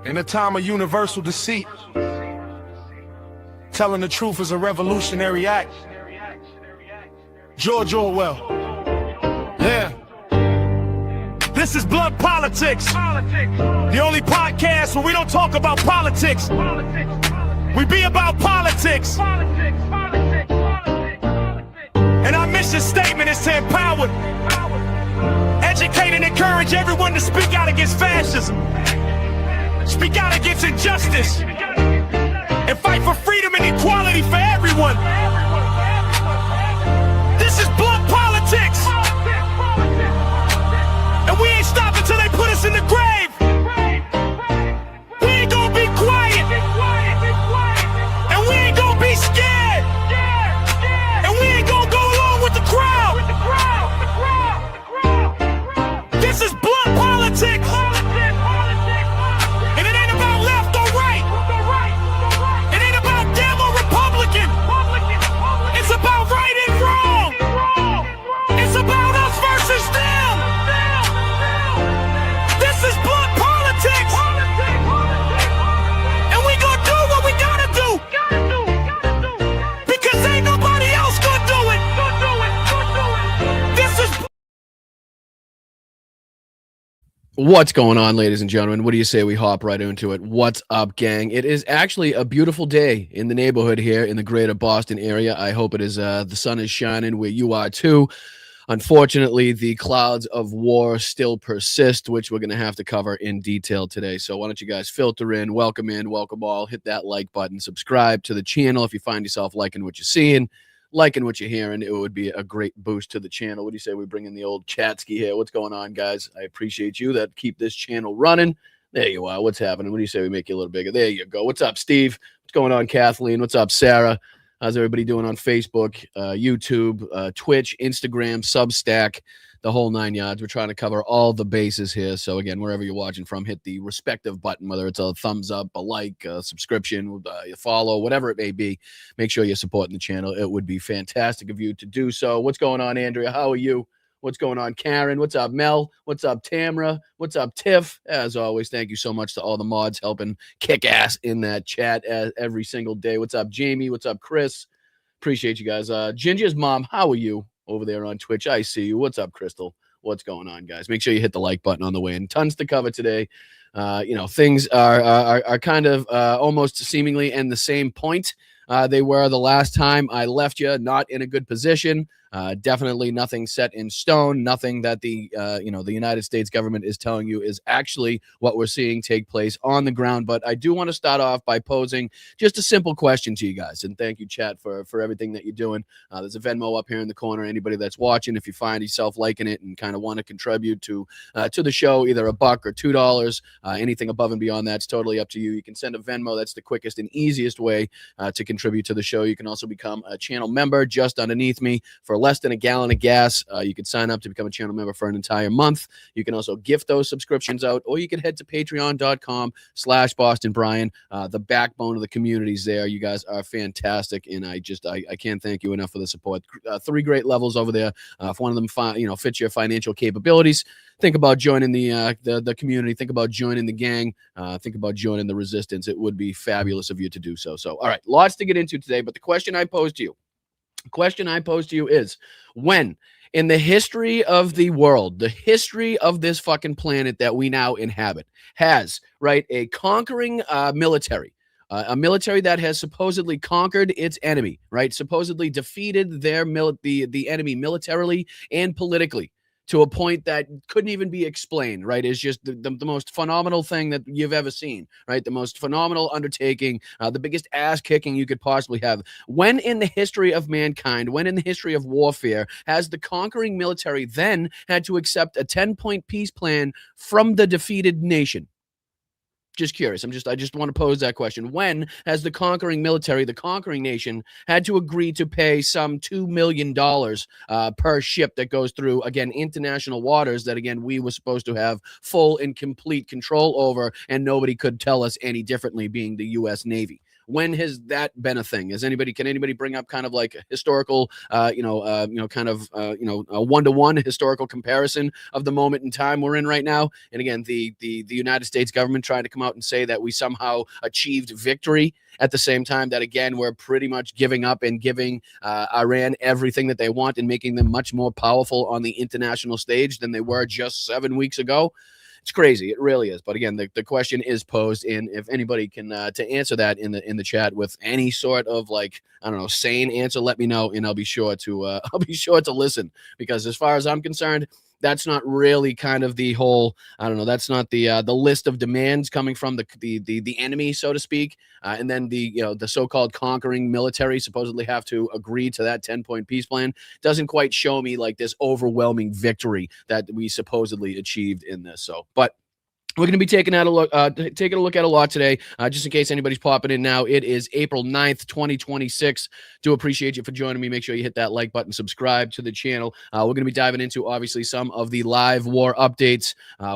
In a time of universal deceit, telling the truth is a revolutionary act. George Orwell. Yeah. This is Blood Politics. The only podcast where we don't talk about politics. We be about politics. And our mission statement is to empower, educate, and encourage everyone to speak out against fascism. Speak out against injustice and fight for freedom and equality for everyone. This is Blood Politics, and we ain't stopping till they put us in the grave. We ain't gonna be quiet, and we ain't gonna be scared, and we ain't gonna go along with the crowd. This is Blood Politics. What's going on, ladies and gentlemen? What do you say we hop right into it? What's up, gang? It is actually a beautiful day in the neighborhood here in the greater Boston area. I hope it is. The sun is shining where you are too. Unfortunately, the clouds of war still persist, which we're going to have to cover in detail today. So why don't you guys filter in, welcome all, hit that like button, subscribe to the channel if you find yourself liking what you're seeing. Liking what you're hearing, it would be a great boost to the channel. What do you say we bring in the old Chatsky here? What's going on, guys? I appreciate you that keep this channel running. There you are. What's happening? What do you say we make you a little bigger? There you go. What's up, Steve? What's going on, Kathleen? What's up, Sarah? How's everybody doing on Facebook, YouTube, Twitch, Instagram, Substack, the whole 9 yards? We're trying to cover all the bases here. So again, wherever you're watching from, hit the respective button, whether it's a thumbs up, a like, a subscription, a follow, whatever it may be. Make sure you're supporting the channel. It would be fantastic of you to do so. What's going on, Andrea? How are you? What's going on, Karen? What's up, Mel? What's up, Tamra? What's up, Tiff? As always, thank you so much to all the mods helping kick ass in that chat every single day. What's up, Jamie? What's up, Chris? Appreciate you guys. Ginger's mom, how are you over there on Twitch? I see you. What's up, Crystal? What's going on, guys? Make sure you hit the like button on the way. And tons to cover today. Things are kind of almost seemingly in the same point they were the last time I left you, not in a good position. Definitely nothing set in stone, nothing that the United States government is telling you is actually what we're seeing take place on the ground. But I do want to start off by posing just a simple question to you guys. And thank you, chat, for everything that you're doing. There's a Venmo up here in the corner. Anybody that's watching, if you find yourself liking it and kind of want to contribute to the show, either $1 or $2, anything above and beyond that's totally up to you. You can send a Venmo. That's the quickest and easiest way to contribute to the show. You can also become a channel member just underneath me for less than a gallon of gas. You can sign up to become a channel member for an entire month. You can also gift those subscriptions out, or you can head to patreon.com/Boston Brian. The backbone of the communities there. You guys are fantastic, and I can't thank you enough for the support. 3 great levels over there. If one of them fits your financial capabilities, think about joining the community. Think about joining the gang. Think about joining the resistance. It would be fabulous of you to do so. So, all right, lots to get into today, but the question I posed to you is, when in the history of the world, the history of this fucking planet that we now inhabit, has, right, a conquering military, a military that has supposedly conquered its enemy, right, supposedly defeated the enemy militarily and politically, to a point that couldn't even be explained, right? Is just the most phenomenal thing that you've ever seen, right? The most phenomenal undertaking, the biggest ass kicking you could possibly have. When in the history of mankind, when in the history of warfare, has the conquering military then had to accept a 10-point peace plan from the defeated nation? Just curious. I just want to pose that question. When has the conquering military, the conquering nation, had to agree to pay some $2 million per ship that goes through, again, international waters that, again, we were supposed to have full and complete control over, and nobody could tell us any differently, being the U.S. Navy? When has that been a thing? Can anybody bring up kind of like a historical, kind of, a one-to-one historical comparison of the moment in time we're in right now? And again, the United States government trying to come out and say that we somehow achieved victory at the same time that, again, we're pretty much giving up and giving Iran everything that they want and making them much more powerful on the international stage than they were just 7 weeks ago. It's crazy. It really is. But again, the question is posed, and if anybody can to answer that in the chat with any sort of, like, I don't know, sane answer, let me know, and I'll be sure to listen, because as far as I'm concerned, that's not really kind of the whole, I don't know, that's not the list of demands coming from the enemy, so to speak, and then the so-called conquering military supposedly have to agree to that 10-point peace plan. Doesn't quite show me like this overwhelming victory that we supposedly achieved in this. So, but we're going to be taking a look at a lot today, just in case anybody's popping in now. It is April 9th, 2026. Do appreciate you for joining me. Make sure you hit that like button, subscribe to the channel. We're going to be diving into, obviously, some of the live war updates,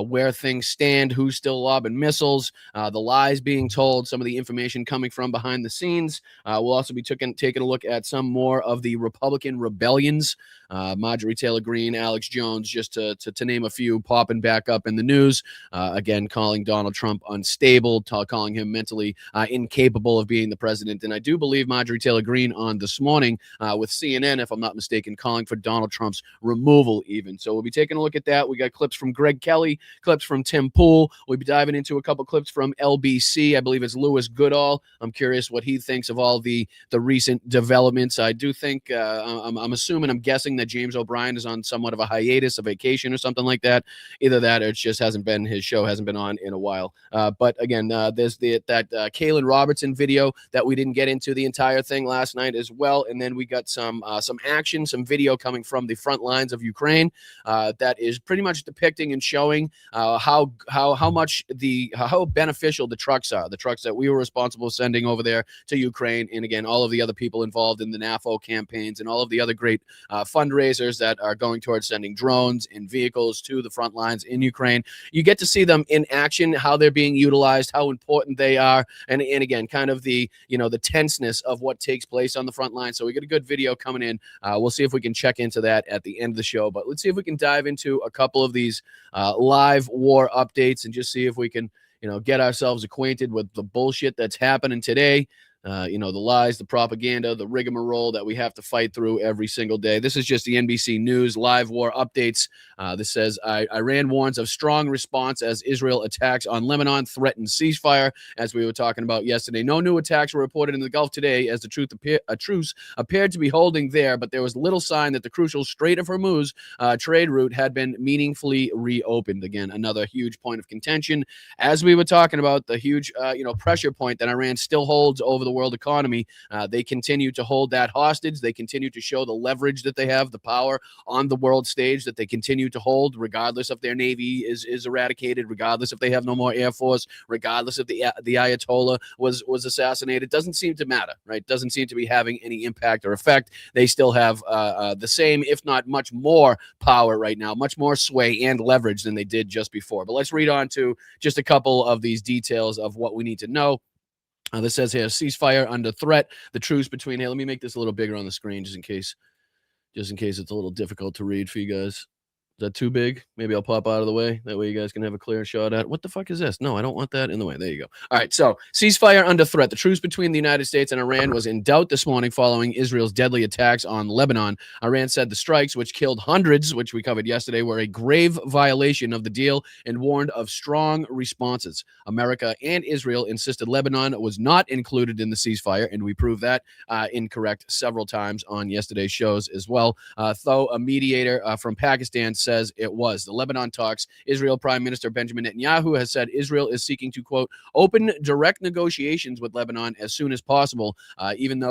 where things stand, who's still lobbing missiles, the lies being told, some of the information coming from behind the scenes. We'll also be taking a look at some more of the Republican rebellions. Marjorie Taylor Greene, Alex Jones, just to name a few, popping back up in the news. Again, calling Donald Trump unstable, calling him mentally incapable of being the president. And I do believe Marjorie Taylor Greene on this morning with CNN, if I'm not mistaken, calling for Donald Trump's removal even. So we'll be taking a look at that. We got clips from Greg Kelly, clips from Tim Pool. We'll be diving into a couple clips from LBC. I believe it's Louis Goodall. I'm curious what he thinks of all the recent developments. I do think, I'm guessing that James O'Brien is on somewhat of a hiatus, a vacation or something like that. Either that or it just his show hasn't been on in a while. But again, there's that Kaylen Robertson video that we didn't get into the entire thing last night as well. And then we got some action, some video coming from the front lines of Ukraine that is pretty much depicting and showing how beneficial the trucks are, the trucks that we were responsible for sending over there to Ukraine. And again, all of the other people involved in the NAFO campaigns and all of the other great fundraisers that are going towards sending drones and vehicles to the front lines in Ukraine. You get to see them in action, how they're being utilized, how important they are, and again, kind of the tenseness of what takes place on the front line. So we got a good video coming in. We'll see if we can check into that at the end of the show, but let's see if we can dive into a couple of these live war updates and just see if we can get ourselves acquainted with the bullshit that's happening today. The lies, the propaganda, the rigmarole that we have to fight through every single day. This is just the NBC News live war updates. This says, Iran warns of strong response as Israel attacks on Lebanon, threatens ceasefire, as we were talking about yesterday. No new attacks were reported in the Gulf today as a truce appeared to be holding there, but there was little sign that the crucial Strait of Hormuz trade route had been meaningfully reopened. Again, another huge point of contention. As we were talking about, the huge pressure point that Iran still holds over the world economy. They continue to hold that hostage. They continue to show the leverage that they have, the power on the world stage that they continue to hold, regardless if their navy is eradicated, regardless if they have no more air force, regardless if the Ayatollah was assassinated. It doesn't seem to matter, right? Doesn't seem to be having any impact or effect. They still have the same, if not much more power right now, much more sway and leverage than they did just before. But let's read on to just a couple of these details of what we need to know. This says here, ceasefire under threat. The truce between, let me make this a little bigger on the screen just in case it's a little difficult to read for you guys. Is that too big? Maybe I'll pop out of the way. That way you guys can have a clear shot at what the fuck is this? No, I don't want that in the way. There you go. All right, so ceasefire under threat. The truce between the United States and Iran was in doubt this morning following Israel's deadly attacks on Lebanon. Iran said the strikes, which killed hundreds, which we covered yesterday, were a grave violation of the deal and warned of strong responses. America and Israel insisted Lebanon was not included in the ceasefire, and we proved that incorrect several times on yesterday's shows as well. Though a mediator from Pakistan says it was. The Lebanon talks. Israel Prime Minister Benjamin Netanyahu has said Israel is seeking to, quote, open direct negotiations with Lebanon as soon as possible, even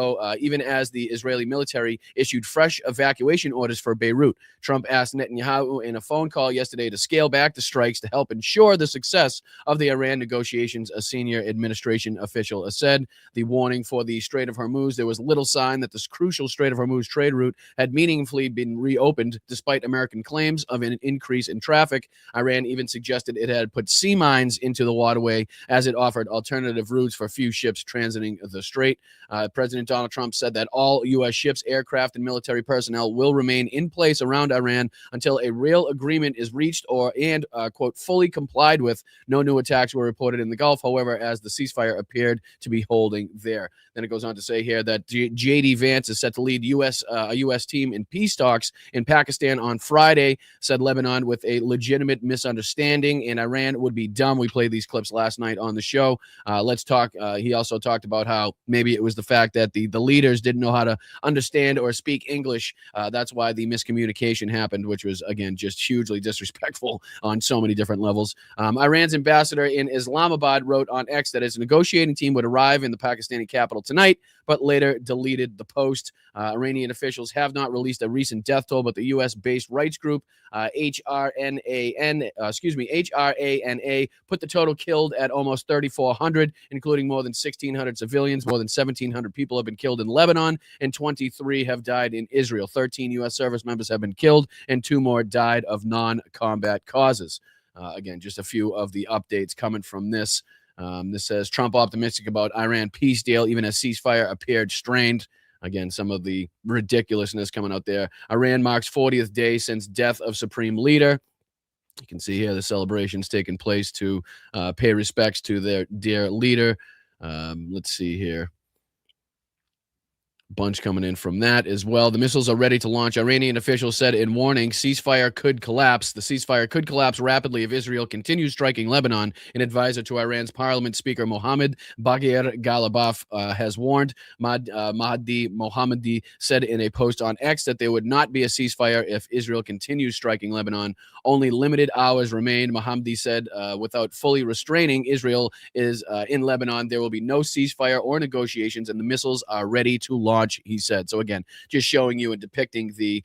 as the Israeli military issued fresh evacuation orders for Beirut. Trump asked Netanyahu in a phone call yesterday to scale back the strikes to help ensure the success of the Iran negotiations, a senior administration official has said. The warning for the Strait of Hormuz, there was little sign that this crucial Strait of Hormuz trade route had meaningfully been reopened, despite American claims of an increase in traffic. Iran even suggested it had put sea mines into the waterway as it offered alternative routes for few ships transiting the strait. President Donald Trump said that all U.S. ships, aircraft, and military personnel will remain in place around Iran until a real agreement is reached and quote, fully complied with. No new attacks were reported in the Gulf, however, as the ceasefire appeared to be holding there. Then it goes on to say here that J.D. Vance is set to lead a U.S. team in peace talks in Pakistan on Friday, said Lebanon with a legitimate misunderstanding, and Iran would be dumb. We played these clips last night on the show. Let's talk. He also talked about how maybe it was the fact that the leaders didn't know how to understand or speak English. That's why the miscommunication happened, which was, again, just hugely disrespectful on so many different levels. Iran's ambassador in Islamabad wrote on X that his negotiating team would arrive in the Pakistani capital tonight, but later deleted the post. Iranian officials have not released a recent death toll, but the U.S.-based rights group HRANA put the total killed at almost 3,400, including more than 1,600 civilians. More than 1,700 people have been killed in Lebanon, and 23 have died in Israel. 13 U.S. service members have been killed, and 2 more died of non-combat causes. Again, just a few of the updates coming from this. This says Trump optimistic about Iran peace deal, even as ceasefire appeared strained. Again, some of the ridiculousness coming out there. Iran marks 40th day since death of supreme leader. You can see here the celebrations taking place to pay respects to their dear leader. Let's see here. Bunch coming in from that as well. The missiles are ready to launch. Iranian officials said in warning, ceasefire could collapse. The ceasefire could collapse rapidly if Israel continues striking Lebanon. An advisor to Iran's parliament speaker Mohammad Bagher Ghalibaf has warned. Mahdi Mohammadi said in a post on X that there would not be a ceasefire if Israel continues striking Lebanon. Only limited hours remain. Mohammadi said without fully restraining Israel is in Lebanon, there will be no ceasefire or negotiations, and the missiles are ready to launch, he said. So again, just showing you and depicting the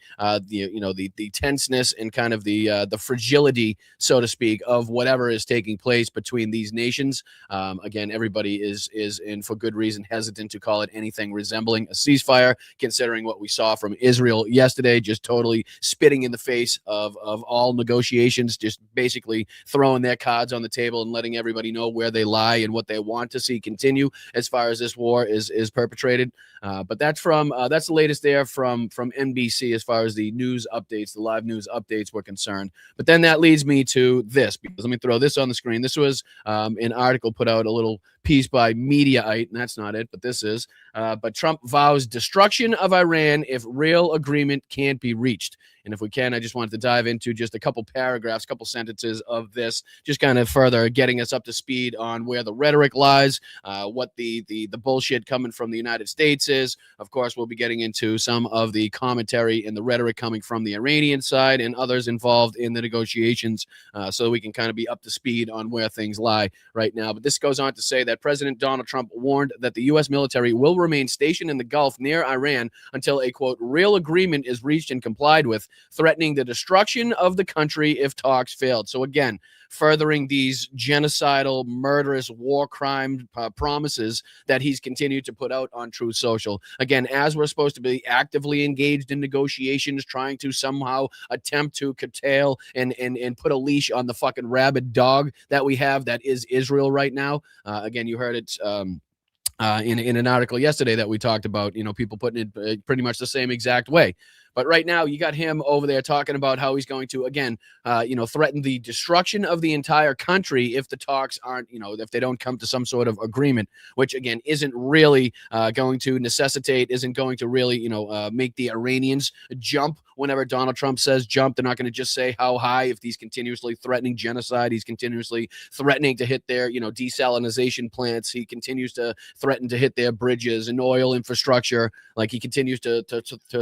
tenseness and kind of the fragility, so to speak, of whatever is taking place between these nations. Again, everybody is in, for good reason, hesitant to call it anything resembling a ceasefire, considering what we saw from Israel yesterday, just totally spitting in the face of all negotiations, just basically throwing their cards on the table and letting everybody know where they lie and what they want to see continue as far as this war is perpetrated. But that's the latest there from NBC as far as the news updates, the live news updates were concerned. But then that leads me to this, because let me throw this on the screen. This was an article put out, a little piece by Mediaite, and that's not it, but this is. But Trump vows destruction of Iran if real agreement can't be reached. And if we can, I just wanted to dive into just a couple paragraphs, couple sentences of this, just kind of further getting us up to speed on where the rhetoric lies, what the bullshit coming from the United States is. Of course, we'll be getting into some of the commentary and the rhetoric coming from the Iranian side and others involved in the negotiations, so we can kind of be up to speed on where things lie right now. But this goes on to say that President Donald Trump warned that the U.S. military will remain stationed in the Gulf near Iran until a, quote, real agreement is reached and complied with, threatening the destruction of the country if talks failed. So again, furthering these genocidal, murderous war crime promises that he's continued to put out on Truth Social. Again, as we're supposed to be actively engaged in negotiations, trying to somehow attempt to curtail and put a leash on the fucking rabid dog that we have that is Israel right now. Again, you heard it in an article yesterday that we talked about, people putting it pretty much the same exact way. But right now, you got him over there talking about how he's going to, again, threaten the destruction of the entire country if the talks aren't, if they don't come to some sort of agreement, which, again, isn't really going to necessitate, isn't going to really, make the Iranians jump whenever Donald Trump says jump. They're not going to just say how high if he's continuously threatening genocide. He's continuously threatening to hit their, desalinization plants. He continues to threaten to hit their bridges and oil infrastructure. Like he continues to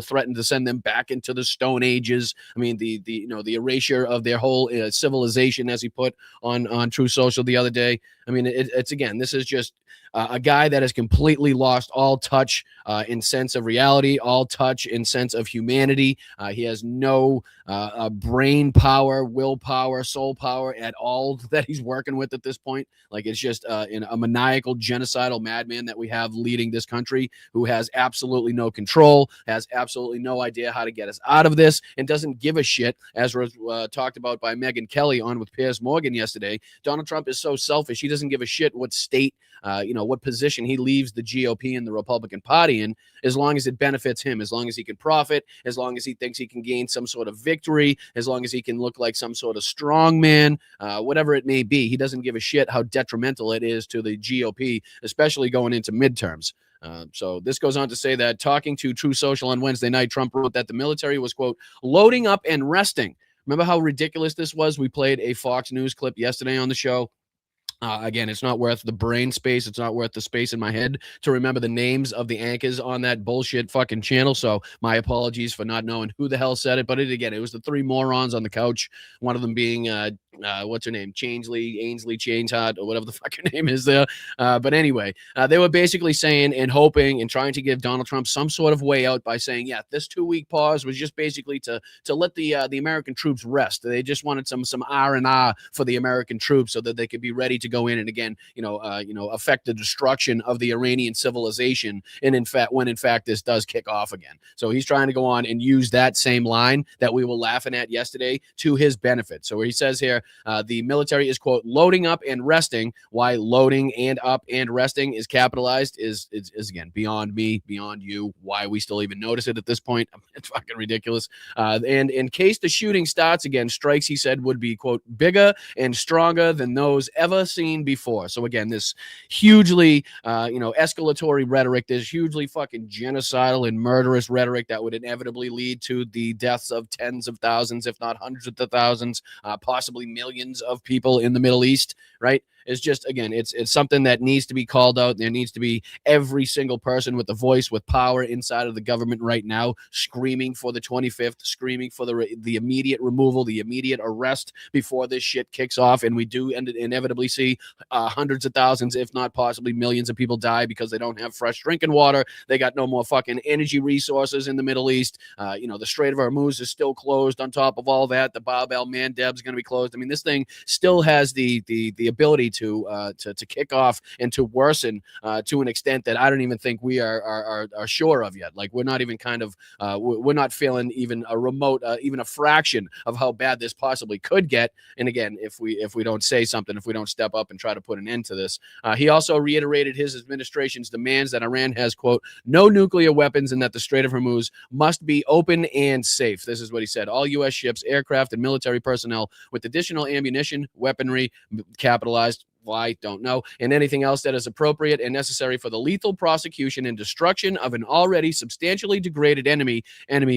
threaten to send them back into the Stone Ages. I mean, the erasure of their whole civilization, as he put on True Social the other day. I mean, it's again, this is just a guy that has completely lost all touch in sense of reality, all touch in sense of humanity. He has no brain power, willpower, soul power at all that he's working with at this point. Like, it's just a maniacal, genocidal madman that we have leading this country, who has absolutely no control, has absolutely no idea how to get us out of this, and doesn't give a shit, as was talked about by Megyn Kelly on with Piers Morgan yesterday. Donald Trump is so selfish. He doesn't give a shit what state, what position he leaves the GOP and the Republican Party in, as long as it benefits him, as long as he can profit, as long as he thinks he can gain some sort of victory, as long as he can look like some sort of strong man, whatever it may be. He doesn't give a shit how detrimental it is to the GOP, especially going into midterms. So this goes on to say that, talking to True Social on Wednesday night, Trump wrote that the military was, quote, loading up and resting. Remember how ridiculous this was? We played a Fox News clip yesterday on the show. Again, it's not worth the brain space. It's not worth the space in my head to remember the names of the anchors on that bullshit fucking channel. So my apologies for not knowing who the hell said it. But it was the three morons on the couch. One of them being, what's her name? Ainsley Chainsheart, or whatever the fuck her name is there. But anyway, they were basically saying and hoping and trying to give Donald Trump some sort of way out by saying, yeah, this 2-week pause was just basically to let the American troops rest. They just wanted some R&R for the American troops so that they could be ready to go in and again, affect the destruction of the Iranian civilization. And in fact this does kick off again. So he's trying to go on and use that same line that we were laughing at yesterday to his benefit. So he says here, the military is, quote, loading up and resting. Why loading and up and resting is capitalized is again beyond me, beyond you. Why we still even notice it at this point? It's fucking ridiculous. And in case the shooting starts again, strikes, he said, would be, quote, bigger and stronger than those ever seen before. So again, this hugely escalatory rhetoric, this hugely fucking genocidal and murderous rhetoric that would inevitably lead to the deaths of tens of thousands, if not hundreds of thousands, possibly millions of people in the Middle East, right? It's just, again, it's something that needs to be called out. There needs to be every single person with a voice, with power inside of the government right now, screaming for the 25th, screaming for the immediate removal, the immediate arrest before this shit kicks off. And we do inevitably see hundreds of thousands, if not possibly millions of people die because they don't have fresh drinking water. They got no more fucking energy resources in the Middle East. The Strait of Hormuz is still closed on top of all that. The Bab el-Mandeb is going to be closed. I mean, this thing still has the ability to kick off and to worsen to an extent that I don't even think we are sure of yet. Like, we're not even we're not feeling even a remote, even a fraction of how bad this possibly could get. And again, if we don't say something, if we don't step up and try to put an end to this. He also reiterated his administration's demands that Iran has, quote, no nuclear weapons, and that the Strait of Hormuz must be open and safe. This is what he said. All U.S. ships, aircraft, and military personnel with additional ammunition, weaponry, capitalized, why, don't know, and anything else that is appropriate and necessary for the lethal prosecution and destruction of an already substantially degraded enemy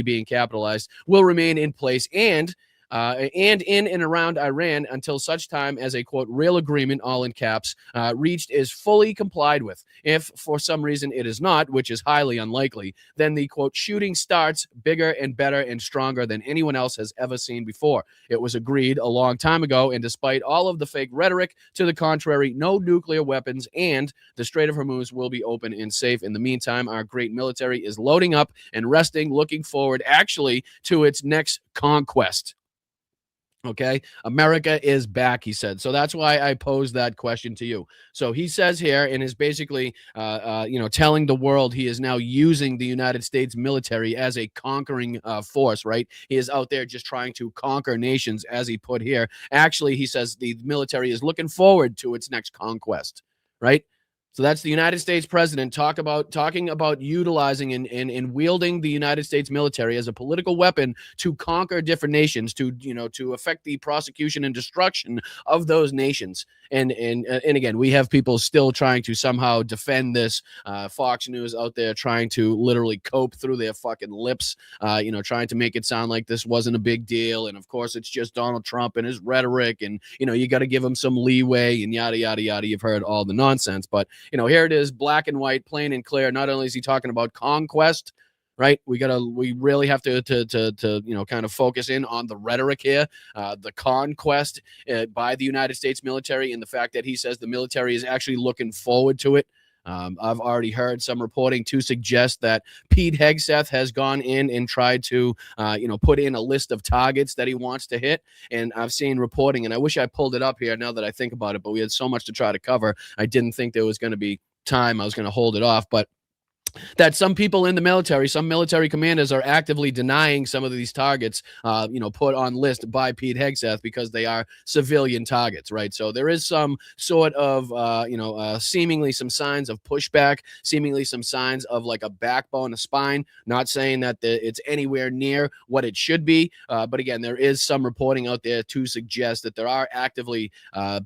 being capitalized, will remain in place and in and around Iran until such time as a, quote, real agreement, all in caps, reached is fully complied with. If for some reason it is not, which is highly unlikely, then the, quote, shooting starts bigger and better and stronger than anyone else has ever seen before. It was agreed a long time ago, and despite all of the fake rhetoric to the contrary, no nuclear weapons, and the Strait of Hormuz will be open and safe. In the meantime, our great military is loading up and resting, looking forward actually to its next conquest. Okay, America is back, he said. So that's why I posed that question to you. So he says here, and is basically, telling the world he is now using the United States military as a conquering force, right? He is out there just trying to conquer nations, as he put here. Actually, he says the military is looking forward to its next conquest, right? So that's the United States president talking about utilizing and wielding the United States military as a political weapon to conquer different nations, to affect the prosecution and destruction of those nations. And again, we have people still trying to somehow defend this. Fox News out there trying to literally cope through their fucking lips, trying to make it sound like this wasn't a big deal. And of course, it's just Donald Trump and his rhetoric, and you got to give him some leeway and yada yada yada. You've heard all the nonsense, but here it is, black and white, plain and clear. Not only is he talking about conquest, right? We really have to kind of focus in on the rhetoric here, the conquest by the United States military, and the fact that he says the military is actually looking forward to it. I've already heard some reporting to suggest that Pete Hegseth has gone in and tried to, put in a list of targets that he wants to hit. And I've seen reporting, and I wish I pulled it up here now that I think about it, but we had so much to try to cover. I didn't think there was going to be time. I was going to hold it off, but that some people in the military, some military commanders are actively denying some of these targets, put on list by Pete Hegseth because they are civilian targets, right? So there is some sort of, seemingly some signs of pushback, seemingly some signs of like a backbone, a spine. Not saying that it's anywhere near what it should be, but again, there is some reporting out there to suggest that there are actively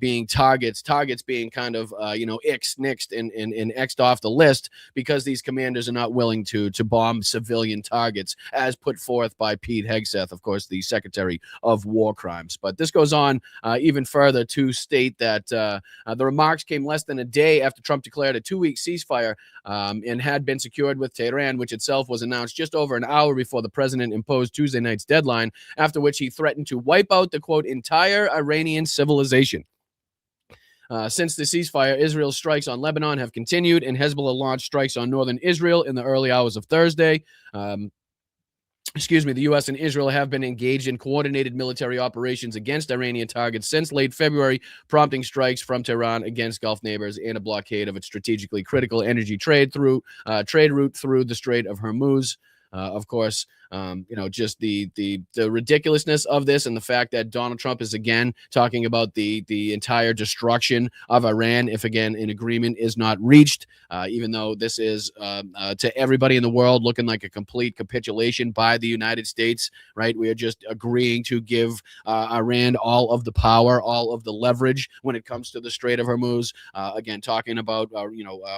being targets being kind of, nixed and X'd off the list because these commanders are not willing to bomb civilian targets as put forth by Pete Hegseth, of course, the Secretary of War Crimes. But this goes on even further to state that the remarks came less than a day after Trump declared a 2-week ceasefire and had been secured with Tehran, which itself was announced just over an hour before the president imposed Tuesday night's deadline, after which he threatened to wipe out the, quote, entire Iranian civilization. Since the ceasefire, Israel's strikes on Lebanon have continued, and Hezbollah launched strikes on northern Israel in the early hours of Thursday. The U.S. and Israel have been engaged in coordinated military operations against Iranian targets since late February, prompting strikes from Tehran against Gulf neighbors and a blockade of its strategically critical energy trade route through the Strait of Hormuz. Of course, just the ridiculousness of this, and the fact that Donald Trump is again talking about the entire destruction of Iran if again an agreement is not reached, even though this is to everybody in the world looking like a complete capitulation by the United States, right? We are just agreeing to give Iran all of the power, all of the leverage when it comes to the Strait of Hormuz. Again, talking about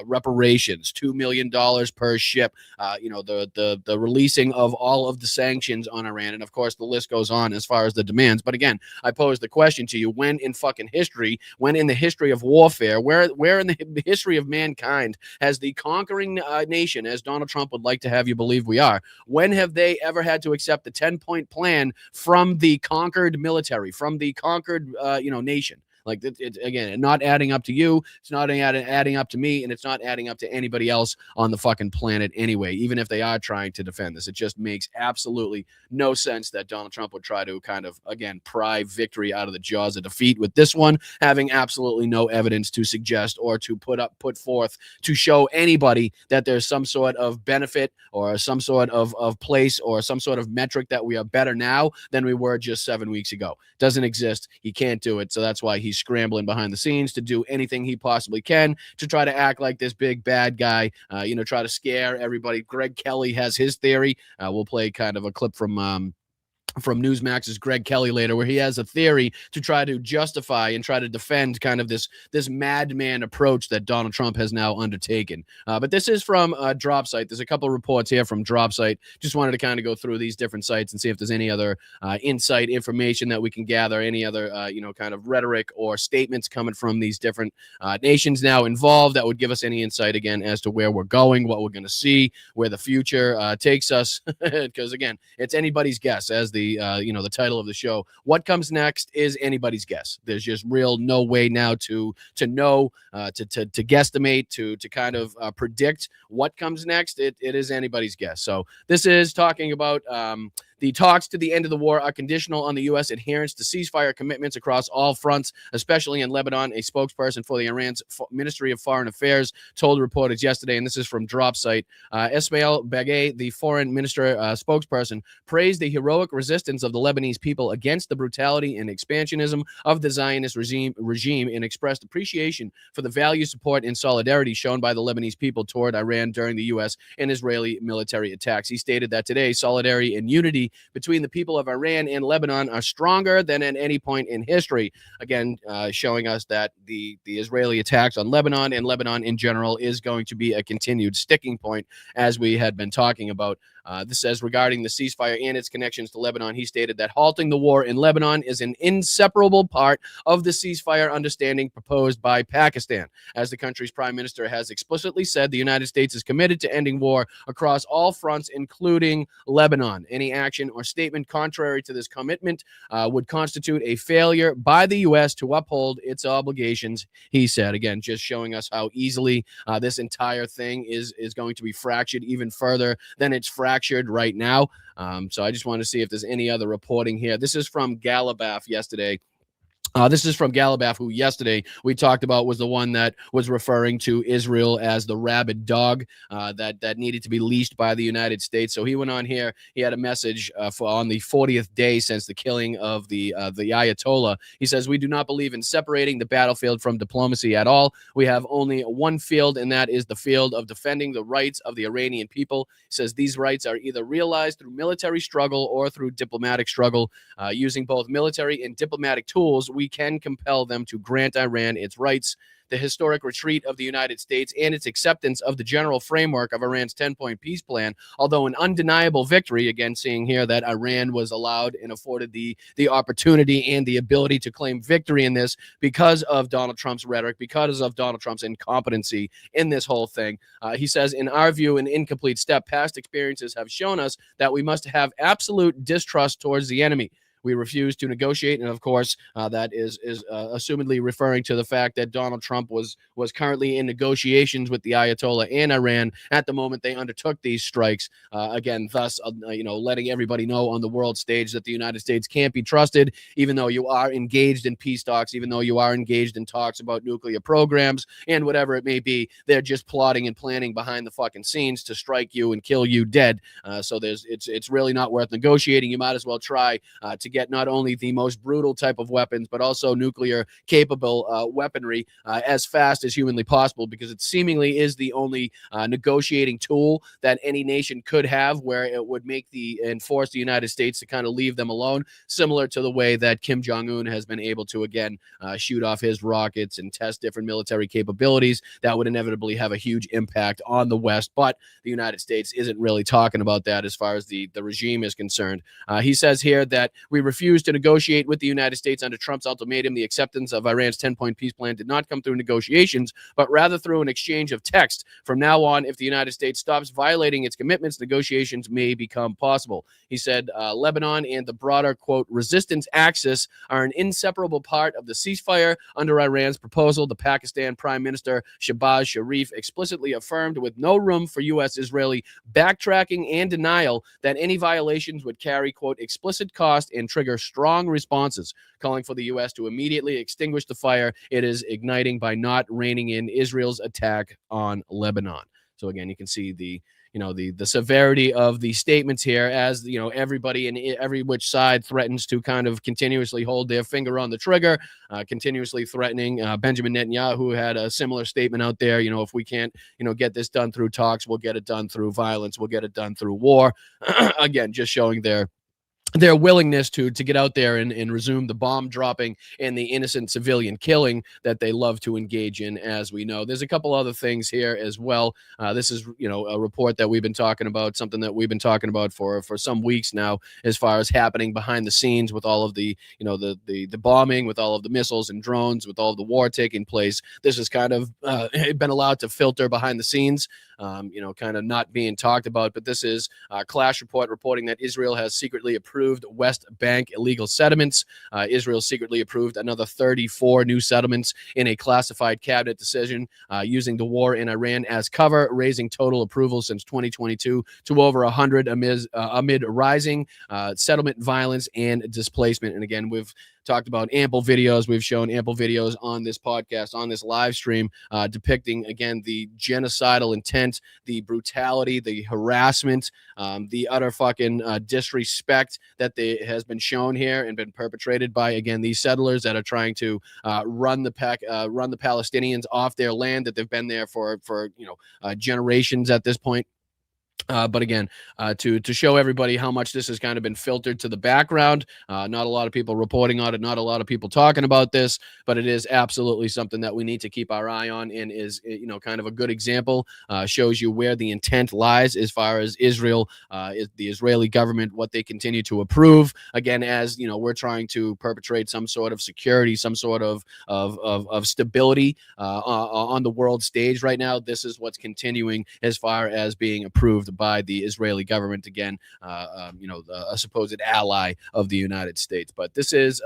reparations, $2 million per ship, the releasing of all of the sanctions on Iran. And of course, the list goes on as far as the demands. But again, I pose the question to you, when in the history of warfare, where in the history of mankind has the conquering nation, as Donald Trump would like to have you believe we are, when have they ever had to accept the 10-point plan from the conquered military, from the conquered, nation? Like, it's again, not adding up to you. It's not adding up to me, and it's not adding up to anybody else on the fucking planet anyway, even if they are trying to defend this. It just makes absolutely no sense that Donald Trump would try to kind of, again, pry victory out of the jaws of defeat with this one, having absolutely no evidence to suggest or to put forth to show anybody that there's some sort of benefit or some sort of place or some sort of metric that we are better now than we were just 7 weeks ago. Doesn't exist. He can't do it. So that's why he's scrambling behind the scenes to do anything he possibly can to try to act like this big bad guy, try to scare everybody. Greg Kelly has his theory. We'll play kind of a clip from Newsmax's Greg Kelly later, where he has a theory to try to justify and try to defend kind of this madman approach that Donald Trump has now undertaken. But this is from DropSite. There's a couple of reports here from DropSite. Just wanted to kind of go through these different sites and see if there's any other insight information that we can gather, any other, kind of rhetoric or statements coming from these different nations now involved that would give us any insight, again, as to where we're going, what we're going to see, where the future takes us. Because, again, it's anybody's guess, as the title of the show. What comes next is anybody's guess. There's just no way now to know, to guesstimate, to kind of predict what comes next. It is anybody's guess. So this is talking about the talks to the end of the war are conditional on the U.S. adherence to ceasefire commitments across all fronts, especially in Lebanon. A spokesperson for the Iran's Ministry of Foreign Affairs told reporters yesterday, and this is from DropSite, Esmail Bagay, the foreign minister spokesperson, praised the heroic resistance of the Lebanese people against the brutality and expansionism of the Zionist regime and expressed appreciation for the value, support, and solidarity shown by the Lebanese people toward Iran during the U.S. and Israeli military attacks. He stated that today, solidarity and unity between the people of Iran and Lebanon are stronger than at any point in history. Again, showing us that the Israeli attacks on Lebanon and Lebanon in general is going to be a continued sticking point, as we had been talking about. This says, regarding the ceasefire and its connections to Lebanon, he stated that halting the war in Lebanon is an inseparable part of the ceasefire understanding proposed by Pakistan. As the country's prime minister has explicitly said, the United States is committed to ending war across all fronts, including Lebanon. Any action or statement contrary to this commitment would constitute a failure by the U.S. to uphold its obligations, he said. Again, just showing us how easily this entire thing is going to be fractured even further than it's fractured right now. So I just want to see if there's any other reporting here. This is from Galabaf yesterday. This is from Galabaf, who yesterday we talked about was the one that was referring to Israel as the rabid dog that needed to be leashed by the United States. So he went on here. He had a message on the 40th day since the killing of the Ayatollah. He says, "We do not believe in separating the battlefield from diplomacy at all. We have only one field, and that is the field of defending the rights of the Iranian people." He says these rights are either realized through military struggle or through diplomatic struggle. Using both military and diplomatic tools, we can compel them to grant Iran its rights. The historic retreat of the United States and its acceptance of the general framework of Iran's 10-point peace plan, although an undeniable victory, again, seeing here that Iran was allowed and afforded the opportunity and the ability to claim victory in this because of Donald Trump's rhetoric, because of Donald Trump's incompetency in this whole thing. He says, in our view, an incomplete step. Past experiences have shown us that we must have absolute distrust towards the enemy. We refuse to negotiate, and of course, that is assumedly referring to the fact that Donald Trump was currently in negotiations with the Ayatollah and Iran at the moment they undertook these strikes. Again, thus, letting everybody know on the world stage that the United States can't be trusted, even though you are engaged in peace talks, even though you are engaged in talks about nuclear programs and whatever it may be. They're just plotting and planning behind the fucking scenes to strike you and kill you dead. So it's really not worth negotiating. You might as well try to get not only the most brutal type of weapons, but also nuclear capable weaponry as fast as humanly possible, because it seemingly is the only negotiating tool that any nation could have where it would make and force the United States to kind of leave them alone, similar to the way that Kim Jong-un has been able to, again, shoot off his rockets and test different military capabilities that would inevitably have a huge impact on the West. But the United States isn't really talking about that as far as the regime is concerned. He says here that we refused to negotiate with the United States under Trump's ultimatum. The acceptance of Iran's 10-point peace plan did not come through negotiations, but rather through an exchange of text. From now on, if the United States stops violating its commitments, negotiations may become possible. He said Lebanon and the broader, quote, resistance axis are an inseparable part of the ceasefire under Iran's proposal. The Pakistan Prime Minister Shehbaz Sharif explicitly affirmed, with no room for U.S.-Israeli backtracking and denial, that any violations would carry, quote, explicit cost and trigger strong responses, calling for the U.S. to immediately extinguish the fire it is igniting by not reining in Israel's attack on Lebanon. So again, you can see the severity of the statements here, as everybody in every which side threatens to kind of continuously hold their finger on the trigger, continuously threatening. Benjamin Netanyahu had a similar statement out there. If we can't get this done through talks, we'll get it done through violence, we'll get it done through war. Again, just showing their willingness to get out there and resume the bomb dropping and the innocent civilian killing that they love to engage in, as we know. There's a couple other things here as well. This is, a report that we've been talking about, something that we've been talking about for some weeks now, as far as happening behind the scenes with all of the bombing, with all of the missiles and drones, with all of the war taking place. This has kind of been allowed to filter behind the scenes, kind of not being talked about. But this is Clash Report reporting that Israel has secretly approved West Bank illegal settlements. Israel secretly approved another 34 new settlements in a classified cabinet decision, using the war in Iran as cover, raising total approvals since 2022 to over 100 amid rising settlement violence and displacement. And again, we've talked about ample videos. We've shown ample videos on this podcast, on this live stream, depicting, again, the genocidal intent, the brutality, the harassment, the utter fucking disrespect that has been shown here and been perpetrated by, again, these settlers that are trying to run the Palestinians off their land that they've been there for generations at this point. But again, to show everybody how much this has kind of been filtered to the background, not a lot of people reporting on it, not a lot of people talking about this, but it is absolutely something that we need to keep our eye on, and is, kind of a good example. Shows you where the intent lies as far as Israel, the Israeli government, what they continue to approve. Again, as we're trying to perpetrate some sort of security, some sort of stability on the world stage right now. This is what's continuing as far as being approved by the Israeli government, again, a supposed ally of the United States. But this is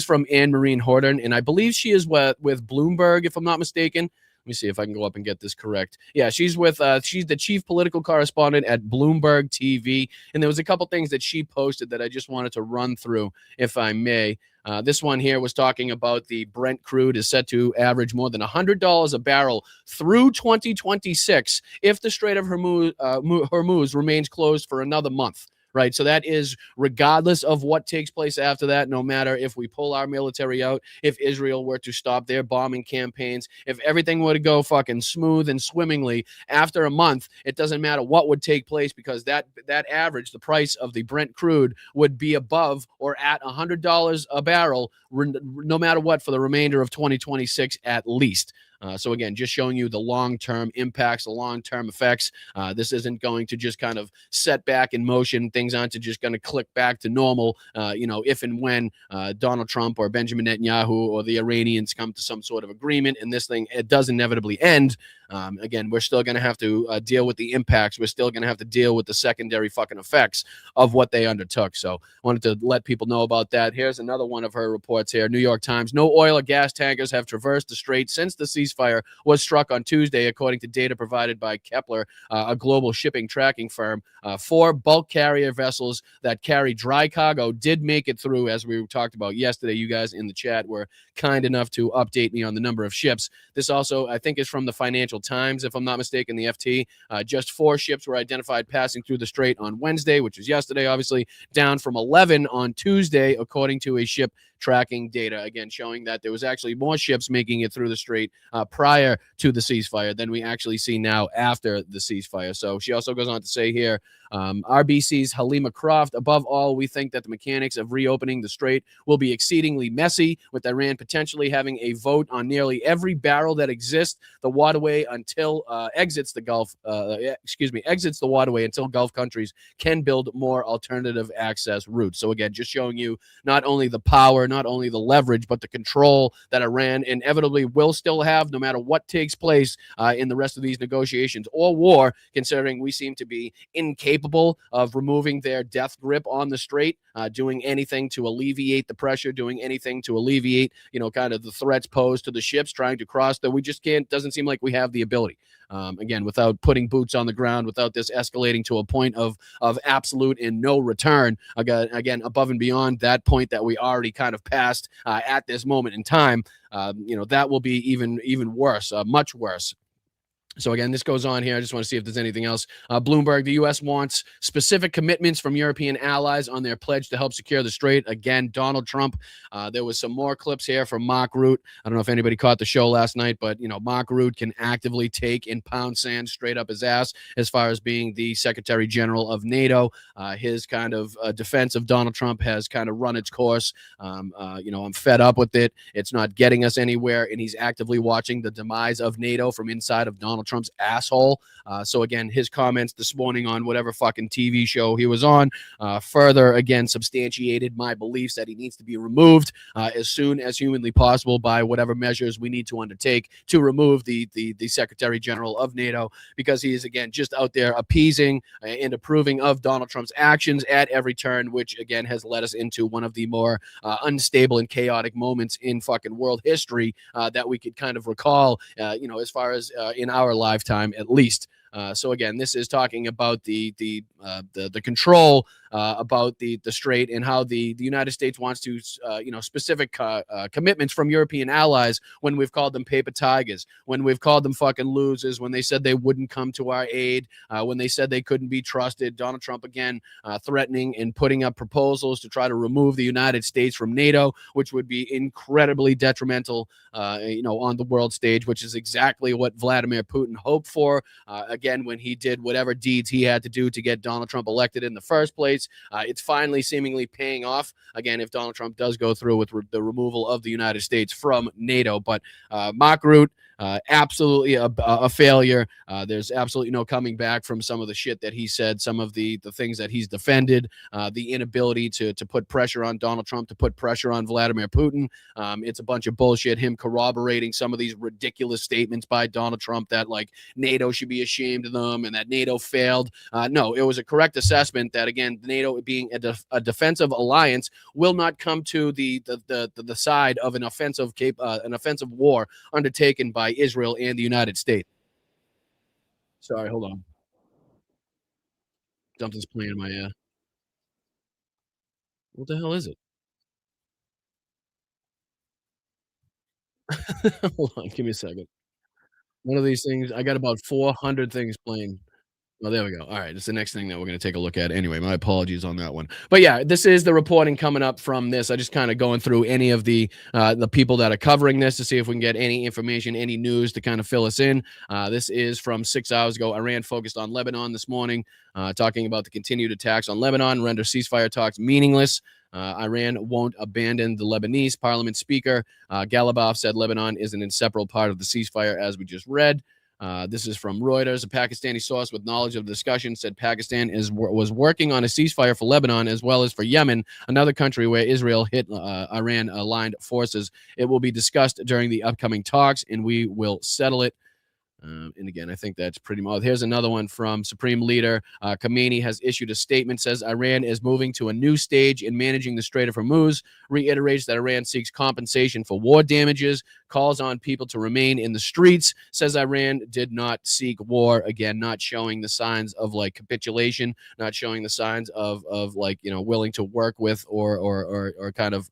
from Anne-Marie Horton, and I believe she is with Bloomberg, if I'm not mistaken. Let me see if I can go up and get this correct. Yeah, she's the chief political correspondent at Bloomberg TV. And there was a couple things that she posted that I just wanted to run through, if I may. This one here was talking about the Brent crude is set to average more than $100 a barrel through 2026 if the Strait of Hormuz remains closed for another month. Right. So that is regardless of what takes place after that, no matter if we pull our military out, if Israel were to stop their bombing campaigns, if everything were to go fucking smooth and swimmingly after a month, it doesn't matter what would take place, because that average, the price of the Brent crude, would be above or at $100 a barrel, no matter what, for the remainder of 2026 at least. So again, just showing you the long-term impacts, the long-term effects. This isn't going to just kind of set back in motion. Things aren't just going to click back to normal, if and when Donald Trump or Benjamin Netanyahu or the Iranians come to some sort of agreement, and this thing, it does inevitably end. Again, we're still going to have to deal with the impacts. We're still going to have to deal with the secondary fucking effects of what they undertook. So wanted to let people know about that. Here's another one of her reports here. New York Times: no oil or gas tankers have traversed the strait since the ceasefire was struck on Tuesday, according to data provided by Kepler, a global shipping tracking firm. 4 bulk carrier vessels that carry dry cargo did make it through, as we talked about yesterday. You guys in the chat were kind enough to update me on the number of ships. This also, I think, is from the Financial Times, if I'm not mistaken, the FT. Just 4 ships were identified passing through the strait on Wednesday, which is yesterday, obviously, down from 11 on Tuesday, according to a ship tracking data, again, showing that there was actually more ships making it through the strait prior to the ceasefire than we actually see now after the ceasefire. So she also goes on to say here, RBC's Halima Croft: above all, we think that the mechanics of reopening the strait will be exceedingly messy, with Iran potentially having a vote on nearly every barrel that exists the waterway until exits the waterway until Gulf countries can build more alternative access routes. So again, just showing you not only the power, not only the leverage, but the control that Iran inevitably will still have, no matter what takes place in the rest of these negotiations or war, considering we seem to be incapable of removing their death grip on the strait, doing anything to alleviate the pressure, doing anything to alleviate, kind of the threats posed to the ships trying to cross, that we just can't, doesn't seem like we have the ability. Again, without putting boots on the ground, without this escalating to a point of absolute and no return, again, above and beyond that point that we already kind of passed at this moment in time, that will be even worse, much worse. So again, this goes on here. I just want to see if there's anything else. Bloomberg: the U.S. wants specific commitments from European allies on their pledge to help secure the strait. Again, Donald Trump. There was some more clips here from Mark Rutte. I don't know if anybody caught the show last night, but Mark Rutte can actively take and pound sand straight up his ass as far as being the Secretary General of NATO. His kind of defense of Donald Trump has kind of run its course. I'm fed up with it. It's not getting us anywhere, and he's actively watching the demise of NATO from inside of Donald Trump's asshole. So again, his comments this morning on whatever fucking TV show he was on further, again, substantiated my beliefs that he needs to be removed as soon as humanly possible by whatever measures we need to undertake to remove the Secretary General of NATO, because he is, again, just out there appeasing and approving of Donald Trump's actions at every turn, which again has led us into one of the more unstable and chaotic moments in fucking world history that we could kind of recall, as far as in our lifetime at least. So again, this is talking about the control about the strait and how the United States wants to, specific commitments from European allies when we've called them paper tigers, when we've called them fucking losers, when they said they wouldn't come to our aid, when they said they couldn't be trusted. Donald Trump again threatening and putting up proposals to try to remove the United States from NATO, which would be incredibly detrimental, on the world stage, which is exactly what Vladimir Putin hoped for. Again, when he did whatever deeds he had to do to get Donald Trump elected in the first place, it's finally seemingly paying off. Again, if Donald Trump does go through with the removal of the United States from NATO, but Mark Rutte, absolutely a failure. There's absolutely no coming back from some of the shit that he said, some of the things that he's defended, the inability to put pressure on Donald Trump, to put pressure on Vladimir Putin. It's a bunch of bullshit. Him corroborating some of these ridiculous statements by Donald Trump that like NATO should be ashamed of them and that NATO failed. No, it was a correct assessment that, again, NATO being a defensive alliance will not come to the side of an offensive war undertaken by Israel and the United States. Sorry, hold on. Something's playing in my ear. What the hell is it? Hold on, give me a second. One of these things, I got about 400 things playing. Oh, there we go. All right, it's the next thing that we're going to take a look at. Anyway, my apologies on that one. But yeah, this is the reporting coming up from this. I just kind of going through any of the people that are covering this to see if we can get any information, any news to kind of fill us in. This is from 6 hours ago. Iran focused on Lebanon this morning, talking about the continued attacks on Lebanon render ceasefire talks meaningless. Iran won't abandon the Lebanese. Parliament Speaker Galibaf said Lebanon is an inseparable part of the ceasefire, as we just read. This is from Reuters. A Pakistani source with knowledge of the discussion said Pakistan was working on a ceasefire for Lebanon as well as for Yemen, another country where Israel hit Iran-aligned forces. It will be discussed during the upcoming talks, and we will settle it. And again, I think that's pretty much. Here's another one from Supreme Leader Khamenei has issued a statement, says Iran is moving to a new stage in managing the Strait of Hormuz, reiterates that Iran seeks compensation for war damages, calls on people to remain in the streets, says Iran did not seek war, again, not showing the signs of like capitulation, not showing the signs of like, willing to work with or kind of,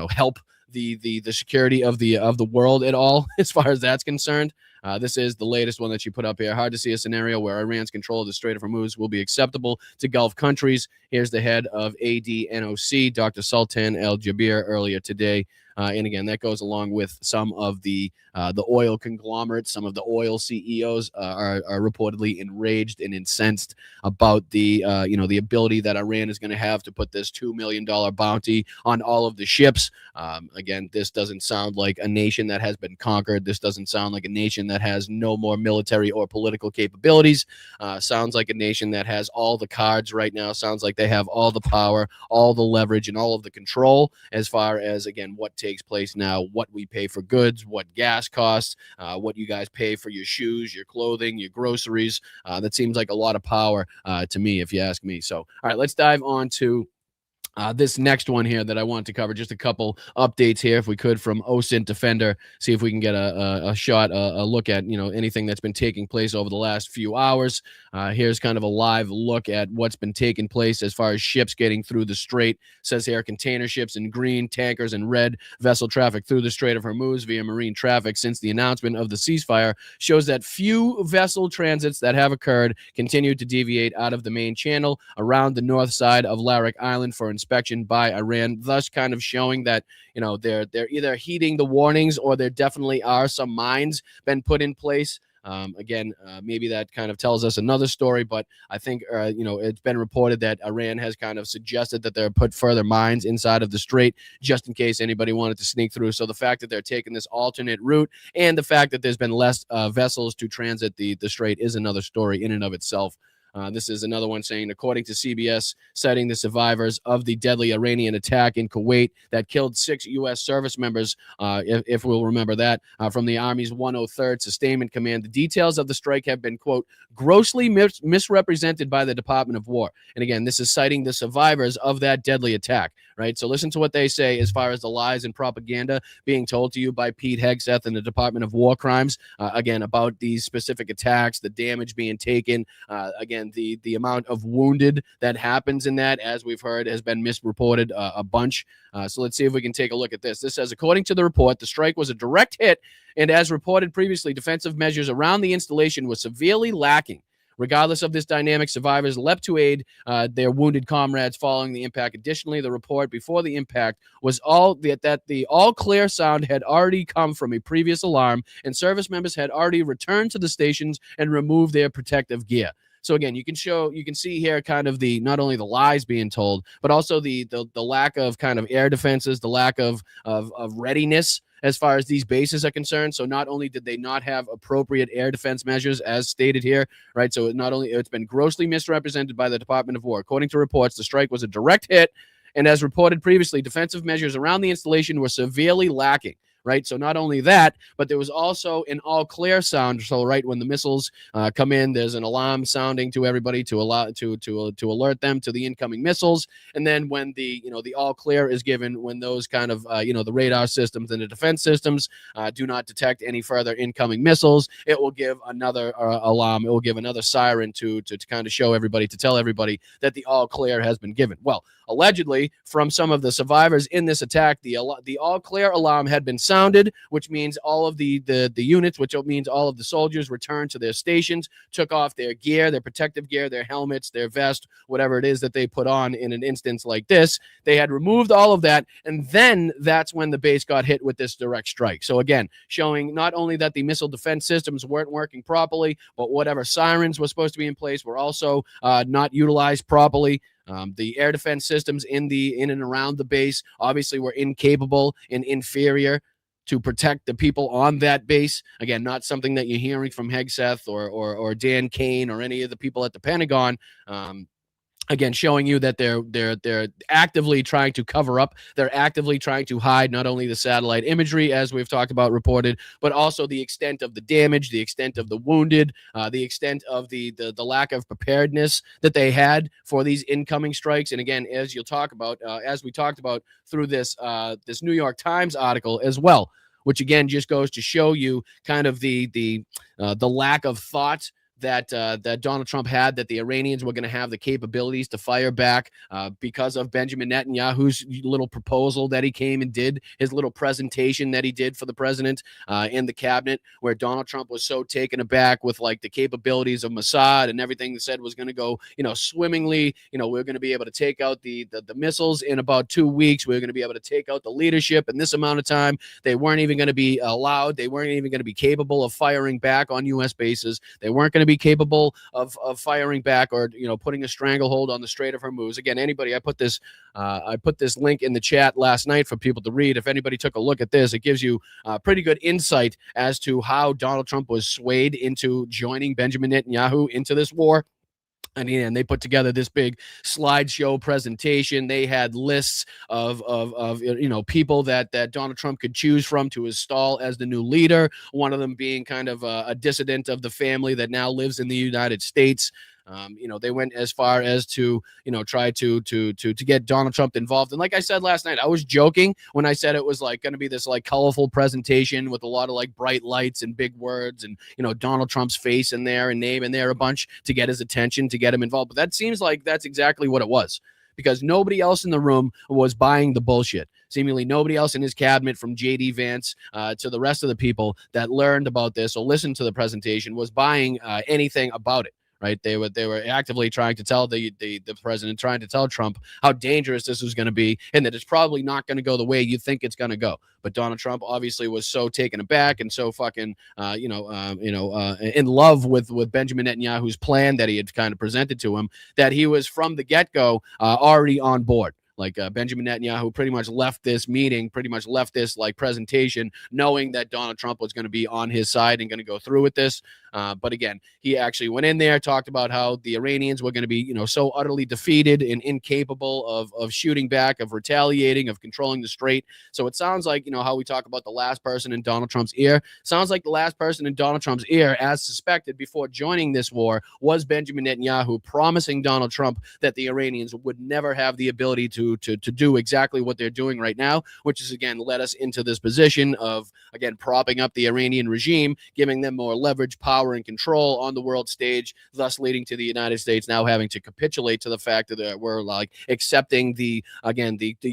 help the security of the world at all, as far as that's concerned. This is the latest one that you put up here. Hard to see a scenario where Iran's control of the Strait of Hormuz will be acceptable to Gulf countries. Here's the head of ADNOC, Dr. Sultan Al-Jaber, earlier today. And again, that goes along with some of the oil conglomerates. Some of the oil CEOs are reportedly enraged and incensed about the ability that Iran is going to have to put this $2 million bounty on all of the ships. Again, this doesn't sound like a nation that has been conquered. This doesn't sound like a nation that has no more military or political capabilities. Sounds like a nation that has all the cards right now. Sounds like they have all the power, all the leverage, and all of the control as far as, again, what takes place now, what we pay for goods, what gas costs, what you guys pay for your shoes, your clothing, your groceries. That seems like a lot of power to me, if you ask me. So, all right, let's dive on to this next one here that I want to cover. Just a couple updates here, if we could, from OSINT Defender. See if we can get a shot, a look at anything that's been taking place over the last few hours. Here's kind of a live look at what's been taking place as far as ships getting through the strait. Says here, container ships in green, tankers in red. Vessel traffic through the Strait of Hormuz via marine traffic since the announcement of the ceasefire shows that few vessel transits that have occurred continue to deviate out of the main channel around the north side of Larak Island for inspection by Iran, thus kind of showing that they're either heeding the warnings or there definitely are some mines been put in place. Again, maybe that kind of tells us another story, but I think it's been reported that Iran has kind of suggested that they're put further mines inside of the strait just in case anybody wanted to sneak through. So the fact that they're taking this alternate route and the fact that there's been less vessels to transit the strait is another story in and of itself. This is another one saying, according to CBS, citing the survivors of the deadly Iranian attack in Kuwait that killed 6 U.S. service members, if we'll remember that, from the Army's 103rd Sustainment Command. The details of the strike have been, quote, grossly misrepresented by the Department of War. And again, this is citing the survivors of that deadly attack, right? So listen to what they say as far as the lies and propaganda being told to you by Pete Hegseth and the Department of War Crimes, again, about these specific attacks, the damage being taken, again, the amount of wounded that happens in that, as we've heard, has been misreported a bunch. So let's see if we can take a look at this. This says, according to the report, the strike was a direct hit, and as reported previously, defensive measures around the installation were severely lacking. Regardless of this dynamic, survivors leapt to aid their wounded comrades following the impact. Additionally, the report before the impact was that the all-clear sound had already come from a previous alarm, and service members had already returned to the stations and removed their protective gear. So again, you can see here kind of not only the lies being told, but also the lack of kind of air defenses, the lack of readiness as far as these bases are concerned. So not only did they not have appropriate air defense measures as stated here, right? So it's been grossly misrepresented by the Department of War. According to reports, the strike was a direct hit, and as reported previously, defensive measures around the installation were severely lacking. Right. So not only that, but there was also an all clear sound. So right when the missiles come in, there's an alarm sounding to everybody to alert them to the incoming missiles. And then when the all clear is given, when those kind of the radar systems and the defense systems do not detect any further incoming missiles, it will give another alarm. It will give another siren to kind of show everybody, to tell everybody that the all clear has been given. Well, allegedly, from some of the survivors in this attack, the all clear alarm had been sounded, which means all of the units, which means all of the soldiers returned to their stations, took off their gear, their protective gear, their helmets, their vest, whatever it is that they put on in an instance like this. They had removed all of that, and then that's when the base got hit with this direct strike. So again, showing not only that the missile defense systems weren't working properly, but whatever sirens were supposed to be in place were also not utilized properly. The air defense systems in and around the base obviously were incapable and inferior to protect the people on that base. Again, not something that you're hearing from Hegseth or Dan Kane or any of the people at the Pentagon. Again, showing you that they're actively trying to cover up. They're actively trying to hide not only the satellite imagery, as we've talked about, reported, but also the extent of the damage, the extent of the wounded, the extent of the lack of preparedness that they had for these incoming strikes. And again, as you'll talk about, as we talked about through this New York Times article as well, which again just goes to show you kind of the lack of thought that Donald Trump had, that the Iranians were going to have the capabilities to fire back because of Benjamin Netanyahu's little proposal that he came and did, his little presentation that he did for the president in the cabinet, where Donald Trump was so taken aback with like the capabilities of Mossad and everything that said was going to go, swimmingly. We're going to be able to take out the missiles in about 2 weeks. We're going to be able to take out the leadership in this amount of time. They weren't even going to be allowed. They weren't even going to be capable of firing back on U.S. bases. They weren't going to be capable of firing back or putting a stranglehold on the Strait of Hormuz. Again, anybody, I put this link in the chat last night for people to read. If anybody took a look at this, it gives you pretty good insight as to how Donald Trump was swayed into joining Benjamin Netanyahu into this war. And they put together this big slideshow presentation. They had lists of people that Donald Trump could choose from to install as the new leader. One of them being kind of a dissident of the family that now lives in the United States. They went as far as to try to get Donald Trump involved. And like I said last night, I was joking when I said it was like going to be this like colorful presentation with a lot of like bright lights and big words and Donald Trump's face in there and name in there a bunch to get his attention, to get him involved. But that seems like that's exactly what it was, because nobody else in the room was buying the bullshit. Seemingly nobody else in his cabinet, from J.D. Vance to the rest of the people that learned about this or listened to the presentation, was buying anything about it. Right, they were actively trying to tell the president, trying to tell Trump how dangerous this was going to be, and that it's probably not going to go the way you think it's going to go. But Donald Trump obviously was so taken aback and so fucking in love with Benjamin Netanyahu's plan that he had kind of presented to him, that he was from the get-go already on board. Like Benjamin Netanyahu pretty much left this meeting, pretty much left this like presentation, knowing that Donald Trump was going to be on his side and going to go through with this. But again, he actually went in there, talked about how the Iranians were going to be, so utterly defeated and incapable of shooting back, of retaliating, of controlling the strait. So it sounds like, how we talk about the last person in Donald Trump's ear. Sounds like the last person in Donald Trump's ear, as suspected before joining this war, was Benjamin Netanyahu, promising Donald Trump that the Iranians would never have the ability to do exactly what they're doing right now, which is, again, led us into this position of, again, propping up the Iranian regime, giving them more leverage, power, and control on the world stage, thus leading to the United States now having to capitulate to the fact that we're like accepting the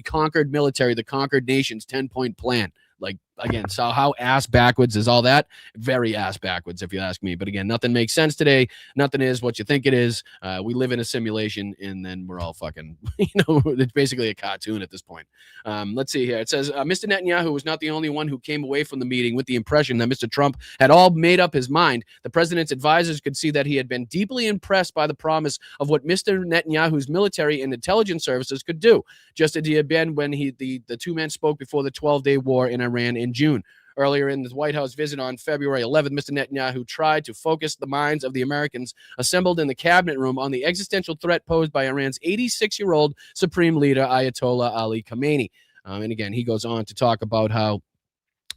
conquered military, the conquered nation's 10-point plan. Like, again, so how ass backwards is all that? Very ass backwards, if you ask me. But again, nothing makes sense today. Nothing is what you think it is. We live in a simulation, and then we're all fucking, it's basically a cartoon at this point. Let's see here. It says, Mr. Netanyahu was not the only one who came away from the meeting with the impression that Mr. Trump had all made up his mind. The president's advisors could see that he had been deeply impressed by the promise of what Mr. Netanyahu's military and intelligence services could do, just as he had been when the two men spoke before the 12-day war in Iran in June. Earlier in the White House visit on February 11th, Mr. Netanyahu tried to focus the minds of the Americans assembled in the cabinet room on the existential threat posed by Iran's 86-year-old supreme leader, Ayatollah Ali Khamenei. And again, he goes on to talk about how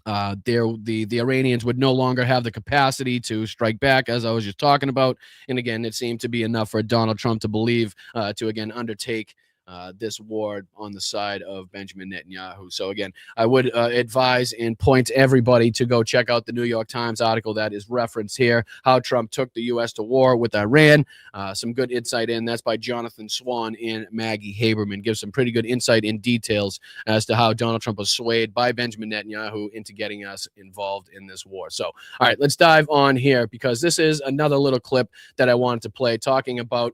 the Iranians would no longer have the capacity to strike back, as I was just talking about. And again, it seemed to be enough for Donald Trump to believe to, again, undertake this war on the side of Benjamin Netanyahu. So again, I would advise and point everybody to go check out the New York Times article that is referenced here, how Trump took the U.S. to war with Iran. Some good insight in. That's by Jonathan Swan and Maggie Haberman. Gives some pretty good insight in details as to how Donald Trump was swayed by Benjamin Netanyahu into getting us involved in this war. So, all right, let's dive on here, because this is another little clip that I wanted to play talking about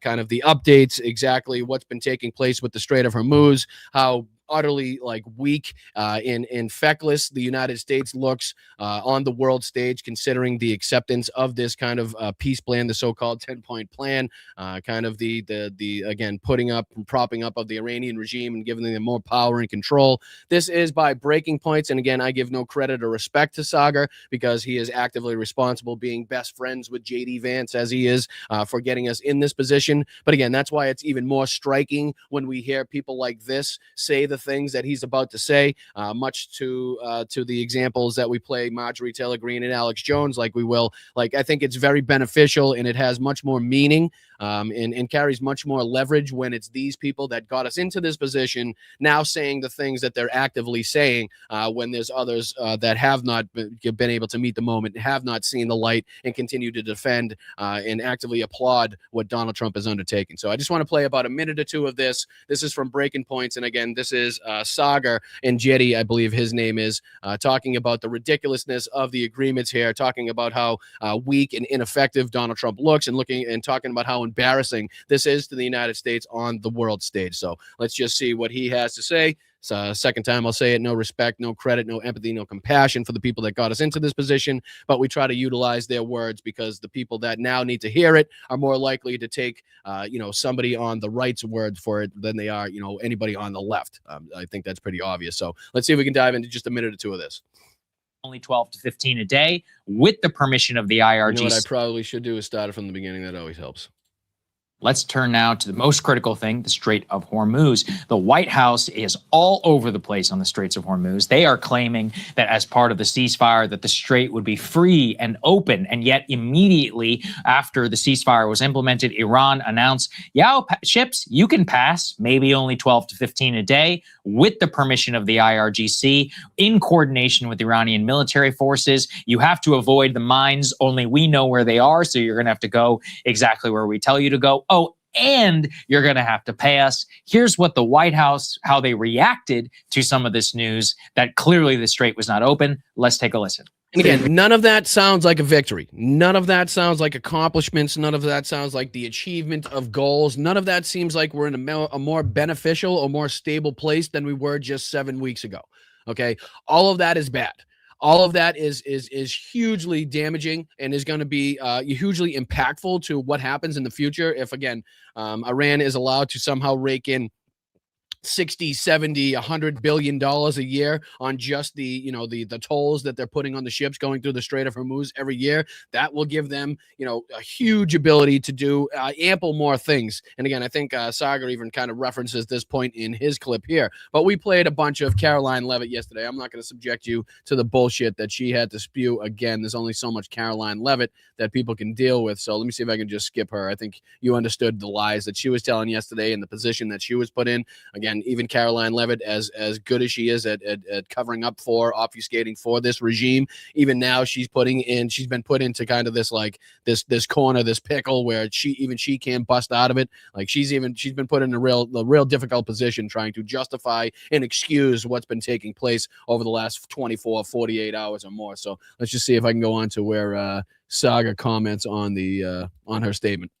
kind of the updates, exactly what's been taking place with the Strait of Hormuz, how utterly weak and feckless the United States looks on the world stage, considering the acceptance of this kind of peace plan, the so-called 10-point plan, kind of the again putting up and propping up of the Iranian regime and giving them more power and control. This is by Breaking Points, and again, I give no credit or respect to Saagar, because he is actively responsible, being best friends with JD Vance as he is, for getting us in this position. But again, that's why it's even more striking when we hear people like this say the things that he's about to say, much to the examples that we play Marjorie Taylor Greene and Alex Jones, like we will. I think it's very beneficial, and it has much more meaning and carries much more leverage when it's these people that got us into this position now saying the things that they're actively saying, when there's others that have not been able to meet the moment, have not seen the light, and continue to defend and actively applaud what Donald Trump has undertaken. So I just want to play about a minute or two of this. This is from Breaking Points, and again, this is Saagar Enjeti, I believe his name is, talking about the ridiculousness of the agreements here, talking about how weak and ineffective Donald Trump looks, and talking about how embarrassing this is to the United States on the world stage. So let's just see what he has to say. Second time I'll say it. No respect, no credit, no empathy, no compassion for the people that got us into this position, but we try to utilize their words, because the people that now need to hear it are more likely to take somebody on the right's word for it than they are anybody on the left. I think that's pretty obvious. So let's see if we can dive into just a minute or two of this. Only 12 to 15 a day with the permission of the IRGC. What I probably should do is start it from the beginning. That always helps. Let's turn now to the most critical thing, the Strait of Hormuz. The White House is all over the place on the Straits of Hormuz. They are claiming that as part of the ceasefire, that the strait would be free and open. And yet immediately after the ceasefire was implemented, Iran announced, ships, you can pass, maybe only 12 to 15 a day, with the permission of the IRGC, in coordination with Iranian military forces. You have to avoid the mines. Only we know where they are, so you're going to have to go exactly where we tell you to go. Oh, and you're going to have to pay us. Here's what the White House, how they reacted to some of this news, that clearly the strait was not open. Let's take a listen. And again, none of that sounds like a victory. None of that sounds like accomplishments. None of that sounds like the achievement of goals. None of that seems like we're in a more beneficial or more stable place than we were just 7 weeks ago. Okay, all of that is bad. All of that is hugely damaging, and is going to be hugely impactful to what happens in the future if, again, Iran is allowed to somehow rake in 60, 70, $100 billion a year on just the tolls that they're putting on the ships going through the Strait of Hormuz every year. That will give them, a huge ability to do ample more things. And again, I think Sagar even kind of references this point in his clip here. But we played a bunch of Caroline Levitt yesterday. I'm not going to subject you to the bullshit that she had to spew again. There's only so much Caroline Levitt that people can deal with. So let me see if I can just skip her. I think you understood the lies that she was telling yesterday and the position that she was put in. Again, even Caroline Levitt, as good as she is at covering up for, obfuscating for this regime, even now she's been put into kind of this like this corner, this pickle where she can't bust out of it. Like she's been put in a real difficult position trying to justify and excuse what's been taking place over the last 24, 48 hours or more. So let's just see if I can go on to where Saga comments on her statement.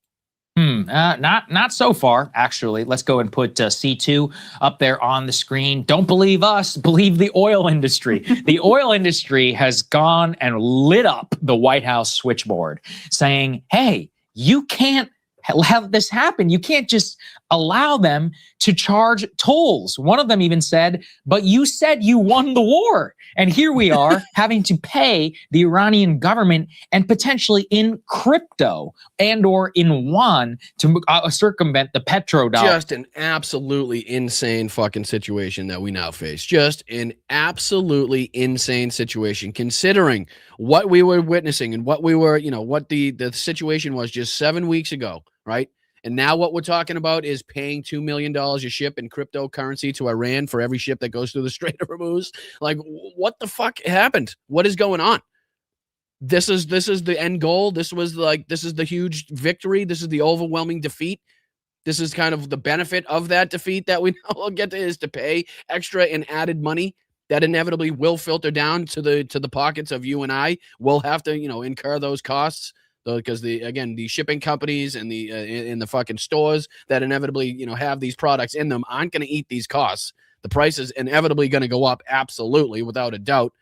Not so far, actually. Let's go and put C2 up there on the screen. Don't believe us, believe the oil industry. The oil industry has gone and lit up the White House switchboard saying, hey, you can't have this happen. You can't just allow them to charge tolls. One of them even said, but you said you won the war. And here we are having to pay the Iranian government and potentially in crypto and or in yuan to circumvent the petrodollar. Just an absolutely insane fucking situation that we now face. Just an absolutely insane situation considering what we were witnessing and what we were, what the situation was just 7 weeks ago, right? And now what we're talking about is paying $2 million a ship in cryptocurrency to Iran for every ship that goes through the Strait of Hormuz. Like, what the fuck happened? What is going on? This is the end goal. This is the huge victory. This is the overwhelming defeat. This is kind of the benefit of that defeat that we now will get to, is to pay extra and added money that inevitably will filter down to the pockets of you and I. We'll have to, incur those costs. Because the shipping companies and the fucking stores that inevitably have these products in them aren't going to eat these costs. The price is inevitably going to go up, absolutely, without a doubt.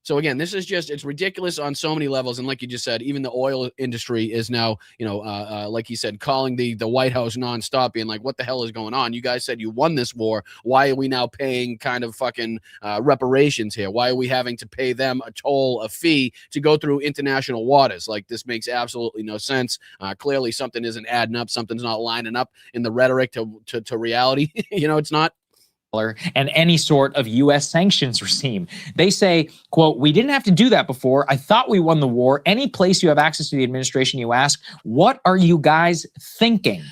So again, this is it's ridiculous on so many levels. And like you just said, even the oil industry is now, like you said, calling the White House nonstop, being like, what the hell is going on? You guys said you won this war. Why are we now paying kind of fucking reparations here? Why are we having to pay them a fee to go through international waters? Like, this makes absolutely no sense. Clearly something isn't adding up. Something's not lining up in the rhetoric to reality. It's not. And any sort of U.S. sanctions regime. They say, quote, we didn't have to do that before. I thought we won the war. Any place you have access to the administration, you ask, what are you guys thinking?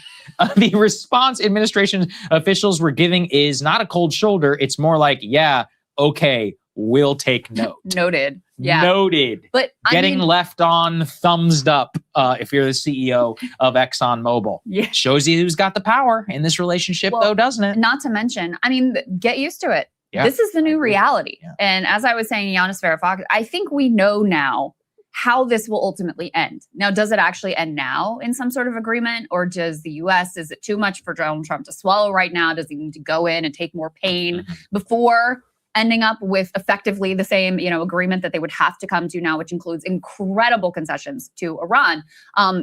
The response administration officials were giving is not a cold shoulder. It's more like, yeah, okay, we'll take note. Noted. Yeah. Noted. But getting left on, thumbs up if you're the CEO of ExxonMobil. Yeah. Shows you who's got the power in this relationship, though, doesn't it? Not to mention, get used to it. Yeah. This is the new reality. Yeah. And as I was saying, Yanis Varoufakis, I think we know now how this will ultimately end. Now, does it actually end now in some sort of agreement? Or does the U.S., is it too much for Donald Trump to swallow right now? Does he need to go in and take more pain before ending up with effectively the same, agreement that they would have to come to now, which includes incredible concessions to Iran?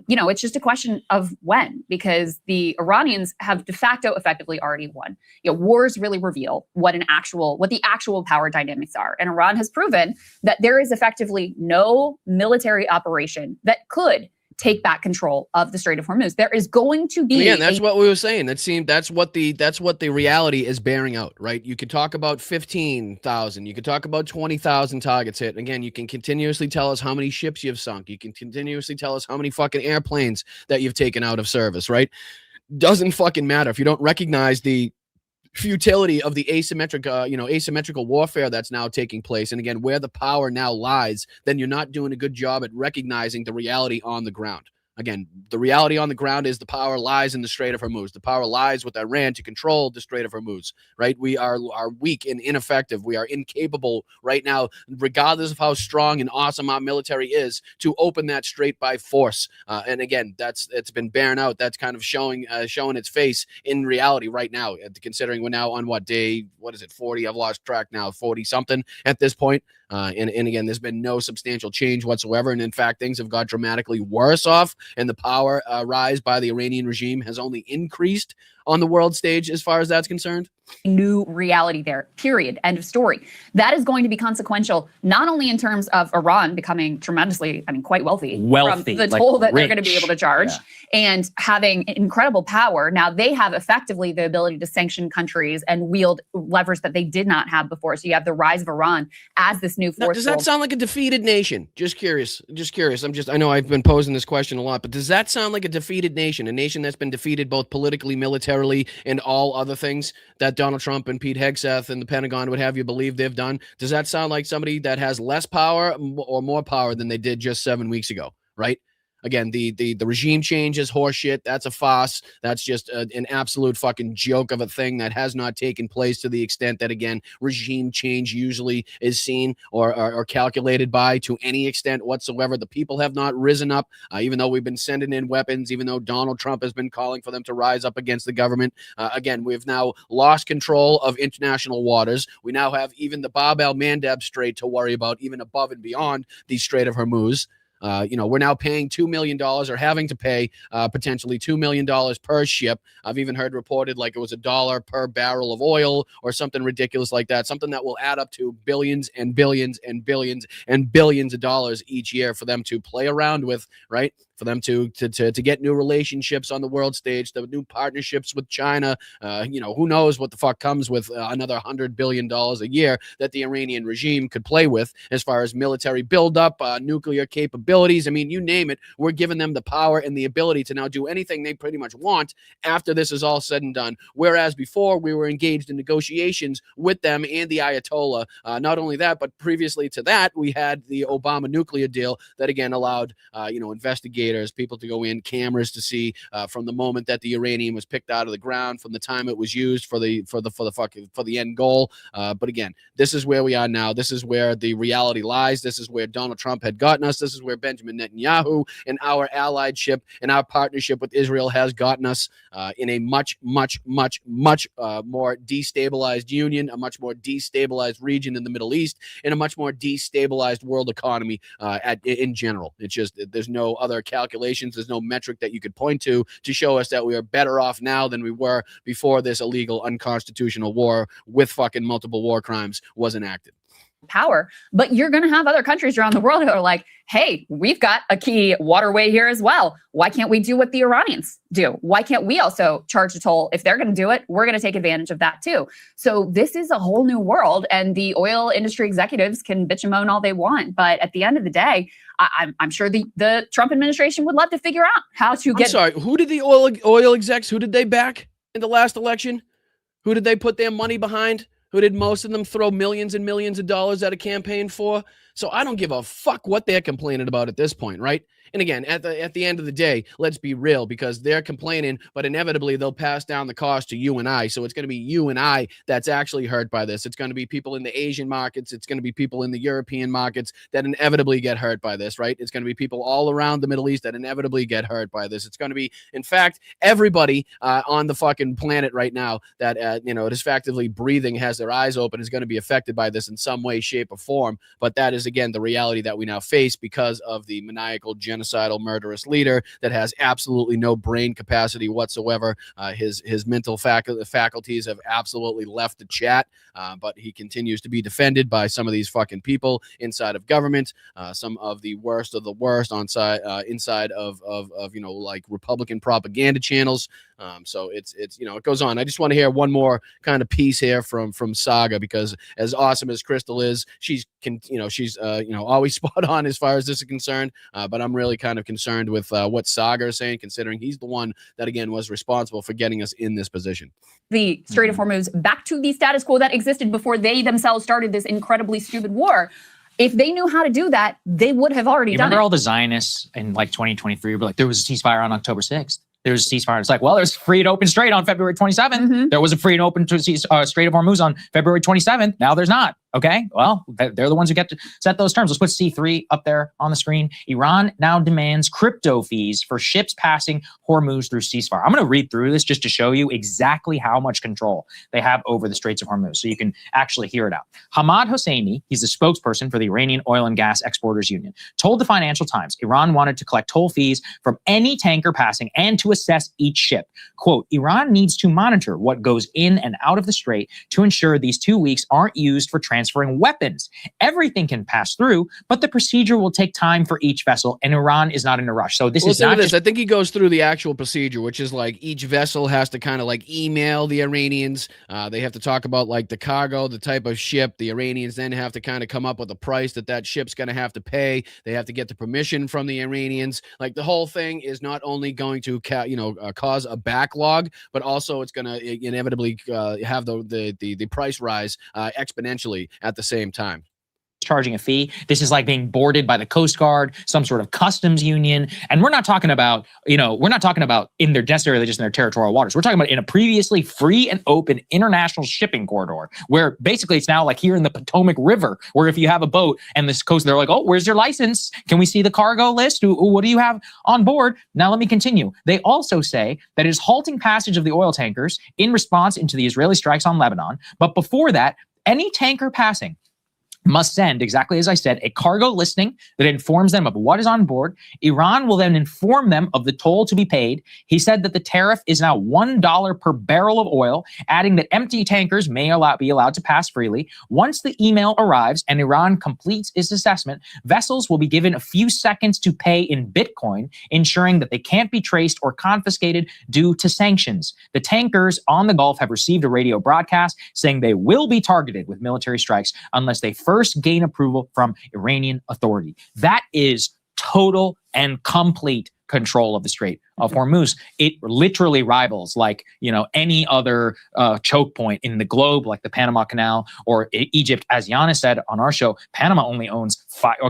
It's just a question of when, because the Iranians have de facto effectively already won. Wars really reveal what the actual power dynamics are. And Iran has proven that there is effectively no military operation that could take back control of the Strait of Hormuz. There is going to be. Yeah, that's what we were saying. That's what the reality is bearing out, right? You could talk about 15,000. You could talk about 20,000 targets hit. Again, you can continuously tell us how many ships you've sunk. You can continuously tell us how many fucking airplanes that you've taken out of service, right? Doesn't fucking matter if you don't recognize the futility of the asymmetrical warfare that's now taking place. And again, where the power now lies, then you're not doing a good job at recognizing the reality on the ground. Again, the reality on the ground is the power lies in the Strait of Hormuz. The power lies with Iran to control the Strait of Hormuz, right? We are weak and ineffective. We are incapable right now, regardless of how strong and awesome our military is, to open that strait by force. And again, it's been bearing out. That's kind of showing its face in reality right now, considering we're now on day 40? I've lost track now, 40 something at this point. And again, there's been no substantial change whatsoever. And in fact, things have got dramatically worse off, and the power rise by the Iranian regime has only increased on the world stage as far as that's concerned. New reality there, period. End of story. That is going to be consequential, not only in terms of Iran becoming tremendously, quite wealthy from the toll that they're going to be able to charge and having incredible power. Now they have effectively the ability to sanction countries and wield levers that they did not have before. So you have the rise of Iran as this new force. Now, does that sound like a defeated nation? Just curious. I know I've been posing this question a lot, but does that sound like a defeated nation? A nation that's been defeated both politically, militarily, and all other things that Donald Trump and Pete Hegseth and the Pentagon would have you believe they've done? Does that sound like somebody that has less power or more power than they did just 7 weeks ago, right? Again, the regime change is horseshit. That's a farce. That's just an absolute fucking joke of a thing that has not taken place to the extent that, again, regime change usually is seen or calculated by to any extent whatsoever. The people have not risen up, even though we've been sending in weapons, even though Donald Trump has been calling for them to rise up against the government. Again, we've now lost control of international waters. We now have even the Bab el-Mandeb Strait to worry about, even above and beyond the Strait of Hormuz. We're now paying $2 million or having to pay potentially $2 million per ship. I've even heard reported like it was $1 per barrel of oil or something ridiculous like that, something that will add up to billions and billions and billions and billions of dollars each year for them to play around with, right? For them to get new relationships on the world stage, the new partnerships with China. Who knows what the fuck comes with another $100 billion a year that the Iranian regime could play with as far as military buildup, nuclear capabilities. I mean, you name it. We're giving them the power and the ability to now do anything they pretty much want after this is all said and done. Whereas before we were engaged in negotiations with them and the Ayatollah. Not only that, but previously to that, we had the Obama nuclear deal that again allowed, investigators, people to go in, cameras to see from the moment that the uranium was picked out of the ground, from the time it was used for the end goal. But again, this is where we are now. This is where the reality lies. This is where Donald Trump had gotten us. This is where Benjamin Netanyahu and our alliedship and our partnership with Israel has gotten us in a much, much, much, much more destabilized union, a much more destabilized region in the Middle East, and a much more destabilized world economy in general. It's just there's no other calculations. There's no metric that you could point to show us that we are better off now than we were before this illegal, unconstitutional war with fucking multiple war crimes was enacted. Power, but you're going to have other countries around the world who are like, hey, we've got a key waterway here as well. Why can't we do what the Iranians do? Why can't we also charge a toll? If they're going to do it, we're going to take advantage of that too. So this is a whole new world, and the oil industry executives can bitch and moan all they want. But at the end of the day, I'm sure the Trump administration would love to figure out how to get. I'm sorry, who did the oil execs, who did they back in the last election? Who did they put their money behind? Who did most of them throw millions and millions of dollars at a campaign for? So I don't give a fuck what they're complaining about at this point, right? And again, at the end of the day, let's be real, because they're complaining, but inevitably they'll pass down the cost to you and I. So it's going to be you and I that's actually hurt by this. It's going to be people in the Asian markets. It's going to be people in the European markets that inevitably get hurt by this, right? It's going to be people all around the Middle East that inevitably get hurt by this. It's going to be, in fact, everybody on the fucking planet right now that, is effectively breathing, has their eyes open, is going to be affected by this in some way, shape, or form. But that is, again, the reality that we now face because of the maniacal, genocidal, murderous leader that has absolutely no brain capacity whatsoever. His mental faculties have absolutely left the chat, but he continues to be defended by some of these fucking people inside of government, some of the worst of the worst inside of like Republican propaganda channels. So it's it goes on. I just want to hear one more kind of piece here from Saga, because as awesome as Crystal is, she's always spot on as far as this is concerned. But I'm really kind of concerned with what Saga is saying, considering he's the one that again was responsible for getting us in this position. The Strait of Hormuz back to the status quo that existed before they themselves started this incredibly stupid war. If they knew how to do that, they would have already done it. Remember all the Zionists in like 2023 were like, there was a ceasefire on October 6th. There was a ceasefire. It's like, well, there's free and open strait on February 27th. Mm-hmm. There was a free and open Strait of Hormuz on February 27th. Now there's not. Okay, well, they're the ones who get to set those terms. Let's put C3 up there on the screen. Iran now demands crypto fees for ships passing Hormuz through ceasefire. I'm going to read through this just to show you exactly how much control they have over the Straits of Hormuz, so you can actually hear it out. Hamad Hosseini, he's the spokesperson for the Iranian Oil and Gas Exporters Union, told the Financial Times Iran wanted to collect toll fees from any tanker passing and to assess each ship. Quote, Iran needs to monitor what goes in and out of the strait to ensure these 2 weeks aren't used for transferring weapons. Everything can pass through, but the procedure will take time for each vessel, and Iran is not in a rush. So this is not just— I think he goes through the actual procedure, which is like each vessel has to kind of like email the Iranians. They have to talk about like the cargo, the type of ship. The Iranians then have to kind of come up with a price that ship's going to have to pay. They have to get the permission from the Iranians. Like the whole thing is not only going to cause a backlog, but also it's going to inevitably have the price rise exponentially at the same time. Charging a fee. This is like being boarded by the Coast Guard, some sort of customs union. And we're not talking about, in their necessarily just in their territorial waters. We're talking about in a previously free and open international shipping corridor, where basically it's now like here in the Potomac River, where if you have a boat and this coast, they're like, oh, where's your license? Can we see the cargo list? What do you have on board? Now let me continue. They also say that it is halting passage of the oil tankers in response into the Israeli strikes on Lebanon. But before that, any tanker passing must send, exactly as I said, a cargo listing that informs them of what is on board. Iran will then inform them of the toll to be paid. He said that the tariff is now $1 per barrel of oil, adding that empty tankers may be allowed to pass freely. Once the email arrives and Iran completes its assessment, vessels will be given a few seconds to pay in Bitcoin, ensuring that they can't be traced or confiscated due to sanctions. The tankers on the Gulf have received a radio broadcast saying they will be targeted with military strikes unless they first gain approval from Iranian authority. That is total and complete control of the Strait of Hormuz. It literally rivals any other choke point in the globe, like the Panama Canal or Egypt. As Giannis said on our show, Panama only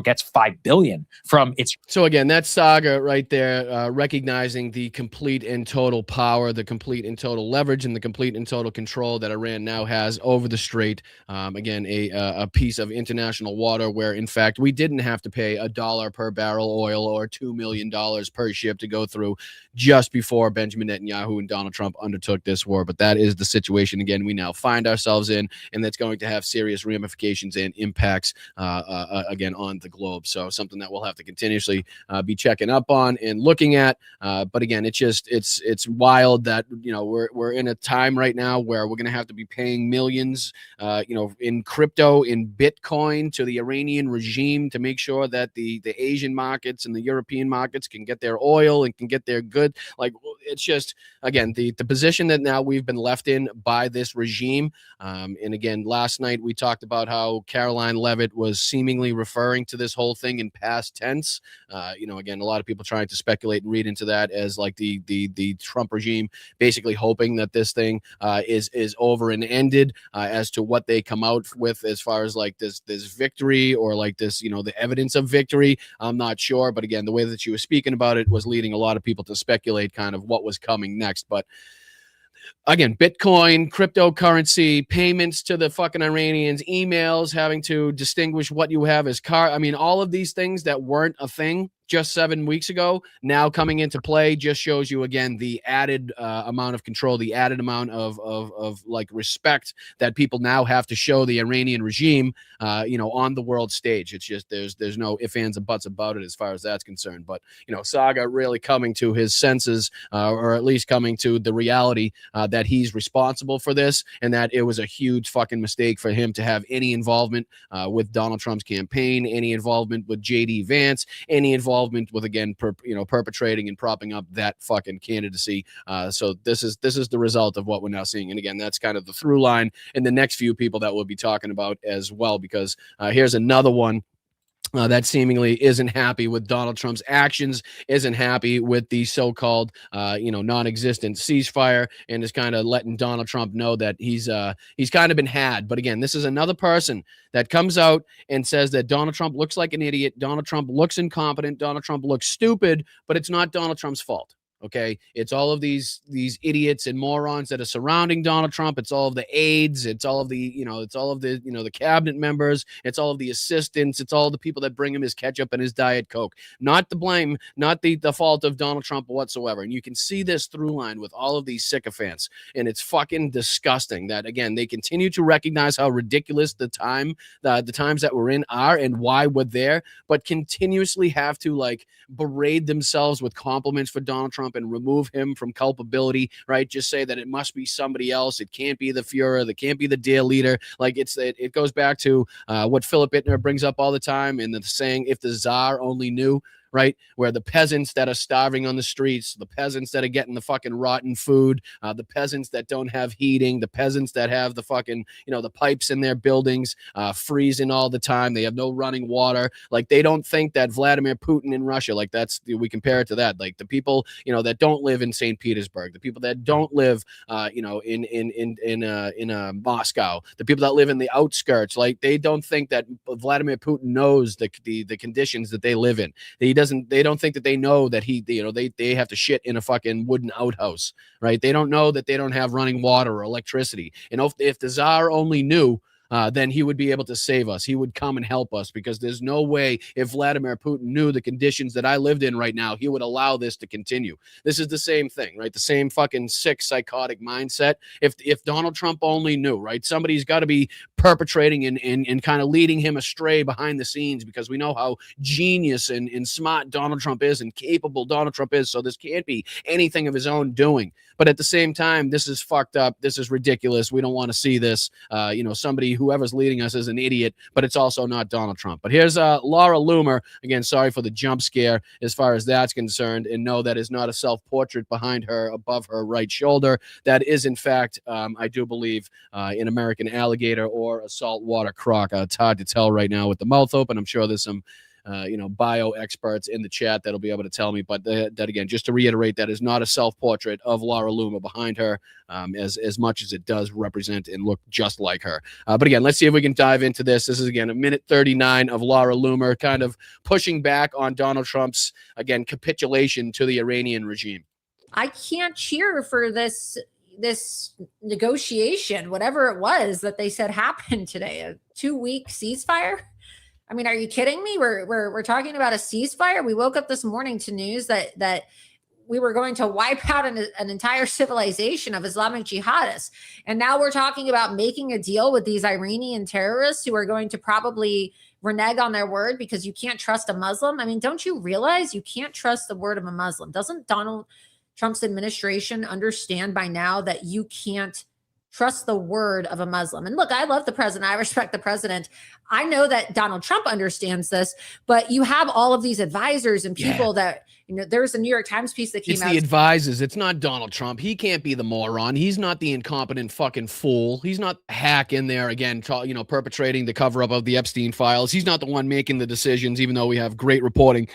gets $5 billion from its. So again, that saga right there, recognizing the complete and total power, the complete and total leverage, and the complete and total control that Iran now has over the Strait. Again, a piece of international water where, in fact, we didn't have to pay $1 per barrel oil or $2 million per ship to go through just before Benjamin Netanyahu and Donald Trump undertook this war. But that is the situation, again, we now find ourselves in, and that's going to have serious ramifications and impacts, again, on the globe. So something that we'll have to continuously be checking up on and looking at. But again, it's wild that, we're in a time right now where we're going to have to be paying millions, in crypto, in Bitcoin to the Iranian regime to make sure that the Asian markets and the European markets can get their oil and can get their good. Like, it's just, again, the position that now we've been left in by this regime. And again, last night we talked about how Caroline Leavitt was seemingly referring to this whole thing in past tense. Again, a lot of people trying to speculate and read into that as like the Trump regime basically hoping that this thing is over and ended, as to what they come out with as far as like this victory or like this, the evidence of victory. I'm not sure, but again, the way that you were speaking about it was leading a lot of people to speculate kind of what was coming next. But again, Bitcoin, cryptocurrency, payments to the fucking Iranians, emails, having to distinguish what you have as all of these things that weren't a thing just 7 weeks ago, now coming into play, just shows you again the added amount of control, the added amount of like respect that people now have to show the Iranian regime, on the world stage. It's just there's no ifs, ands, and buts about it as far as that's concerned. But Saga really coming to his senses, or at least coming to the reality that he's responsible for this, and that it was a huge fucking mistake for him to have any involvement with Donald Trump's campaign, any involvement with J.D. Vance, any involvement with, again, perpetrating and propping up that fucking candidacy. So this is the result of what we're now seeing. And again, that's kind of the through line in the next few people that we'll be talking about as well, because here's another one that seemingly isn't happy with Donald Trump's actions, isn't happy with the so-called, non-existent ceasefire, and is kind of letting Donald Trump know that he's kind of been had. But again, this is another person that comes out and says that Donald Trump looks like an idiot, Donald Trump looks incompetent, Donald Trump looks stupid, but it's not Donald Trump's fault. Okay, it's all of these idiots and morons that are surrounding Donald Trump. It's all of the aides. It's all of the it's all of the the cabinet members. It's all of the assistants. It's all the people that bring him his ketchup and his Diet Coke. Not the blame, not the fault of Donald Trump whatsoever. And you can see this through line with all of these sycophants, and it's fucking disgusting that again they continue to recognize how ridiculous the times that we're in are and why we're there, but continuously have to like berate themselves with compliments for Donald Trump and remove him from culpability, right? Just say that it must be somebody else. It can't be the Fuhrer. It can't be the dear leader. Like it goes back to what Philip Bittner brings up all the time in the saying, if the Tsar only knew, right? Where the peasants that are starving on the streets, the peasants that are getting the fucking rotten food, the peasants that don't have heating, the peasants that have the fucking, the pipes in their buildings freezing all the time. They have no running water. Like they don't think that Vladimir Putin in Russia, like we compare it to that. Like the people, that don't live in St. Petersburg, the people that don't live, in Moscow, the people that live in the outskirts, like they don't think that Vladimir Putin knows the conditions that they live in. They don't think that they know that they have to shit in a fucking wooden outhouse, right? They don't know that they don't have running water or electricity. And if the Tsar only knew, then he would be able to save us. He would come and help us, because there's no way, if Vladimir Putin knew the conditions that I lived in right now, he would allow this to continue. This is the same thing, right? The same fucking sick, psychotic mindset. If Donald Trump only knew, right? Somebody's got to be perpetrating and kind of leading him astray behind the scenes, because we know how genius and smart Donald Trump is and capable Donald Trump is. So this can't be anything of his own doing. But at the same time, this is fucked up. This is ridiculous. We don't want to see this. Whoever's leading us is an idiot, but it's also not Donald Trump. But here's Laura Loomer. Again, sorry for the jump scare as far as that's concerned. And no, that is not a self-portrait behind her above her right shoulder. That is, in fact, I do believe, an American alligator or a saltwater croc. It's hard to tell right now with the mouth open. I'm sure there's some bio experts in the chat that'll be able to tell me. But that again, just to reiterate, that is not a self-portrait of Laura Loomer behind her, as much as it does represent and look just like her. But again, let's see if we can dive into this. This is again a minute 39 of Laura Loomer kind of pushing back on Donald Trump's again capitulation to the Iranian regime. I can't cheer for this negotiation, whatever it was that they said happened today, a 2-week ceasefire. I mean, are you kidding me? We're talking about a ceasefire. We woke up this morning to news that we were going to wipe out an entire civilization of Islamic jihadists. And now we're talking about making a deal with these Iranian terrorists who are going to probably renege on their word because you can't trust a Muslim. I mean, don't you realize you can't trust the word of a Muslim? Doesn't Donald Trump's administration understand by now that you can't trust the word of a Muslim? And look, I love the president. I respect the president. I know that Donald Trump understands this, but you have all of these advisors and people that, there's a New York Times piece that came out. It's the advisors. It's not Donald Trump. He can't be the moron. He's not the incompetent fucking fool. He's not the hack in there again, perpetrating the cover up of the Epstein files. He's not the one making the decisions, even though we have great reporting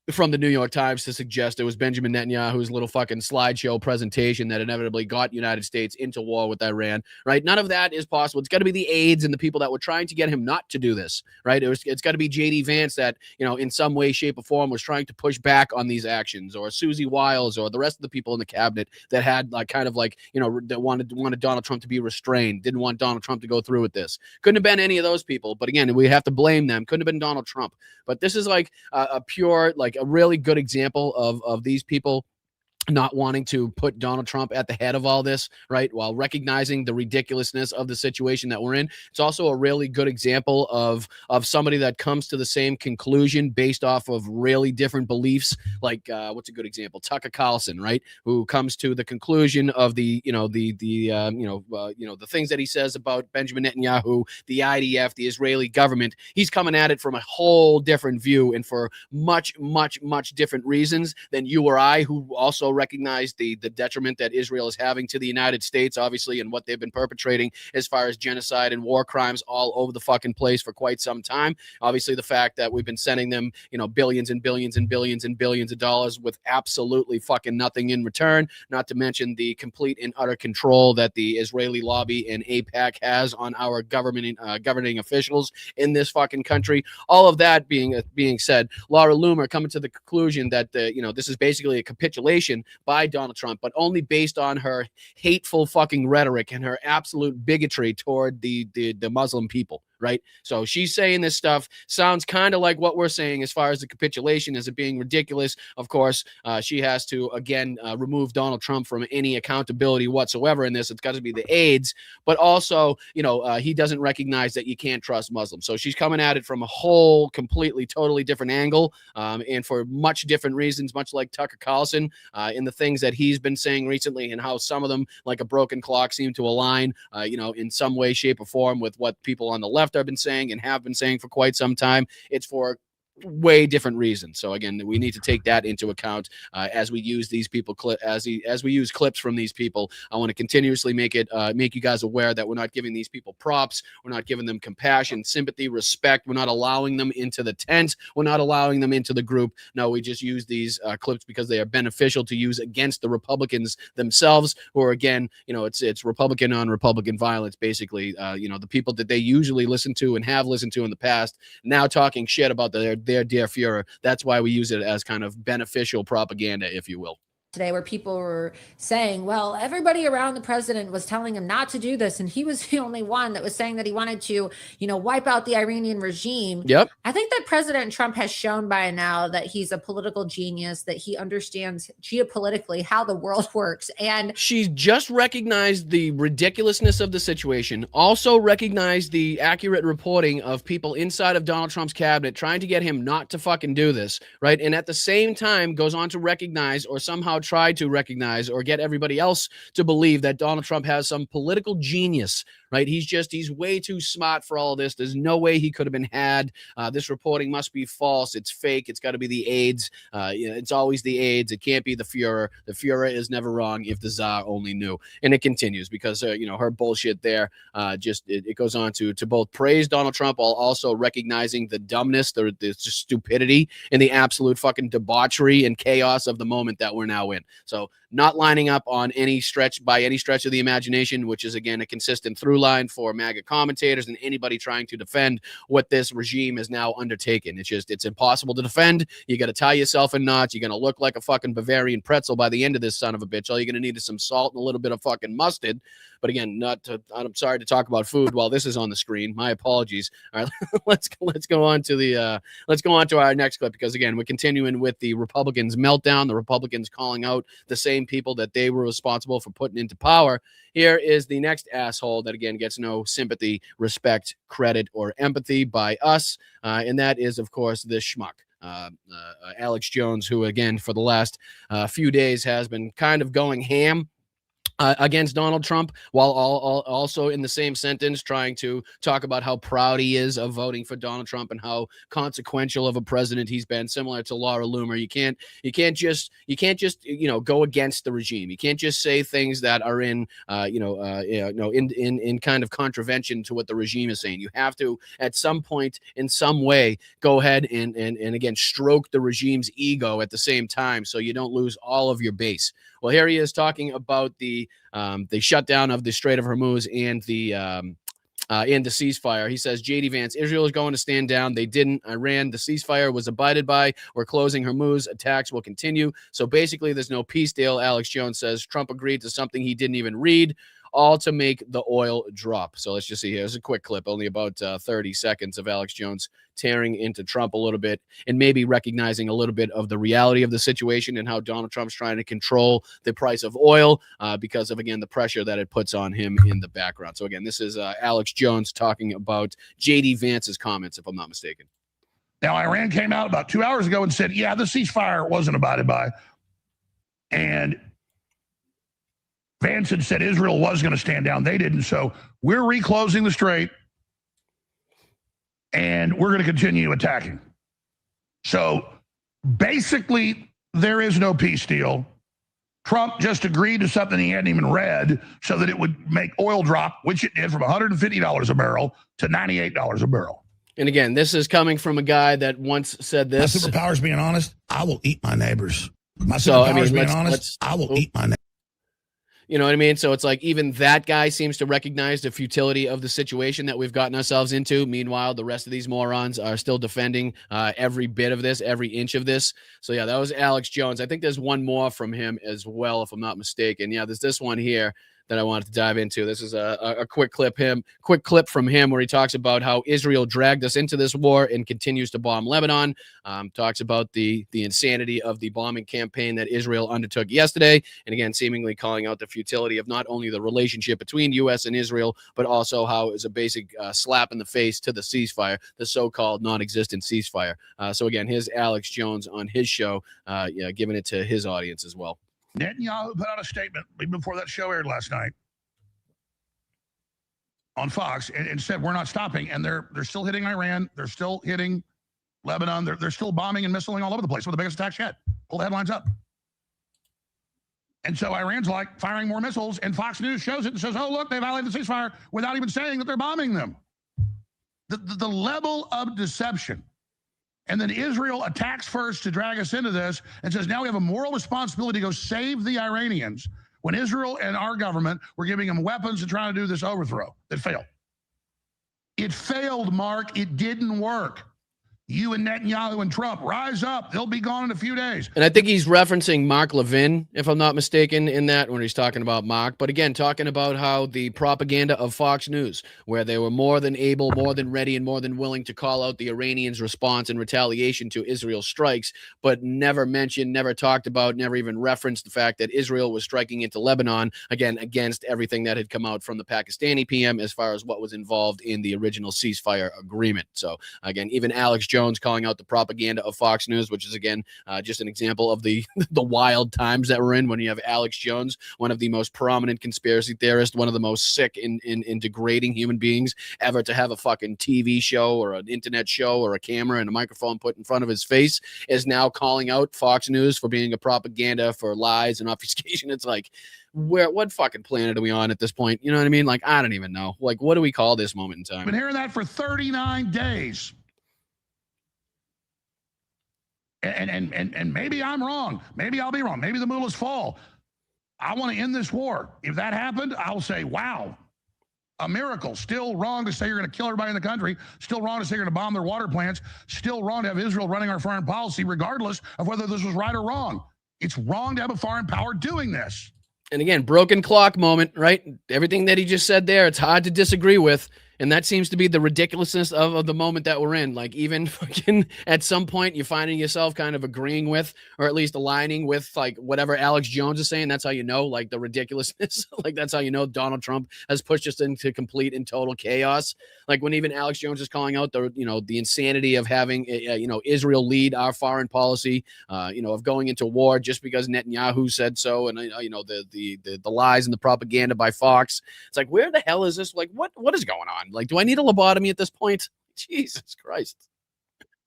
from the New York Times to suggest it was Benjamin Netanyahu's little fucking slideshow presentation that inevitably got United States into war with Iran, right? None of that is possible. It's got to be the aides and the people that were trying to get him not to do this, right? It's got to be J.D. Vance that, in some way, shape, or form was trying to push back on these actions, or Susie Wiles, or the rest of the people in the cabinet that had that wanted Donald Trump to be restrained, didn't want Donald Trump to go through with this. Couldn't have been any of those people. But again, we have to blame them. Couldn't have been Donald Trump. But this is like a pure, like a really good example of these people not wanting to put Donald Trump at the head of all this, right? While recognizing the ridiculousness of the situation that we're in. It's also a really good example of somebody that comes to the same conclusion based off of really different beliefs. Like, what's a good example? Tucker Carlson, right? Who comes to the conclusion of the things that he says about Benjamin Netanyahu, the IDF, the Israeli government. He's coming at it from a whole different view and for much, much, much different reasons than you or I, who also recognize the detriment that Israel is having to the United States, obviously, and what they've been perpetrating as far as genocide and war crimes all over the fucking place for quite some time. Obviously, the fact that we've been sending them, billions and billions and billions and billions of dollars with absolutely fucking nothing in return, not to mention the complete and utter control that the Israeli lobby and AIPAC has on our governing officials in this fucking country. All of that being said, Laura Loomer coming to the conclusion that this is basically a capitulation taken by Donald Trump, but only based on her hateful fucking rhetoric and her absolute bigotry toward the Muslim people. Right. So she's saying this stuff sounds kind of like what we're saying as far as the capitulation, as it being ridiculous. Of course, she has to, again, remove Donald Trump from any accountability whatsoever in this. It's got to be the aides. But also, he doesn't recognize that you can't trust Muslims. So she's coming at it from a whole completely, totally different angle, and for much different reasons, much like Tucker Carlson in the things that he's been saying recently and how some of them, like a broken clock, seem to align, in some way, shape, or form with what people on the left have been saying and have been saying for quite some time. It's for way different reasons. So again, we need to take that into account as we use these people as we use clips from these people. I want to continuously make you guys aware that we're not giving these people props. We're not giving them compassion, sympathy, respect. We're not allowing them into the tent. We're not allowing them into the group. No, we just use these clips because they are beneficial to use against the Republicans themselves, or again, it's Republican on Republican violence, basically. The people that they usually listen to and have listened to in the past, now talking shit about their dear Fuhrer. That's why we use it as kind of beneficial propaganda, if you will. Today, where people were saying, well, everybody around the president was telling him not to do this, and he was the only one that was saying that he wanted to, wipe out the Iranian regime. Yep. I think that President Trump has shown by now that he's a political genius, that he understands geopolitically how the world works. And she's just recognized the ridiculousness of the situation, also recognized the accurate reporting of people inside of Donald Trump's cabinet trying to get him not to fucking do this, right? And at the same time goes on to recognize, or somehow try to recognize, or get everybody else to believe that Donald Trump has some political genius, right? He's way too smart for all this. There's no way he could have been had. This reporting must be false. It's fake. It's got to be the aides. It's always the aides. It can't be the Fuhrer. The Fuhrer is never wrong if the Tsar only knew. And it continues because, her bullshit there, it goes on to both praise Donald Trump while also recognizing the dumbness, the stupidity, and the absolute fucking debauchery and chaos of the moment that we're now in. So not lining up on any stretch of the imagination, which is, again, a consistent through line for MAGA commentators and anybody trying to defend what this regime has now undertaken. It's impossible to defend. You got to tie yourself in knots. You're going to look like a fucking Bavarian pretzel by the end of this son of a bitch. All you're going to need is some salt and a little bit of fucking mustard. But again, I'm sorry to talk about food while this is on the screen. My apologies. All right, let's go on to our next clip, because again, we're continuing with the Republicans' meltdown, the Republicans calling out the same people that they were responsible for putting into power. Here is the next asshole that, again, gets no sympathy, respect, credit, or empathy by us. And that is, of course, this schmuck. Alex Jones, who, again, for the last few days has been kind of going ham against Donald Trump, while also in the same sentence trying to talk about how proud he is of voting for Donald Trump and how consequential of a president he's been, similar to Laura Loomer. You can't just go against the regime. You can't just say things that are in kind of contravention to what the regime is saying. You have to, at some point, in some way, go ahead and again stroke the regime's ego at the same time, so you don't lose all of your base. Well, here he is talking about the shutdown of the Strait of Hormuz and the ceasefire. He says, J.D. Vance, Israel is going to stand down. They didn't. Iran, the ceasefire was abided by. We're closing Hormuz. Attacks will continue. So basically, there's no peace deal. Alex Jones says Trump agreed to something he didn't even read, all to make the oil drop. So let's just see. Here's a quick clip, only about 30 seconds of Alex Jones tearing into Trump a little bit and maybe recognizing a little bit of the reality of the situation and how Donald Trump's trying to control the price of oil because of, again, the pressure that it puts on him in the background. So again, this is Alex Jones talking about J.D. Vance's comments, if I'm not mistaken. Now, Iran came out about 2 hours ago and said, yeah, the ceasefire wasn't abided by. And Vance had said Israel was going to stand down. They didn't. So we're reclosing the strait and we're going to continue attacking. So basically, there is no peace deal. Trump just agreed to something he hadn't even read so that it would make oil drop, which it did, from $150 a barrel to $98 a barrel. And again, this is coming from a guy that once said this. My superpower's being honest, I will eat my neighbors. My superpower's being honest, I will eat my neighbors. You know what I mean? So it's like even that guy seems to recognize the futility of the situation that we've gotten ourselves into. Meanwhile, the rest of these morons are still defending every bit of this, every inch of this. So yeah, that was Alex Jones. I think there's one more from him as well, if I'm not mistaken. Yeah, there's this one here that I wanted to dive into. This is a quick clip from him where he talks about how Israel dragged us into this war and continues to bomb Lebanon. Talks about the insanity of the bombing campaign that Israel undertook yesterday, and again, seemingly calling out the futility of not only the relationship between U.S. and Israel, but also how it was a basic slap in the face to the ceasefire, the so-called non-existent ceasefire. So again, here's Alex Jones on his show, giving it to his audience as well. Netanyahu put out a statement before that show aired last night on Fox and said we're not stopping, and they're still hitting Iran, they're still hitting Lebanon, they're still bombing and missiling all over the place. We're the biggest attacks yet. Pull the headlines up. And so Iran's like firing more missiles, and Fox News shows it and says, oh, look, they violated the ceasefire without even saying that they're bombing them. The level of deception. And then Israel attacks first to drag us into this and says, now we have a moral responsibility to go save the Iranians when Israel and our government were giving them weapons and trying to do this overthrow that failed. It failed, Mark. It didn't work. You and Netanyahu and Trump, rise up. They'll be gone in a few days. And I think he's referencing Mark Levin, if I'm not mistaken, in that when he's talking about Mark. But again, talking about how the propaganda of Fox News, where they were more than able, more than ready, and more than willing to call out the Iranians' response and retaliation to Israel's strikes, but never mentioned, never talked about, never even referenced the fact that Israel was striking into Lebanon, again, against everything that had come out from the Pakistani PM as far as what was involved in the original ceasefire agreement. So again, even Alex Jones calling out the propaganda of Fox News, which is again just an example of the wild times that we're in when you have Alex Jones, one of the most prominent conspiracy theorists, one of the most sick in degrading human beings ever to have a fucking TV show or an internet show or a camera and a microphone put in front of his face, is now calling out Fox News for being a propaganda, for lies and obfuscation. It's like, what fucking planet are we on at this point? You know what I mean? Like, I don't even know. Like, what do we call this moment in time? I've been hearing that for 39 days. And maybe I'm wrong. Maybe I'll be wrong. Maybe the mullahs fall. I want to end this war. If that happened, I'll say, wow, a miracle. Still wrong to say you're going to kill everybody in the country. Still wrong to say you're going to bomb their water plants. Still wrong to have Israel running our foreign policy, regardless of whether this was right or wrong. It's wrong to have a foreign power doing this. And again, broken clock moment, right? Everything that he just said there, it's hard to disagree with. And that seems to be the ridiculousness of the moment that we're in. Like, even fucking at some point, you're finding yourself kind of agreeing with, or at least aligning with, like, whatever Alex Jones is saying. That's how you know, like, the ridiculousness. Like, that's how you know Donald Trump has pushed us into complete and total chaos. Like, when even Alex Jones is calling out the, the insanity of having, Israel lead our foreign policy, of going into war just because Netanyahu said so, and the lies and the propaganda by Fox. It's like, where the hell is this? Like, what is going on? Like, do I need a lobotomy at this point? Jesus Christ.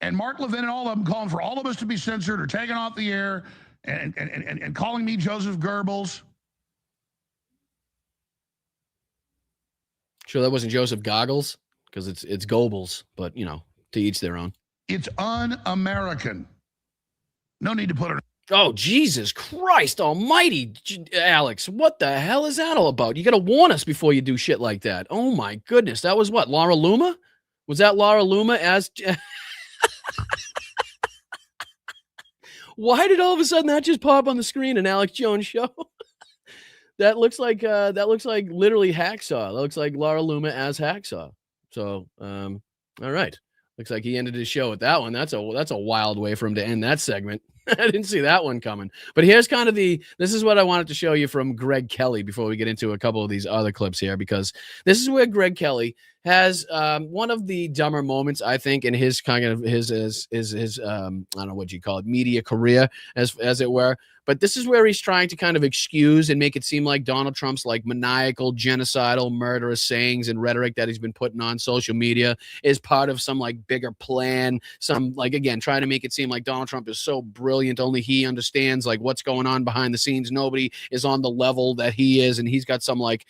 And Mark Levin and all of them calling for all of us to be censored or taken off the air and calling me Joseph Goebbels. Sure that wasn't Joseph Goggles? Because it's Goebbels, but, to each their own. It's un-American. No need to put it. Oh, Jesus Christ almighty, Alex, what the hell is that all about? You got to warn us before you do shit like that. Oh, my goodness. That was what, Laura Loomer? Was that Laura Loomer as... Why did all of a sudden that just pop on the screen in Alex Jones' show? That looks like literally Hacksaw. That looks like Laura Loomer as Hacksaw. So, all right. Looks like he ended his show with that one. That's a wild way for him to end that segment. I didn't see that one coming. But here's kind of this is what I wanted to show you from Greg Kelly before we get into a couple of these other clips here, because this is where Greg Kelly has one of the dumber moments, I think, in his kind of his I don't know what you call it, media career, as it were. But this is where he's trying to kind of excuse and make it seem like Donald Trump's like maniacal, genocidal, murderous sayings and rhetoric that he's been putting on social media is part of some like bigger plan. Some like, again, trying to make it seem like Donald Trump is so brilliant. Only he understands like what's going on behind the scenes. Nobody is on the level that he is. And he's got some like,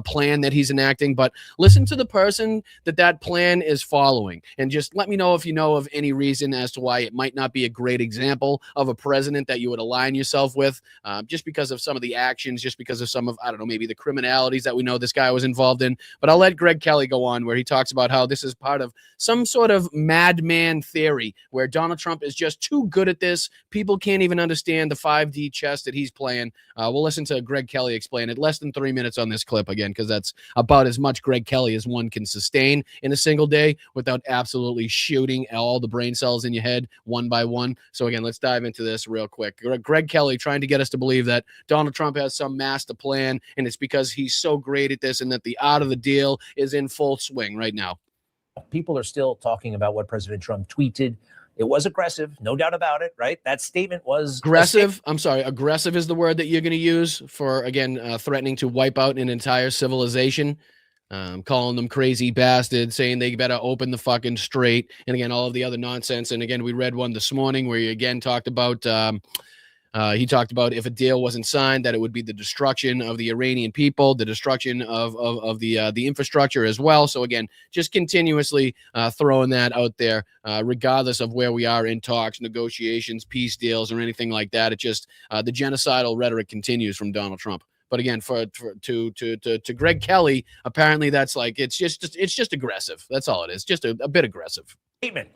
plan that he's enacting. But listen to the person person that plan is following. And just let me know if you know of any reason as to why it might not be a great example of a president that you would align yourself with, just because of some of the actions, just because of some of, I don't know, maybe the criminalities that we know this guy was involved in. But I'll let Greg Kelly go on, where he talks about how this is part of some sort of madman theory where Donald Trump is just too good at this. People can't even understand the 5D chess that he's playing. We'll listen to Greg Kelly explain it. Less than 3 minutes on this clip again, because that's about as much Greg Kelly as one can sustain in a single day without absolutely shooting all the brain cells in your head one by one. So again, let's dive into this real quick. Greg Kelly trying to get us to believe that Donald Trump has some master plan, and it's because he's so great at this and that the art of the deal is in full swing right now. People are still talking about what President Trump tweeted. It was aggressive, no doubt about it, right? That statement was aggressive. I'm sorry. Aggressive is the word that you're going to use for, again, threatening to wipe out an entire civilization, calling them crazy bastards, saying they better open the fucking strait. And again, all of the other nonsense. And again, we read one this morning where he again talked about, if a deal wasn't signed, that it would be the destruction of the Iranian people, the destruction of the infrastructure as well. So again, just continuously throwing that out there, regardless of where we are in talks, negotiations, peace deals, or anything like that. It just the genocidal rhetoric continues from Donald Trump. But again, to Greg Kelly, apparently that's like it's just aggressive. That's all it is. Just a bit aggressive. Statement.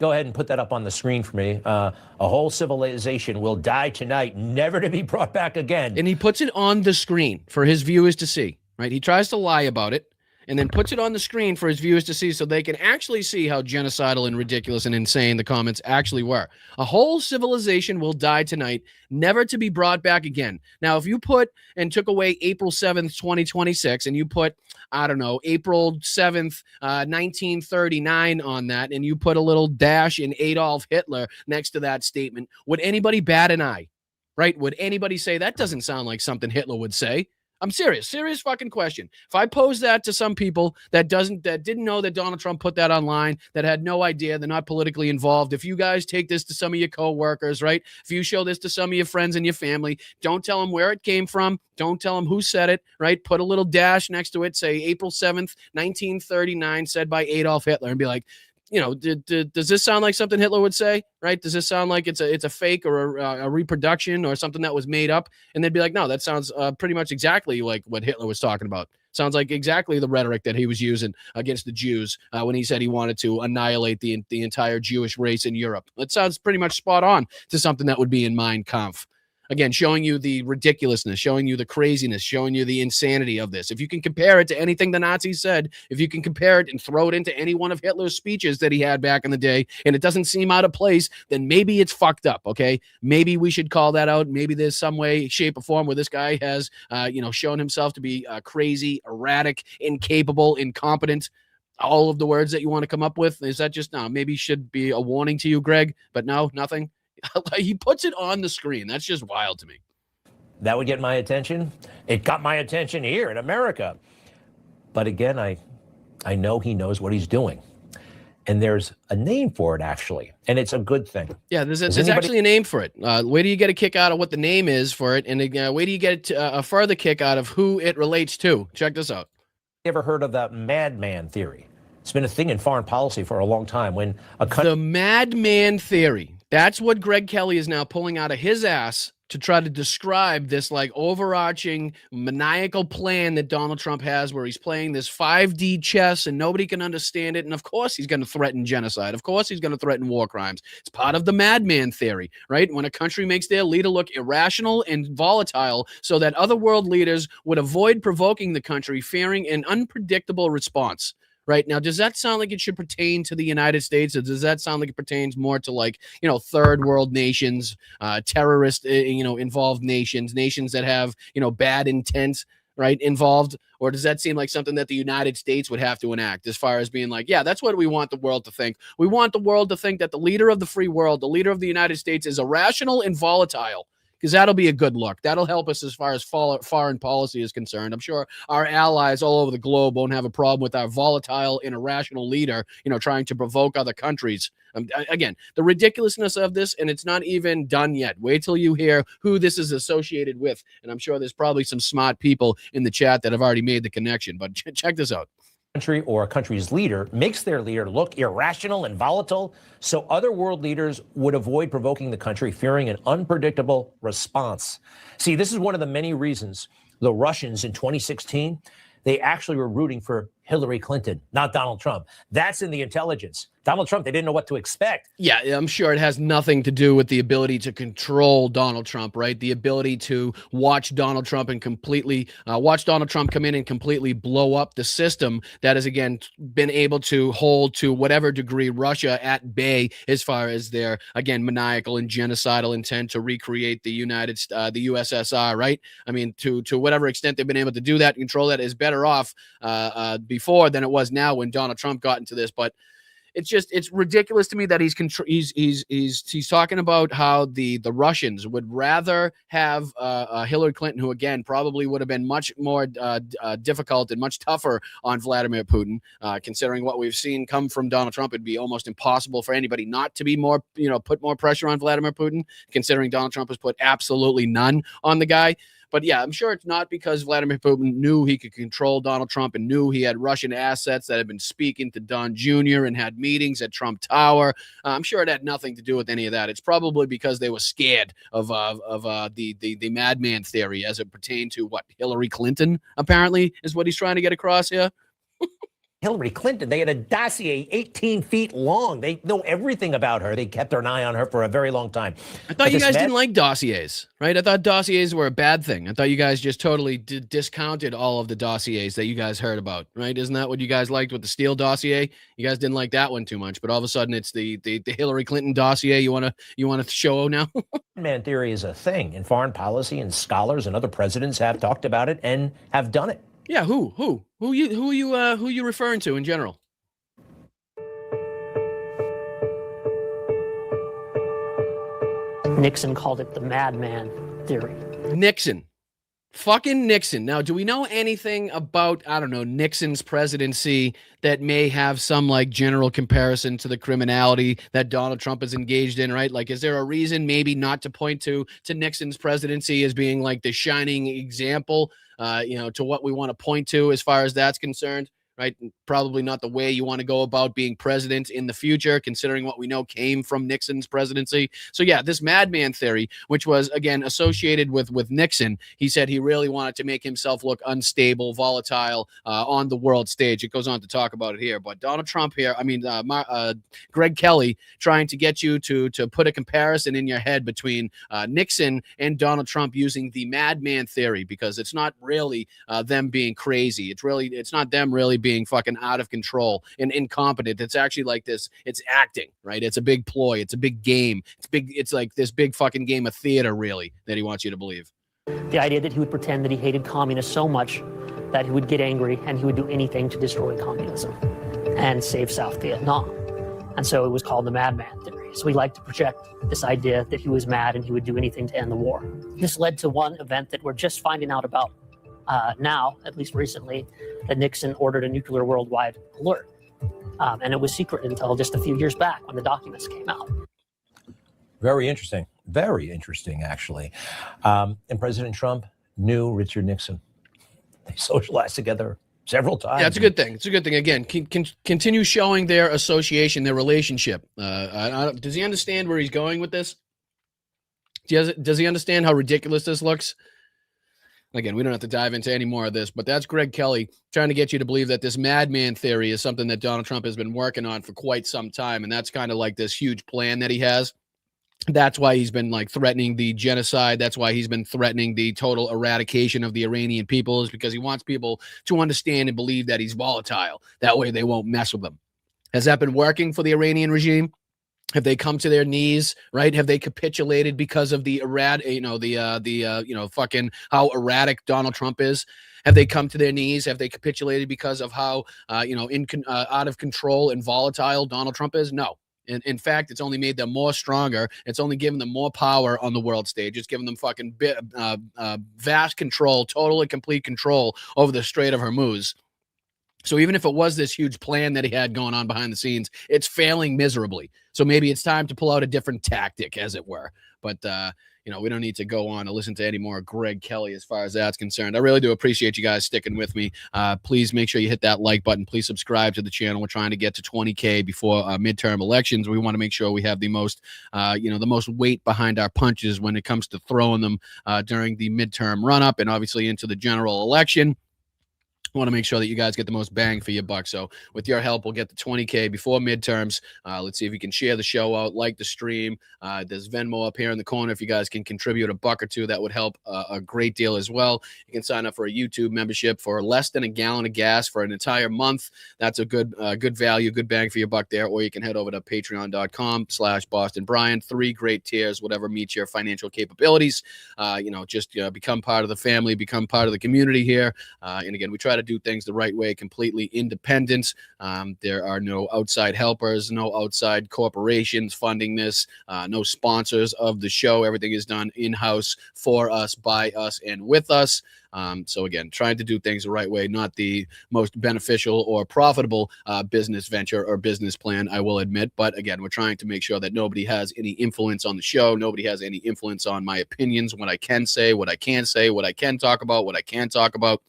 Go ahead and put that up on the screen for me. A whole civilization will die tonight, never to be brought back again. And he puts it on the screen for his viewers to see, right? He tries to lie about it and then puts it on the screen for his viewers to see so they can actually see how genocidal and ridiculous and insane the comments actually were. A whole civilization will die tonight, never to be brought back again. Now, if you put and took away April 7th, 2026, and you put, I don't know, April 7th, 1939 on that, and you put a little dash in Adolf Hitler next to that statement, would anybody bat an eye, right? Would anybody say that doesn't sound like something Hitler would say? I'm serious fucking question. If I pose that to some people that didn't know that Donald Trump put that online, that had no idea, they're not politically involved. If you guys take this to some of your coworkers, right? If you show this to some of your friends and your family, don't tell them where it came from. Don't tell them who said it, right? Put a little dash next to it, say April 7th, 1939, said by Adolf Hitler, and be like, you know, does this sound like something Hitler would say, right? Does this sound like it's a fake or a reproduction or something that was made up? And they'd be like, no, that sounds pretty much exactly like what Hitler was talking about. Sounds like exactly the rhetoric that he was using against the Jews when he said he wanted to annihilate the entire Jewish race in Europe. That sounds pretty much spot on to something that would be in Mein Kampf. Again, showing you the ridiculousness, showing you the craziness, showing you the insanity of this. If you can compare it to anything the Nazis said, if you can compare it and throw it into any one of Hitler's speeches that he had back in the day, and it doesn't seem out of place, then maybe it's fucked up, okay? Maybe we should call that out. Maybe there's some way, shape, or form where this guy has, shown himself to be crazy, erratic, incapable, incompetent. All of the words that you want to come up with. Is that just, no, maybe should be a warning to you, Greg, but no, nothing. He puts it on the screen. That's just wild to me. That would get my attention. It got my attention here in America. But again, I know he knows what he's doing. And there's a name for it, actually. And it's a good thing. Yeah, there's actually a name for it. Where do you get a kick out of what the name is for it? And where do you get a further kick out of who it relates to? Check this out. You ever heard of the madman theory? It's been a thing in foreign policy for a long time. When a country... The madman theory. That's what Greg Kelly is now pulling out of his ass to try to describe this like overarching maniacal plan that Donald Trump has, where he's playing this 5D chess and nobody can understand it. And of course he's going to threaten genocide. Of course he's going to threaten war crimes. It's part of the madman theory, right? When a country makes their leader look irrational and volatile so that other world leaders would avoid provoking the country, fearing an unpredictable response. Right now, does that sound like it should pertain to the United States, or does that sound like it pertains more to, like, you know, third world nations, terrorist, involved nations that have, bad intent, right, involved? Or does that seem like something that the United States would have to enact, as far as being like, yeah, that's what we want the world to think. We want the world to think that the leader of the free world, the leader of the United States, is irrational and volatile. Because that'll be a good look. That'll help us as far as foreign policy is concerned. I'm sure our allies all over the globe won't have a problem with our volatile and irrational leader, trying to provoke other countries. Again, the ridiculousness of this, and it's not even done yet. Wait till you hear who this is associated with. And I'm sure there's probably some smart people in the chat that have already made the connection. But check this out. country or a country's leader makes their leader look irrational and volatile, so other world leaders would avoid provoking the country, fearing an unpredictable response. See, this is one of the many reasons the Russians in 2016, they actually were rooting for Hillary Clinton, not Donald Trump. That's in the intelligence. Donald Trump, they didn't know what to expect. Yeah, I'm sure it has nothing to do with the ability to control Donald Trump, right? The ability to watch Donald Trump and completely watch Donald Trump come in and completely blow up the system that has, again, been able to hold to whatever degree Russia at bay as far as their, again, maniacal and genocidal intent to recreate the USSR, right? I mean, to whatever extent they've been able to do that, control that, is better off before than it was now when Donald Trump got into this. But it's ridiculous to me that he's talking about how the Russians would rather have Hillary Clinton, who again probably would have been much more difficult and much tougher on Vladimir Putin, considering what we've seen come from Donald Trump. It'd be almost impossible for anybody not to be more, put more pressure on Vladimir Putin, considering Donald Trump has put absolutely none on the guy. But yeah, I'm sure it's not because Vladimir Putin knew he could control Donald Trump and knew he had Russian assets that had been speaking to Don Jr. and had meetings at Trump Tower. I'm sure it had nothing to do with any of that. It's probably because they were scared of the madman theory as it pertained to what Hillary Clinton apparently is what he's trying to get across here. Hillary Clinton, they had a dossier 18 feet long. They know everything about her. They kept an eye on her for a very long time. I thought you guys didn't like dossiers, right? I thought dossiers were a bad thing. I thought you guys just totally discounted all of the dossiers that you guys heard about, right? Isn't that what you guys liked with the Steele dossier? You guys didn't like that one too much, but all of a sudden it's the Hillary Clinton dossier you want to show now? Man theory is a thing in foreign policy, and scholars and other presidents have talked about it and have done it. Yeah, who you referring to in general? Nixon called it the madman theory. Nixon. Fucking Nixon. Now, do we know anything about, I don't know, Nixon's presidency that may have some like general comparison to the criminality that Donald Trump is engaged in, right? Like, is there a reason maybe not to point to Nixon's presidency as being like the shining example, to what we want to point to as far as that's concerned? Right? Probably not the way you want to go about being president in the future, considering what we know came from Nixon's presidency. So yeah, this madman theory, which was again associated with Nixon, he said he really wanted to make himself look unstable, volatile on the world stage. It goes on to talk about it here, but Donald Trump here, Greg Kelly trying to get you to put a comparison in your head between Nixon and Donald Trump using the madman theory, because it's not really them being crazy. It's not them really being fucking out of control and incompetent. It's actually like this. It's acting, right? It's a big ploy. It's a big game. It's like this big fucking game of theater, really, that he wants you to believe. The idea that he would pretend that he hated communists so much that he would get angry and he would do anything to destroy communism and save South Vietnam. And so it was called the madman theory. So we like to project this idea that he was mad and he would do anything to end the war. This led to one event that we're just finding out about now, at least recently, that Nixon ordered a nuclear worldwide alert. And it was secret until just a few years back when the documents came out. Very interesting. Very interesting, actually. And President Trump knew Richard Nixon. They socialized together several times. Yeah, it's a good thing. It's a good thing. Again, continue showing their association, their relationship. Does he understand where he's going with this? Does he understand how ridiculous this looks? Again, we don't have to dive into any more of this, but that's Greg Kelly trying to get you to believe that this madman theory is something that Donald Trump has been working on for quite some time. And that's kind of like this huge plan that he has. That's why he's been like threatening the genocide. That's why he's been threatening the total eradication of the Iranian people, is because he wants people to understand and believe that he's volatile. That way they won't mess with him. Has that been working for the Iranian regime? Have they come to their knees, right? Have they capitulated because of the fucking how erratic Donald Trump is? Have they come to their knees? Have they capitulated because of how, out of control and volatile Donald Trump is? No. In fact, it's only made them more stronger. It's only given them more power on the world stage. It's given them fucking vast control, total and complete control over the Strait of Hormuz. So even if it was this huge plan that he had going on behind the scenes, it's failing miserably. So maybe it's time to pull out a different tactic, as it were. But, we don't need to go on to listen to any more Greg Kelly as far as that's concerned. I really do appreciate you guys sticking with me. Please make sure you hit that like button. Please subscribe to the channel. We're trying to get to 20K before midterm elections. We want to make sure we have the most, the most weight behind our punches when it comes to throwing them during the midterm run-up and obviously into the general election. Want to make sure that you guys get the most bang for your buck. So with your help, we'll get the 20K before midterms. Let's see if you can share the show out, like the stream. There's Venmo up here in the corner. If you guys can contribute a buck or two, that would help a great deal as well. You can sign up for a YouTube membership for less than a gallon of gas for an entire month. That's a good value, good bang for your buck there. Or you can head over to patreon.com/Boston Brian. 3 great tiers, whatever meets your financial capabilities. Just become part of the family, become part of the community here. And again, we try to do things the right way, completely independent. There are no outside helpers, no outside corporations funding this, no sponsors of the show. Everything is done in-house for us, by us, and with us. So again, trying to do things the right way, not the most beneficial or profitable business venture or business plan, I will admit. But again, we're trying to make sure that nobody has any influence on the show. Nobody has any influence on my opinions, what I can say, what I can't say, what I can talk about, what I can't talk about.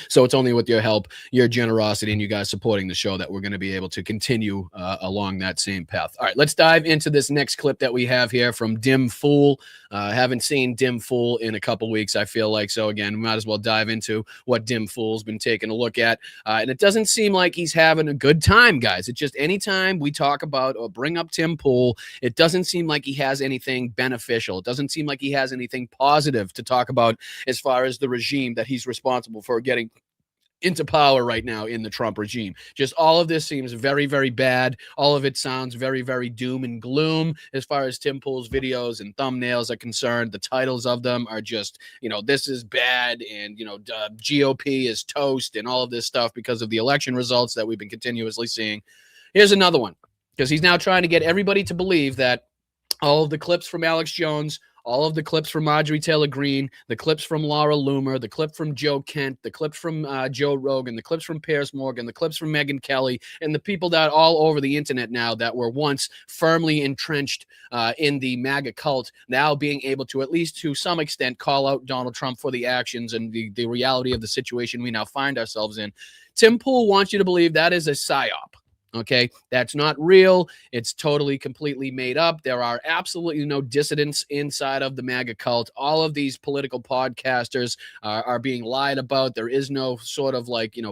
So it's only with your help, your generosity, and you guys supporting the show that we're going to be able to continue along that same path. All right, let's dive into this next clip that we have here from Dim Fool. Haven't seen Dim Fool in a couple weeks, I feel like. So again, we might as well dive into what Dim Fool's been taking a look at. And it doesn't seem like he's having a good time, guys. It's just anytime we talk about or bring up Tim Pool, it doesn't seem like he has anything beneficial. It doesn't seem like he has anything positive to talk about as far as the regime that he's responsible for getting into power right now in the Trump regime. Just all of this seems very, very bad. All of it sounds very, very doom and gloom as far as Tim Pool's videos and thumbnails are concerned. The titles of them are just, this is bad and, GOP is toast and all of this stuff because of the election results that we've been continuously seeing. Here's another one, because he's now trying to get everybody to believe that all of the clips from Alex Jones, all of the clips from Marjorie Taylor Greene, the clips from Laura Loomer, the clip from Joe Kent, the clips from Joe Rogan, the clips from Piers Morgan, the clips from Megyn Kelly, and the people that all over the internet now that were once firmly entrenched in the MAGA cult, now being able to, at least to some extent, call out Donald Trump for the actions and the reality of the situation we now find ourselves in. Tim Pool wants you to believe that is a psyop. Okay, that's not real. It's totally, completely made up. There are absolutely no dissidents inside of the MAGA cult. All of these political podcasters are being lied about. There is no sort of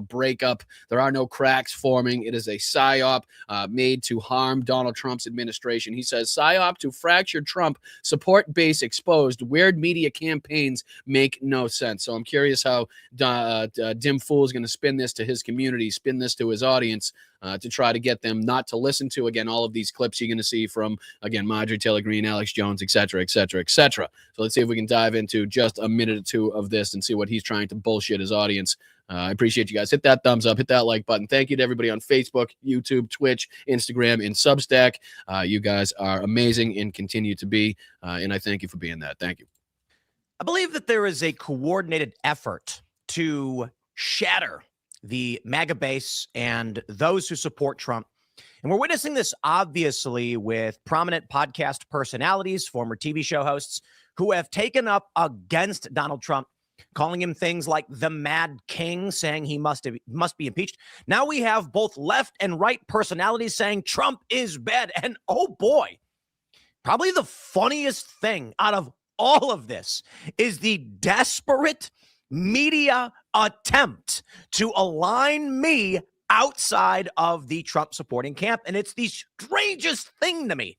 breakup. There are no cracks forming. It is a psyop made to harm Donald Trump's administration. He says, psyop to fracture Trump, support base exposed, weird media campaigns make no sense. So I'm curious how Dim Fool is going to spin this to his community, spin this to his audience, to try to get them not to listen to, again, all of these clips you're going to see from, again, Marjorie Taylor Greene, Alex Jones, et cetera, et cetera, et cetera. So let's see if we can dive into just a minute or two of this and see what he's trying to bullshit his audience. I appreciate you guys. Hit that thumbs up, hit that like button. Thank you to everybody on Facebook, YouTube, Twitch, Instagram, and Substack. You guys are amazing and continue to be, and I thank you for being that. Thank you. I believe that there is a coordinated effort to shatter the MAGA base and those who support Trump. And we're witnessing this obviously with prominent podcast personalities, former TV show hosts, who have taken up against Donald Trump, calling him things like the Mad King, saying he must be impeached. Now we have both left and right personalities saying Trump is bad. And oh boy, probably the funniest thing out of all of this is the desperate media attempt to align me outside of the Trump supporting camp. And it's the strangest thing to me.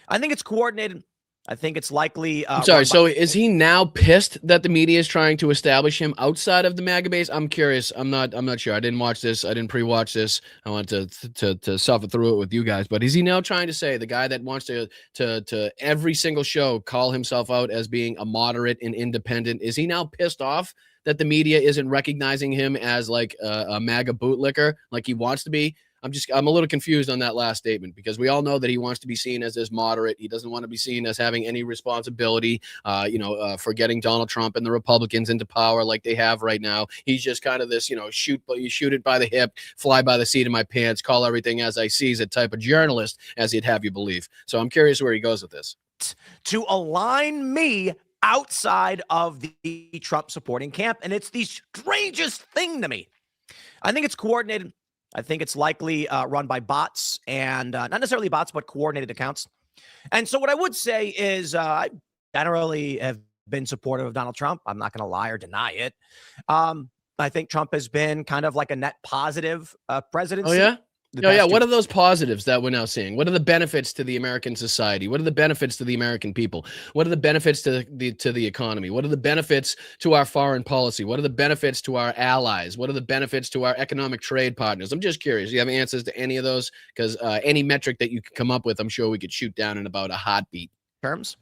I think it's coordinated. I think it's likely. I'm sorry. So is he now pissed that the media is trying to establish him outside of the MAGA base? I'm curious. I'm not sure. I didn't watch this. I didn't pre-watch this. I wanted to suffer through it with you guys. But is he now trying to say, the guy that wants to every single show call himself out as being a moderate and independent, is he now pissed off that the media isn't recognizing him as like a MAGA bootlicker like he wants to be? I'm a little confused on that last statement, because we all know that he wants to be seen as this moderate. He doesn't want to be seen as having any responsibility, for getting Donald Trump and the Republicans into power like they have right now. He's just kind of this, shoot it by the hip, fly by the seat of my pants, call everything as I sees it type of journalist, as he'd have you believe. So I'm curious where he goes with this. To align me outside of the Trump supporting camp. And it's the strangest thing to me. I think it's coordinated. I think it's likely run by bots, and not necessarily bots, but coordinated accounts. And so what I would say is I generally have been supportive of Donald Trump. I'm not going to lie or deny it. I think Trump has been kind of like a net positive presidency. Oh, yeah? The Oh, yeah. past What two- are those positives that we're now seeing? What are the benefits to the American society? What are the benefits to the American people? What are the benefits to the economy? What are the benefits to our foreign policy? What are the benefits to our allies? What are the benefits to our economic trade partners? I'm just curious. Do you have answers to any of those? Because any metric that you could come up with, I'm sure we could shoot down in about a heartbeat. terms.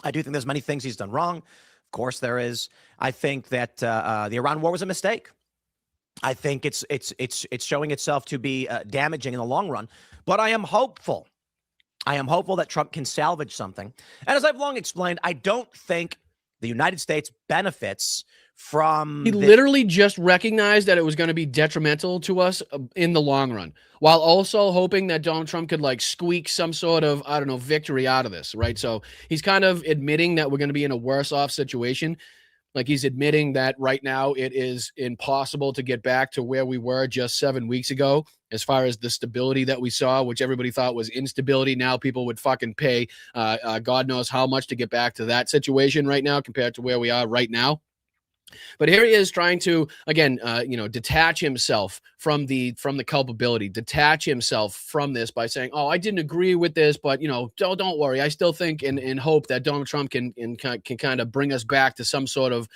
I do think there's many things he's done wrong. Of course there is. I think that the Iran war was a mistake. I think it's showing itself to be damaging in the long run. But I am hopeful. I am hopeful that Trump can salvage something. And as I've long explained, I don't think the United States benefits from He literally just recognized that it was going to be detrimental to us in the long run, while also hoping that Donald Trump could like squeak some sort of, I don't know, victory out of this, right? So he's kind of admitting that we're going to be in a worse off situation. Like he's admitting that right now it is impossible to get back to where we were just 7 weeks ago, as far as the stability that we saw, which everybody thought was instability. Now people would fucking pay God knows how much to get back to that situation right now compared to where we are right now. But here he is trying to, again, detach himself from the culpability, detach himself from this by saying, "Oh, I didn't agree with this, but don't worry. I still think and hope that Donald Trump can kind of bring us back to some sort of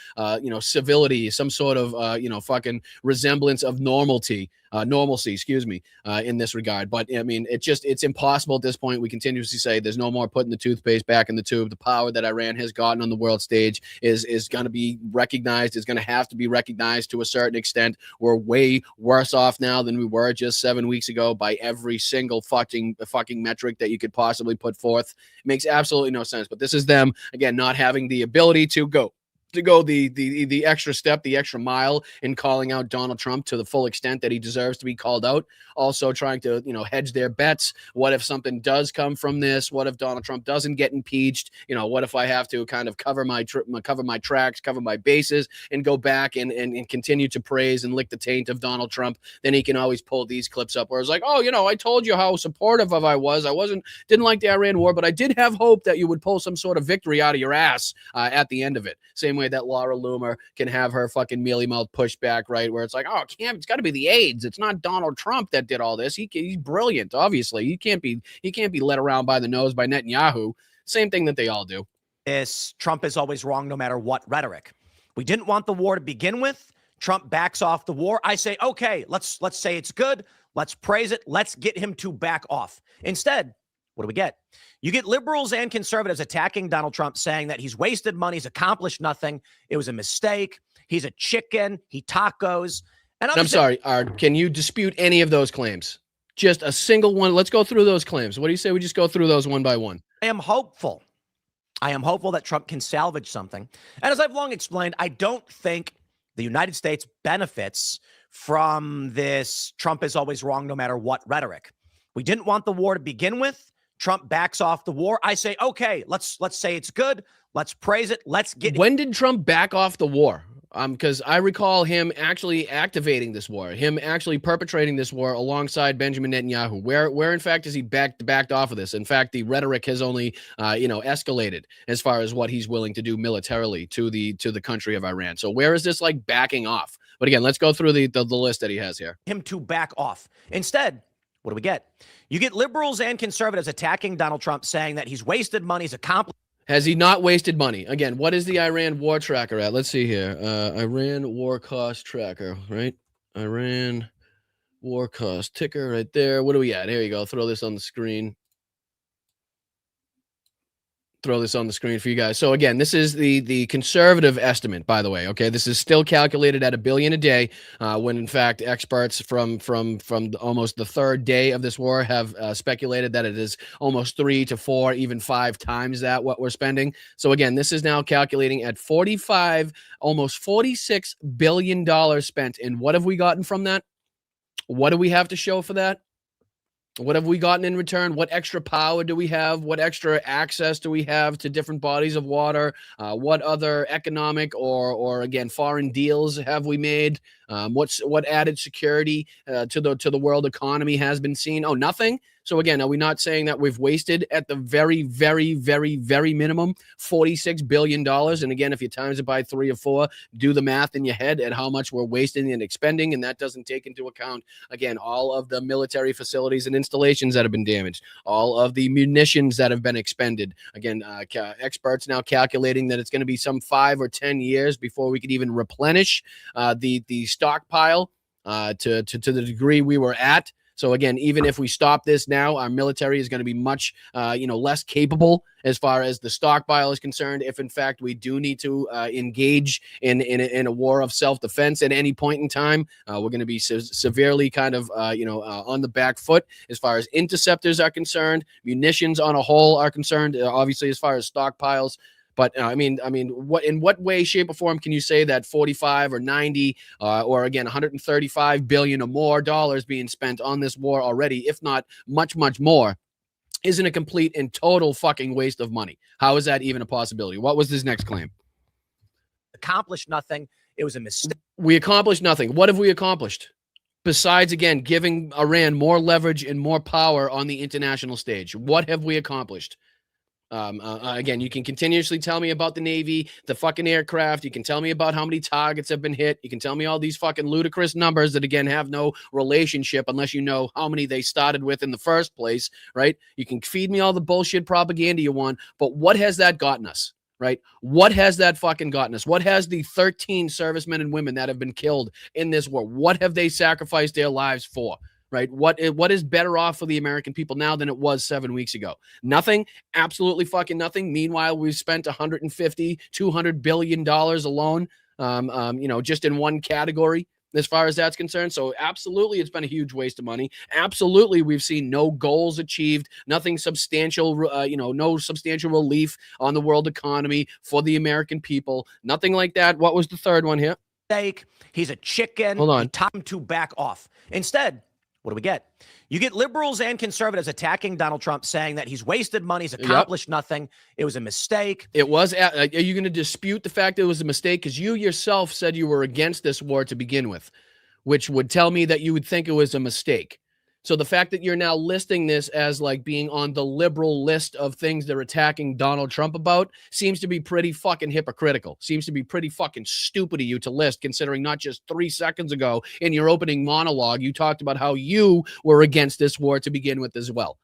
civility, some sort of fucking resemblance of normalcy, in this regard." But I mean, it's impossible at this point. We continuously say there's no more putting the toothpaste back in the tube. The power that Iran has gotten on the world stage is going to be recognized, is going to have to be recognized to a certain extent. We're way worse off now than we were just 7 weeks ago by every single fucking metric that you could possibly put forth. It makes absolutely no sense. But this is them, again, not having the ability to go the extra step, the extra mile in calling out Donald Trump to the full extent that he deserves to be called out. Also trying to, hedge their bets. What if something does come from this? What if Donald Trump doesn't get impeached? What if I have to kind of cover my tracks, cover my bases, and go back and continue to praise and lick the taint of Donald Trump? Then he can always pull these clips up where it's like, "Oh, I told you how supportive of I was. Didn't like the Iran war, but I did have hope that you would pull some sort of victory out of your ass at the end of it." Same way that Laura Loomer can have her fucking mealy mouth pushed back, right? Where it's like, "Oh, it's got to be the AIDS. It's not Donald Trump that did all this. He's brilliant, obviously. He can't be led around by the nose by Netanyahu." Same thing that they all do. Trump is always wrong no matter what rhetoric. We didn't want the war to begin with. Trump backs off the war. I say, okay, let's say it's good. Let's praise it. Let's get him to back off. Instead, what do we get? You get liberals and conservatives attacking Donald Trump, saying that he's wasted money, he's accomplished nothing, it was a mistake, he's a chicken, he tacos. And I'm sorry, Art, can you dispute any of those claims? Just a single one. Let's go through those claims. What do you say we just go through those one by one? I am hopeful that Trump can salvage something. And as I've long explained, I don't think the United States benefits from this Trump is always wrong no matter what rhetoric. We didn't want the war to begin with. Trump backs off the war. I say, okay, let's say it's good. Let's praise it. When did Trump back off the war? Because I recall him actually activating this war, him actually perpetrating this war alongside Benjamin Netanyahu. Where in fact is he backed off of this? In fact, the rhetoric has only escalated as far as what he's willing to do militarily to the country of Iran. So where is this like backing off? But again, let's go through the list that he has here. Him to back off. Instead, what do we get? You get liberals and conservatives attacking Donald Trump, saying that he's wasted money, he's accomplished. Has he not wasted money? Again, what is the Iran war tracker at? Let's see here. Iran war cost tracker, right? Iran war cost ticker right there. What are we at? Here you go. Throw this on the screen. throw this on the screen for you guys. So again, this is the conservative estimate, by the way. Okay, this is still calculated at $1 billion a day, when in fact experts from almost the third day of this war have speculated that it is almost 3 to 4, even 5 times that what we're spending. So again, this is now calculating at almost $46 billion spent. And what have we gotten from that? What do we have to show for that? What have we gotten in return? What extra power do we have? What extra access do we have to different bodies of water? What other economic or again foreign deals have we made? What added security to the world economy has been seen? Oh, nothing. So again, are we not saying that we've wasted at the very, very, very, very minimum $46 billion? And again, if you times it by 3 or 4, do the math in your head at how much we're wasting and expending. And that doesn't take into account, again, all of the military facilities and installations that have been damaged, all of the munitions that have been expended. Again, experts now calculating that it's going to be some 5 or 10 years before we could even replenish the stockpile to the degree we were at. So again, even if we stop this now, our military is going to be much, less capable as far as the stockpile is concerned. If in fact we do need to engage in a war of self-defense at any point in time, we're going to be severely kind of, on the back foot as far as interceptors are concerned, munitions on a whole are concerned. Obviously, as far as stockpiles. But in what way, shape, or form can you say that 45 or 90 or again 135 billion or more dollars being spent on this war already, if not much, much more, isn't a complete and total fucking waste of money? How is that even a possibility? What was his next claim? Accomplished nothing. It was a mistake. We accomplished nothing. What have we accomplished? Besides, again, giving Iran more leverage and more power on the international stage. What have we accomplished? Again, you can continuously tell me about the Navy, the fucking aircraft. You can tell me about how many targets have been hit. You can tell me all these fucking ludicrous numbers that, again, have no relationship unless you know how many they started with in the first place, right? You can feed me all the bullshit propaganda you want, but what has that gotten us, right? What has that fucking gotten us? What has the 13 servicemen and women that have been killed in this war, what have they sacrificed their lives for? Right? What is better off for the American people now than it was 7 weeks ago? Nothing. Absolutely fucking nothing. Meanwhile, we've spent $200 billion alone, just in one category as far as that's concerned. So absolutely, it's been a huge waste of money. Absolutely, we've seen no goals achieved, nothing substantial, no substantial relief on the world economy for the American people. Nothing like that. What was the third one here? He's a chicken. Hold on. Time to back off. Instead, what do we get? You get liberals and conservatives attacking Donald Trump, saying that he's wasted money, he's accomplished nothing. It was a mistake. It was. Are you going to dispute the fact that it was a mistake? Because you yourself said you were against this war to begin with, which would tell me that you would think it was a mistake. So the fact that you're now listing this as like being on the liberal list of things they're attacking Donald Trump about seems to be pretty fucking hypocritical. Seems to be pretty fucking stupid of you to list, considering not just 3 seconds ago in your opening monologue, you talked about how you were against this war to begin with as well.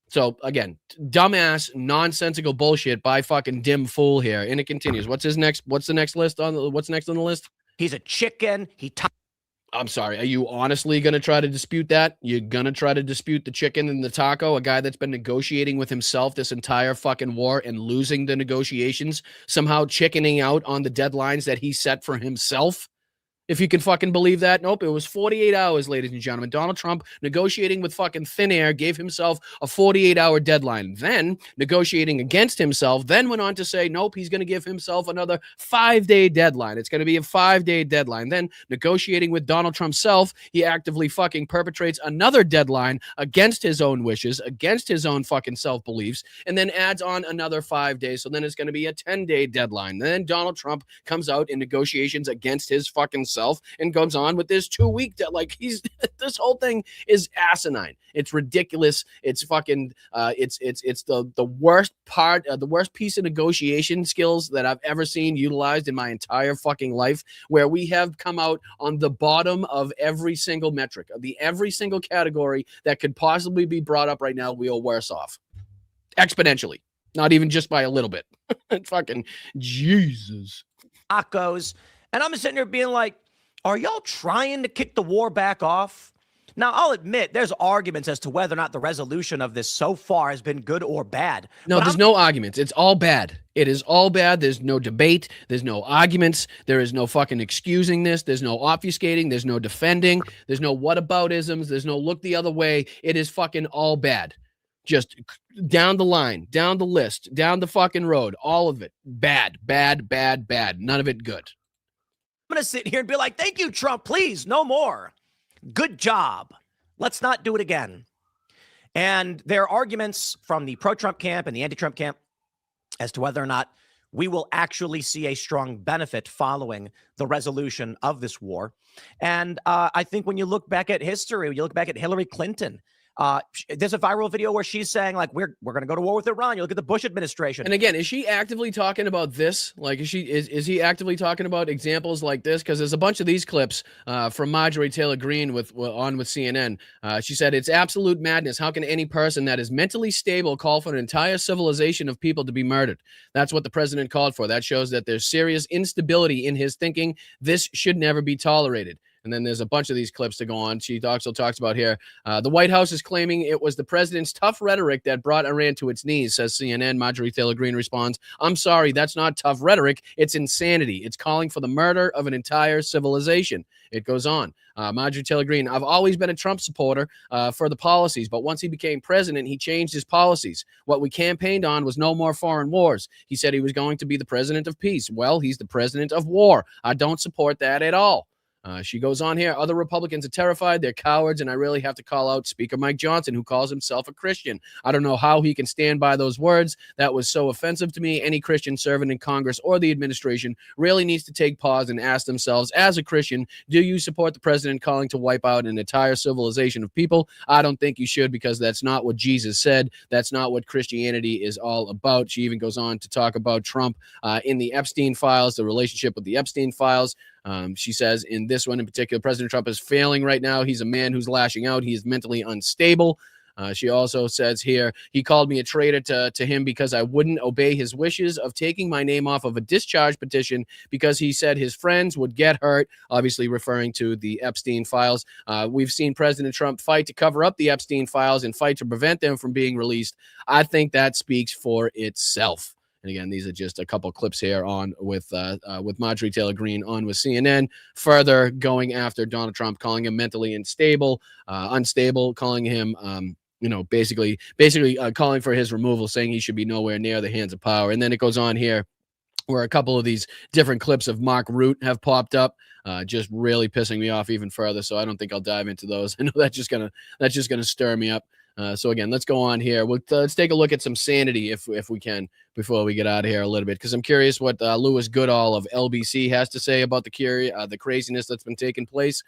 So again, dumbass, nonsensical bullshit by fucking dim fool here. And it continues. What's the next list what's next on the list? He's a chicken. I'm sorry. Are you honestly going to try to dispute that? You're going to try to dispute the chicken and the taco, a guy that's been negotiating with himself this entire fucking war and losing the negotiations, somehow chickening out on the deadlines that he set for himself? If you can fucking believe that. Nope, it was 48 hours, ladies and gentlemen. Donald Trump, negotiating with fucking thin air, gave himself a 48-hour deadline. Then, negotiating against himself, then went on to say, nope, he's going to give himself another 5-day deadline. It's going to be a 5-day deadline. Then, negotiating with Donald Trump's self, he actively fucking perpetrates another deadline against his own wishes, against his own fucking self-beliefs, and then adds on another 5 days. So then it's going to be a 10-day deadline. Then Donald Trump comes out in negotiations against his fucking self and goes on with this 2-week this whole thing is asinine. It's ridiculous. It's fucking it's the worst part, the worst piece of negotiation skills that I've ever seen utilized in my entire fucking life, where we have come out on the bottom of every single metric, of every single category that could possibly be brought up right now. We are worse off exponentially, not even just by a little bit. Fucking Jesus. Tacos. And I'm sitting there being like, are y'all trying to kick the war back off? Now, I'll admit there's arguments as to whether or not the resolution of this so far has been good or bad. No, But there's I'm- no arguments. It's all bad. It is all bad. There's no debate. There's no arguments. There is no fucking excusing this. There's no obfuscating. There's no defending. There's no whataboutisms. There's no look the other way. It is fucking all bad. Just down the line, down the list, down the fucking road. All of it. Bad, bad, bad, bad. None of it good. I'm going to sit here and be like, thank you, Trump. Please, no more. Good job. Let's not do it again. And there are arguments from the pro-Trump camp and the anti-Trump camp as to whether or not we will actually see a strong benefit following the resolution of this war. And I think when you look back at history, when you look back at Hillary Clinton, there's a viral video where she's saying, like, we're going to go to war with Iran. You look at the Bush administration. And again, is she actively talking about this? Like, is he actively talking about examples like this? Because there's a bunch of these clips from Marjorie Taylor Greene with CNN. She said, it's absolute madness. How can any person that is mentally stable call for an entire civilization of people to be murdered? That's what the president called for. That shows that there's serious instability in his thinking. This should never be tolerated. And then there's a bunch of these clips to go on. She also talks about here, the White House is claiming it was the president's tough rhetoric that brought Iran to its knees, says CNN. Marjorie Taylor Greene responds, I'm sorry, that's not tough rhetoric. It's insanity. It's calling for the murder of an entire civilization. It goes on. Marjorie Taylor Greene, I've always been a Trump supporter for the policies, but once he became president, he changed his policies. What we campaigned on was no more foreign wars. He said he was going to be the president of peace. Well, he's the president of war. I don't support that at all. She goes on here. Other Republicans are terrified. They're cowards. And I really have to call out Speaker Mike Johnson, who calls himself a Christian. I don't know how he can stand by those words. That was so offensive to me. Any Christian servant in Congress or the administration really needs to take pause and ask themselves, as a Christian, do you support the president calling to wipe out an entire civilization of people? I don't think you should, because that's not what Jesus said. That's not what Christianity is all about. She even goes on to talk about Trump in the Epstein files, the relationship with the Epstein files. She says in this one in particular, President Trump is failing right now. He's a man who's lashing out. He is mentally unstable. She also says here, he called me a traitor to him because I wouldn't obey his wishes of taking my name off of a discharge petition because he said his friends would get hurt, obviously referring to the Epstein files. We've seen President Trump fight to cover up the Epstein files and fight to prevent them from being released. I think that speaks for itself. And again, these are just a couple clips here on with Marjorie Taylor Greene on with CNN, further going after Donald Trump, calling him mentally unstable, calling him, basically calling for his removal, saying he should be nowhere near the hands of power. And then it goes on here where a couple of these different clips of Mark Root have popped up, just really pissing me off even further. So I don't think I'll dive into those. I know that's just gonna stir me up. So again, let's go on here. Let's take a look at some sanity if we can before we get out of here a little bit, because I'm curious what Louis Goodall of LBC has to say about the craziness that's been taking place.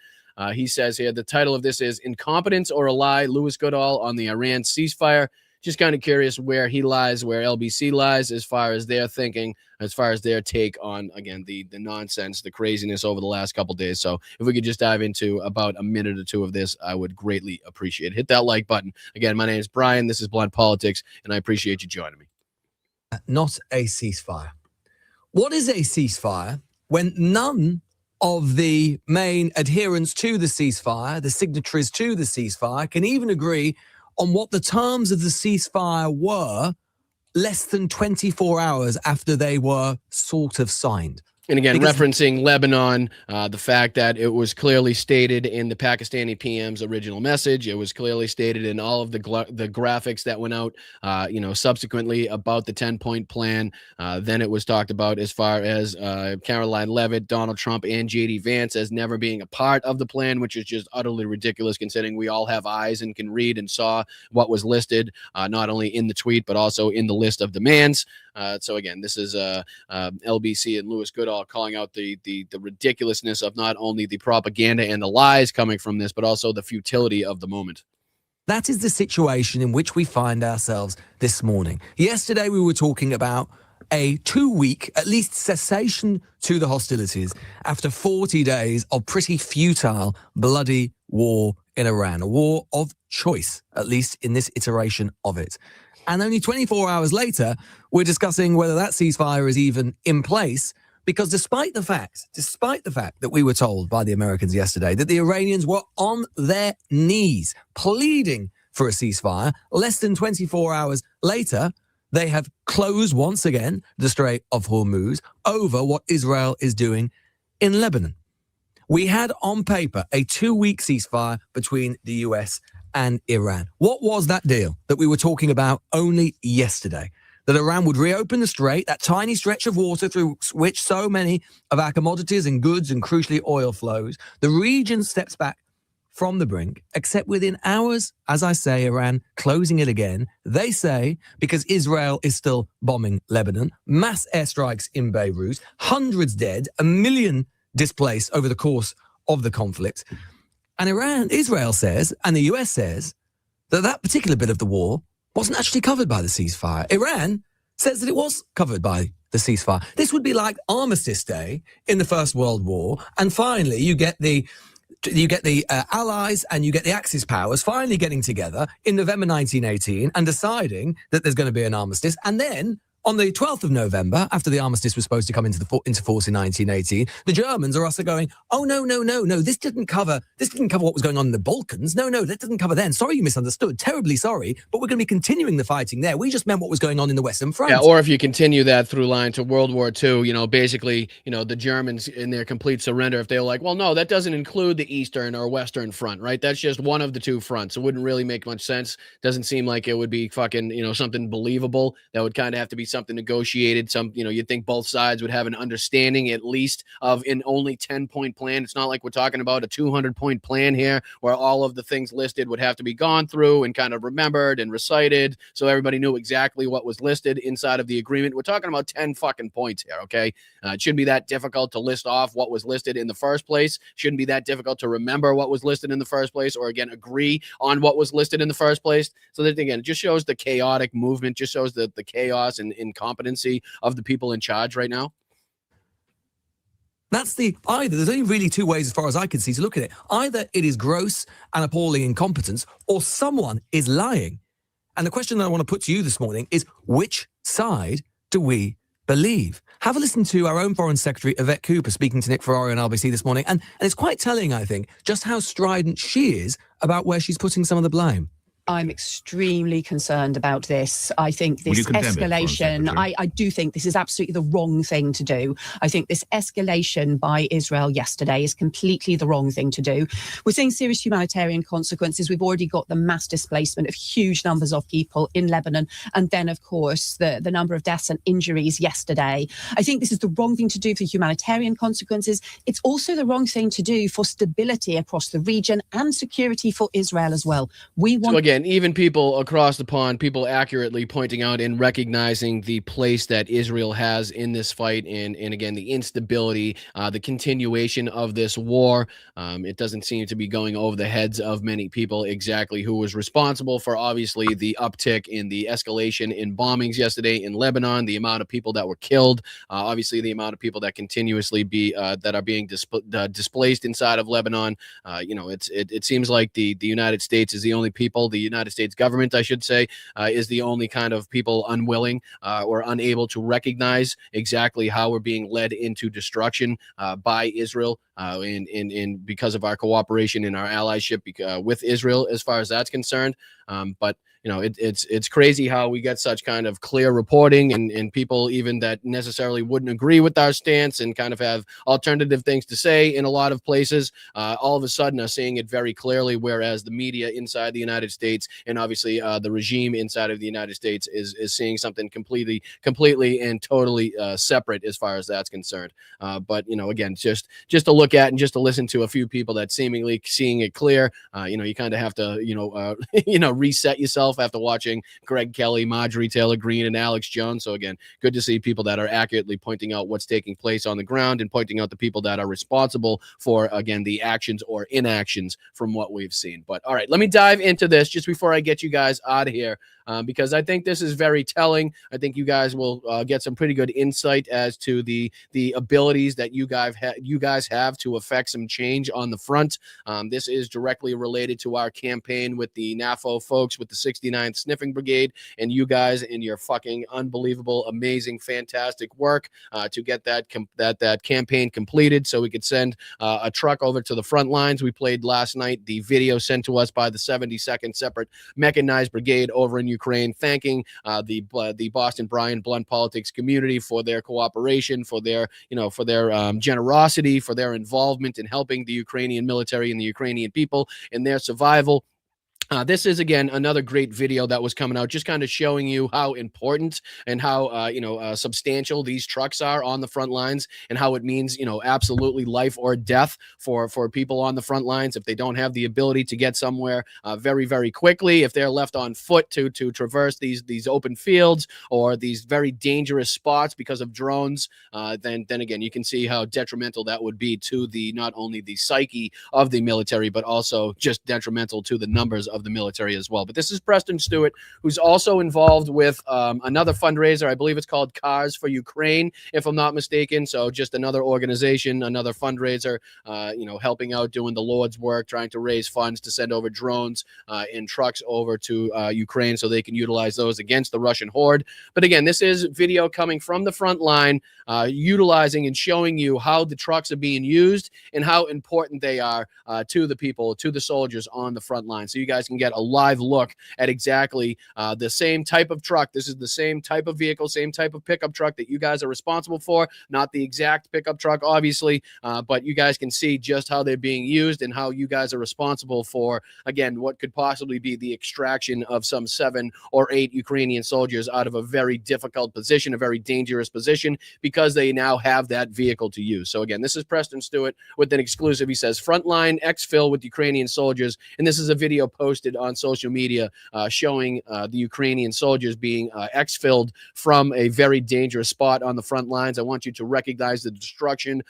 He says here, the title of this is Incompetence or a Lie, Louis Goodall on the Iran ceasefire. Just kind of curious where he lies, where LBC lies as far as their thinking, as far as their take on, again, the nonsense, the craziness over the last couple of days. So if we could just dive into about a minute or two of this, I would greatly appreciate it. Hit that like button. Again, my name is Brian. This is Blunt Politics, and I appreciate you joining me. Not a ceasefire. What is a ceasefire when none of the main adherents to the ceasefire, the signatories to the ceasefire, can even agree on what the terms of the ceasefire were less than 24 hours after they were sort of signed? And again, referencing Lebanon, the fact that it was clearly stated in the Pakistani PM's original message. It was clearly stated in all of the graphics that went out, subsequently about the 10-point plan. Then it was talked about as far as Caroline Leavitt, Donald Trump, and J.D. Vance as never being a part of the plan, which is just utterly ridiculous considering we all have eyes and can read and saw what was listed, not only in the tweet, but also in the list of demands. So again, this is LBC and Louis Goodall calling out the ridiculousness of not only the propaganda and the lies coming from this, but also the futility of the moment. That is the situation in which we find ourselves this morning. Yesterday, we were talking about a 2-week, at least, cessation to the hostilities after 40 days of pretty futile, bloody war in Iran, a war of choice, at least in this iteration of it. And only 24 hours later, we're discussing whether that ceasefire is even in place Because despite the fact that we were told by the Americans yesterday that the Iranians were on their knees pleading for a ceasefire, less than 24 hours later, they have closed once again the Strait of Hormuz over what Israel is doing in Lebanon. We had on paper a 2-week ceasefire between the US and Iran. What was that deal that we were talking about only yesterday? That Iran would reopen the strait, that tiny stretch of water through which so many of our commodities and goods and crucially oil flows. The region steps back from the brink, except within hours, as I say, Iran closing it again. They say because Israel is still bombing Lebanon, mass airstrikes in Beirut, hundreds dead, 1 million displaced over the course of the conflict. And Israel says, and the US says, that particular bit of the war wasn't actually covered by the ceasefire. Iran says that it was covered by the ceasefire. This would be like Armistice Day in the First World War, and finally you get the Allies and you get the Axis powers finally getting together in November 1918 and deciding that there's going to be an armistice. And then on the 12th of November, after the armistice was supposed to come into force in 1918, the Germans are also going, oh, no, this didn't cover what was going on in the Balkans. No, that didn't cover then. Sorry, you misunderstood. Terribly sorry. But we're going to be continuing the fighting there. We just meant what was going on in the Western Front. Yeah, or if you continue that through line to World War II, basically, the Germans in their complete surrender, if they were like, well, no, that doesn't include the Eastern or Western Front, right? That's just one of the two fronts. It wouldn't really make much sense. Doesn't seem like it would be fucking, something believable. That would kind of have to be something negotiated. You'd think both sides would have an understanding at least of an only 10-point plan. It's not like we're talking about a 200-point plan here where all of the things listed would have to be gone through and kind of remembered and recited so everybody knew exactly what was listed inside of the agreement. We're talking about 10 fucking points here, okay? It shouldn't be that difficult to list off what was listed in the first place. Shouldn't be that difficult to remember what was listed in the first place or, again, agree on what was listed in the first place. So that, again, it just shows the chaotic movement, just shows the chaos and incompetency of the people in charge right now. That's there's only really two ways as far as I can see to look at it. Either it is gross and appalling incompetence or someone is lying. And the question that I want to put to you this morning is, which side do we believe? Have a listen to our own Foreign Secretary, Yvette Cooper, speaking to Nick Ferrari on RBC this morning. And it's quite telling, I think, just how strident she is about where she's putting some of the blame. I'm extremely concerned about this. I think this escalation, I do think this is absolutely the wrong thing to do. I think this escalation by Israel yesterday is completely the wrong thing to do. We're seeing serious humanitarian consequences. We've already got the mass displacement of huge numbers of people in Lebanon. And then, of course, the number of deaths and injuries yesterday. I think this is the wrong thing to do for humanitarian consequences. It's also the wrong thing to do for stability across the region and security for Israel as well. We want... So again, even people across the pond, people accurately pointing out and recognizing the place that Israel has in this fight and again, the instability, the continuation of this war. It doesn't seem to be going over the heads of many people exactly who was responsible for, obviously, the uptick in the escalation in bombings yesterday in Lebanon, the amount of people that were killed, obviously the amount of people that continuously that are being displaced inside of Lebanon. It seems like the United States is the only people, the United States government, I should say, is the only kind of people unwilling or unable to recognize exactly how we're being led into destruction by Israel and because of our cooperation and our allyship with Israel as far as that's concerned. But it's crazy how we get such kind of clear reporting and people even that necessarily wouldn't agree with our stance and kind of have alternative things to say in a lot of places, all of a sudden are seeing it very clearly, whereas the media inside the United States and obviously the regime inside of the United States is seeing something completely and totally separate as far as that's concerned. But, again, just to look at and just to listen to a few people that seemingly seeing it clear, you kind of have to, reset yourself after watching Greg Kelly, Marjorie Taylor Greene, and Alex Jones. So again, good to see people that are accurately pointing out what's taking place on the ground and pointing out the people that are responsible for, again, the actions or inactions from what we've seen. But all right, let me dive into this just before I get you guys out of here. because I think this is very telling. I think you guys will get some pretty good insight as to the abilities that you guys have to affect some change on the front. This is directly related to our campaign with the NAFO folks, with the 69th Sniffing Brigade, and you guys in your fucking unbelievable, amazing, fantastic work to get that campaign completed, so we could send a truck over to the front lines. We played last night the video sent to us by the 72nd Separate Mechanized Brigade over in Ukraine, thanking the Boston Bryan Blunt Politics community for their cooperation, for their generosity, for their involvement in helping the Ukrainian military and the Ukrainian people in their survival. This is, again, another great video that was coming out, just kind of showing you how important and how, substantial these trucks are on the front lines, and how it means, absolutely life or death for people on the front lines if they don't have the ability to get somewhere very, very quickly, if they're left on foot to traverse these open fields or these very dangerous spots because of drones. Then again, you can see how detrimental that would be to not only the psyche of the military, but also just detrimental to the numbers of the military as well. But this is Preston Stewart, who's also involved with another fundraiser. I believe it's called Cars for Ukraine, if I'm not mistaken. So just another organization, another fundraiser, helping out, doing the Lord's work, trying to raise funds to send over drones and trucks over to Ukraine so they can utilize those against the Russian horde. But again, this is video coming from the front line, utilizing and showing you how the trucks are being used and how important they are to the people, to the soldiers on the front line. So you guys can get a live look at exactly the same type of truck. This is the same type of vehicle, same type of pickup truck that you guys are responsible for. Not the exact pickup truck, obviously, but you guys can see just how they're being used and how you guys are responsible for, again, what could possibly be the extraction of some 7 or 8 Ukrainian soldiers out of a very difficult position, a very dangerous position, because they now have that vehicle to use. So again, this is Preston Stewart with an exclusive. He says, frontline exfil with Ukrainian soldiers. And this is a video posted on social media showing the Ukrainian soldiers being exfilled from a very dangerous spot on the front lines. I want you to recognize the destruction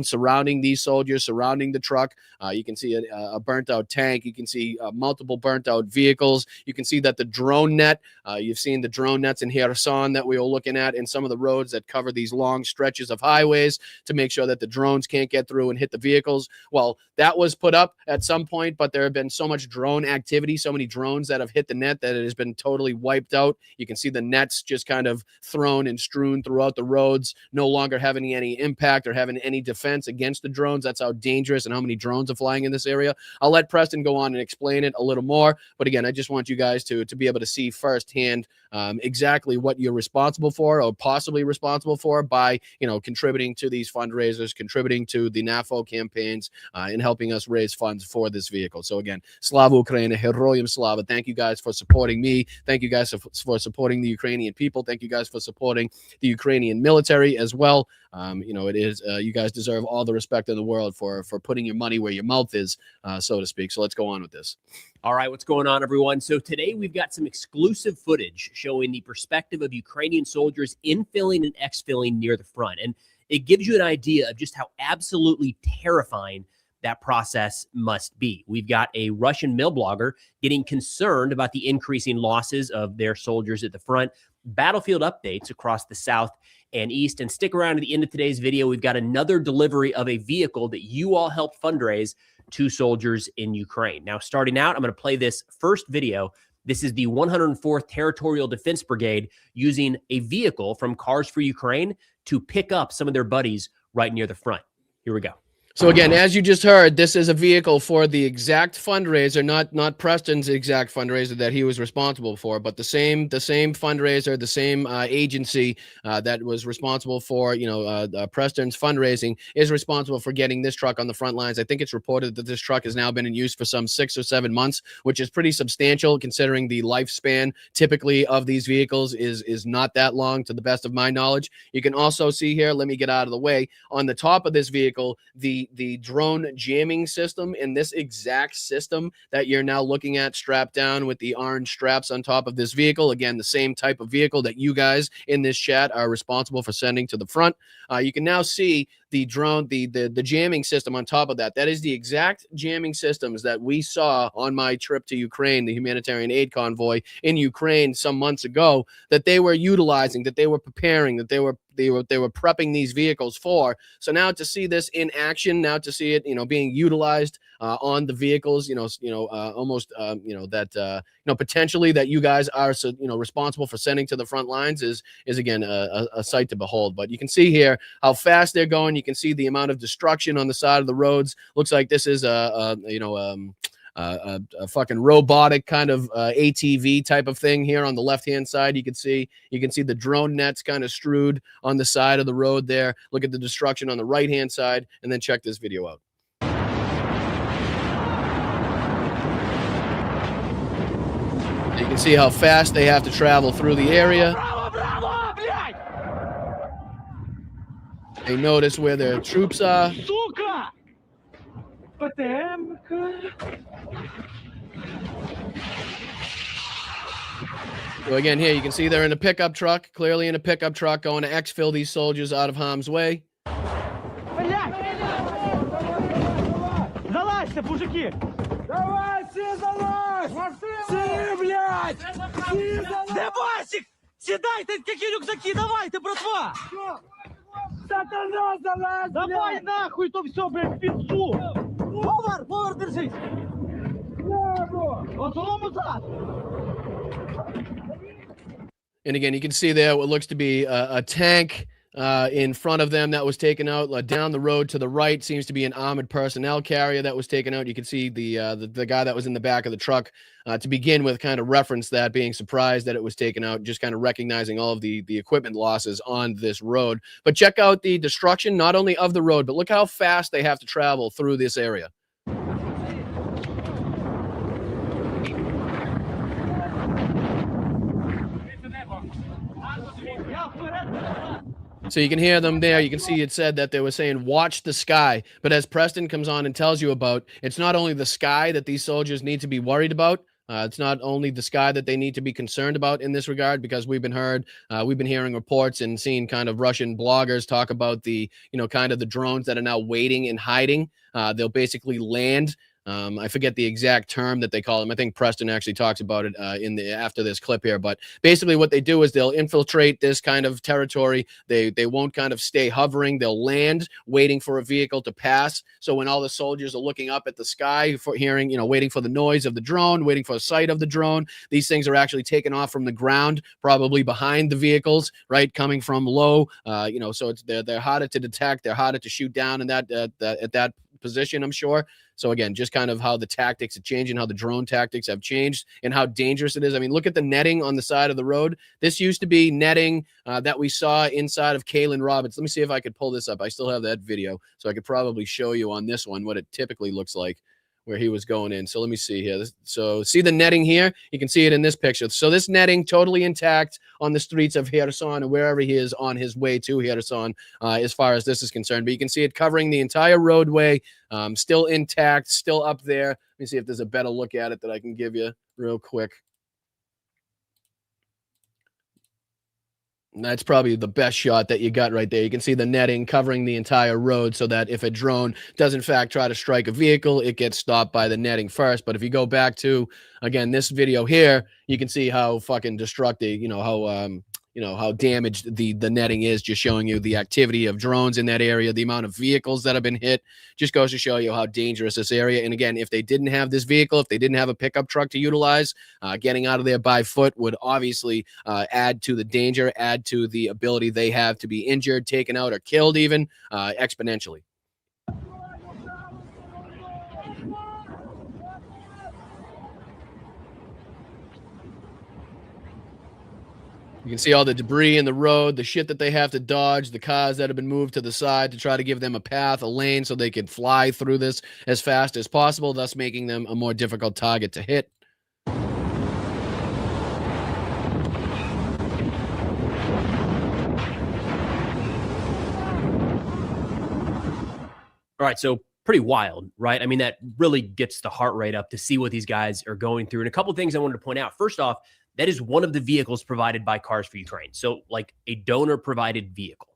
surrounding these soldiers, surrounding the truck. You can see a burnt out tank. You can see multiple burnt out vehicles. You can see that the drone net, you've seen the drone nets in Kherson that we were looking at in some of the roads that cover these long stretches of highways to make sure that the drones can't get through and hit the vehicles. Well, that was put up at some point, but there have been so much drone activity, so many drones that have hit the net that it has been totally wiped out. You can see the nets just kind of thrown and strewn throughout the roads, no longer having any impact or having any defense against the drones. That's how dangerous and how many drones are flying in this area. I'll let Preston go on and explain it a little more. But again, I just want you guys to be able to see firsthand exactly what you're responsible for or possibly responsible for by, contributing to these fundraisers, contributing to the NAFO campaigns, and helping us raise funds for this vehicle. So again, Slava Ukraina, Heroyam Slava. Thank you guys for supporting me. Thank you guys for supporting the Ukrainian people. Thank you guys for supporting the Ukrainian military as well. It is you guys deserve all the respect in the world for putting your money where your mouth is, so to speak. So let's go on with this. All right, what's going on, everyone? So today we've got some exclusive footage showing the perspective of Ukrainian soldiers infilling and exfilling near the front. And it gives you an idea of just how absolutely terrifying that process must be. We've got a Russian mill blogger getting concerned about the increasing losses of their soldiers at the front, battlefield updates across the south and east. And stick around to the end of today's video. We've got another delivery of a vehicle that you all helped fundraise to soldiers in Ukraine. Now, starting out, I'm going to play this first video. This is the 104th Territorial Defense Brigade using a vehicle from Cars for Ukraine to pick up some of their buddies right near the front. Here we go. So again, as you just heard, this is a vehicle for the exact fundraiser, not Preston's exact fundraiser that he was responsible for, but the same fundraiser, the same agency that was responsible for Preston's fundraising is responsible for getting this truck on the front lines. I think it's reported that this truck has now been in use for some 6 or 7 months, which is pretty substantial considering the lifespan typically of these vehicles is not that long, to the best of my knowledge. You can also see here, let me get out of the way, on the top of this vehicle, the drone jamming system, and this exact system that you're now looking at strapped down with the orange straps on top of this vehicle. Again, the same type of vehicle that you guys in this chat are responsible for sending to the front. You can now see the drone, the jamming system on top of that. That is the exact jamming systems that we saw on my trip to Ukraine, the humanitarian aid convoy in Ukraine some months ago, that they were utilizing, that they were preparing, that they were prepping these vehicles for. So now to see this in action, now to see it, being utilized on the vehicles, almost, potentially that you guys are, responsible for sending to the front lines is again a sight to behold. But you can see here how fast they're going. You can see the amount of destruction on the side of the roads. Looks like this is a fucking robotic kind of ATV type of thing here on the left-hand side. You can see the drone nets kind of strewed on the side of the road there. Look at the destruction on the right-hand side, and then check this video out. You can see how fast they have to travel through the area. They notice where their troops are. So again, here you can see they're in a pickup truck, clearly in a pickup truck, going to exfil these soldiers out of harm's way. Залазьте, мужики! Давай, все залазь! Все, блядь! Девасик! Сідайте, які рюкзаки, давайте, братва! Сатана, залазь! Давай нахуй то все, блядь, пиццу! Повар, держись! Вот солому зад! And again, you can see there what looks to be a tank in front of them that was taken out. Down the road to the right seems to be an armored personnel carrier that was taken out. You can see the guy that was in the back of the truck to begin with kind of reference that, being surprised that it was taken out, just kind of recognizing all of the equipment losses on this road. But check out the destruction, not only of the road, but look how fast they have to travel through this area. So you can hear them there. You can see it said that they were saying, watch the sky. But as Preston comes on and tells you about, it's not only the sky that these soldiers need to be worried about. It's not only the sky that they need to be concerned about in this regard, because we've been hearing reports and seeing kind of Russian bloggers talk about the, kind of the drones that are now waiting and hiding. They'll basically land. I forget the exact term that they call them. I think Preston actually talks about it after this clip here. But basically what they do is they'll infiltrate this kind of territory. They won't kind of stay hovering. They'll land waiting for a vehicle to pass. So when all the soldiers are looking up at the sky for hearing, waiting for the noise of the drone, waiting for a sight of the drone, these things are actually taken off from the ground, probably behind the vehicles, right? Coming from low, so they're harder to detect. They're harder to shoot down in at that position, I'm sure. So again, just kind of how the tactics are changing, how the drone tactics have changed, and how dangerous it is. I mean, look at the netting on the side of the road. This used to be netting that we saw inside of Kaylan Roberts. Let me see if I could pull this up. I still have that video, so I could probably show you on this one what it typically looks like, where he was going in. So let me see here. So see the netting here? You can see it in this picture. So this netting totally intact on the streets of Kherson and wherever he is on his way to Kherson as far as this is concerned. But you can see it covering the entire roadway, still intact, still up there. Let me see if there's a better look at it that I can give you real quick. That's probably the best shot that you got right there. You can see the netting covering the entire road so that if a drone does in fact try to strike a vehicle, it gets stopped by the netting first. But if you go back to, again, this video here, you can see how fucking destructive, how damaged the netting is, just showing you the activity of drones in that area, the amount of vehicles that have been hit, just goes to show you how dangerous this area. And again, if they didn't have this vehicle, if they didn't have a pickup truck to utilize, getting out of there by foot would obviously add to the danger, add to the ability they have to be injured, taken out, or killed even exponentially. You can see all the debris in the road, the shit that they have to dodge, the cars that have been moved to the side to try to give them a path, a lane, so they can fly through this as fast as possible, thus making them a more difficult target to hit. All right, so pretty wild, right? I mean, that really gets the heart rate up to see what these guys are going through. And a couple of things I wanted to point out. First off, that is one of the vehicles provided by Cars for Ukraine. So like a donor provided vehicle.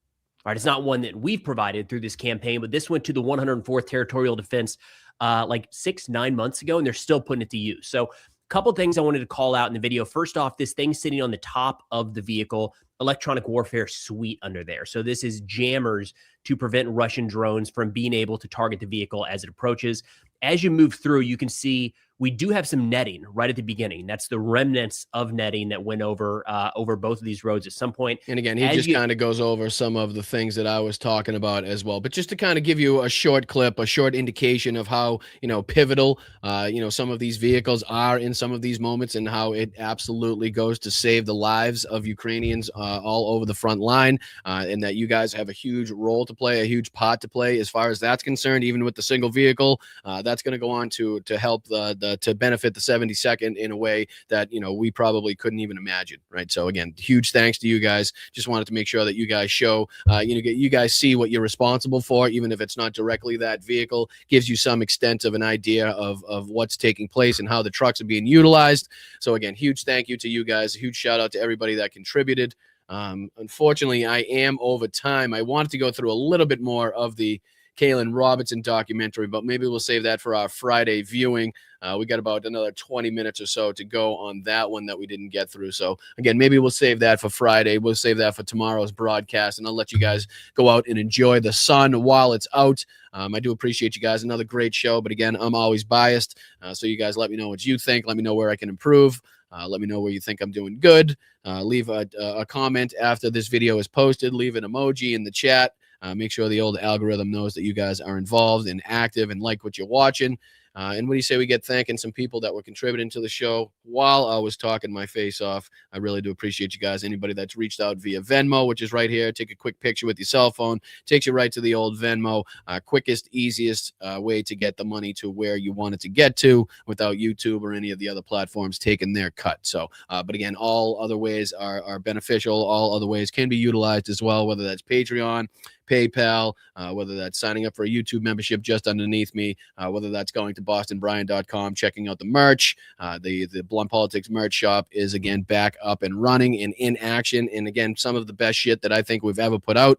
All right, it's not one that we've provided through this campaign, but this went to the 104th Territorial Defense like 6-9 months ago, and they're still putting it to use. So a couple things I wanted to call out in the video. First off, this thing sitting on the top of the vehicle, electronic warfare suite under there. So this is jammers to prevent Russian drones from being able to target the vehicle as it approaches. As you move through, you can see we do have some netting right at the beginning. That's the remnants of netting that went over over both of these roads at some point. And again, he just kind of goes over some of the things that I was talking about as well. But just to kind of give you a short clip, a short indication of how, pivotal, some of these vehicles are in some of these moments and how it absolutely goes to save the lives of Ukrainians all over the front line, and that you guys have a huge role to play, a huge part to play as far as that's concerned, even with the single vehicle. That's going to go on to help to benefit the 72nd in a way that, we probably couldn't even imagine. Right. So again, huge thanks to you guys. Just wanted to make sure that you guys show, you guys see what you're responsible for, even if it's not directly that vehicle, gives you some extent of an idea of what's taking place and how the trucks are being utilized. So again, huge thank you to you guys. A huge shout out to everybody that contributed. Unfortunately, I am over time. I wanted to go through a little bit more of the Kaylin Robertson documentary, but maybe we'll save that for our Friday viewing. We got about another 20 minutes or so to go on that one that we didn't get through. So again, maybe we'll save that for Friday. We'll save that for tomorrow's broadcast, and I'll let you guys go out and enjoy the sun while it's out. I do appreciate you guys. Another great show, but again, I'm always biased. So you guys let me know what you think. Let me know where I can improve. Let me know where you think I'm doing good. Leave a comment after this video is posted. Leave an emoji in the chat. Make sure the old algorithm knows that you guys are involved and active and like what you're watching. And what do you say we get thanking some people that were contributing to the show while I was talking my face off? I really do appreciate you guys. Anybody that's reached out via Venmo, which is right here, take a quick picture with your cell phone, takes you right to the old Venmo. Quickest, easiest way to get the money to where you want it to get to without YouTube or any of the other platforms taking their cut. So, but again, all other ways are beneficial. All other ways can be utilized as well, whether that's Patreon, PayPal, whether that's signing up for a YouTube membership just underneath me, whether that's going to bostonbrian.com, checking out the merch. The Blunt Politics merch shop is again back up and running and in action. And again, some of the best shit that I think we've ever put out.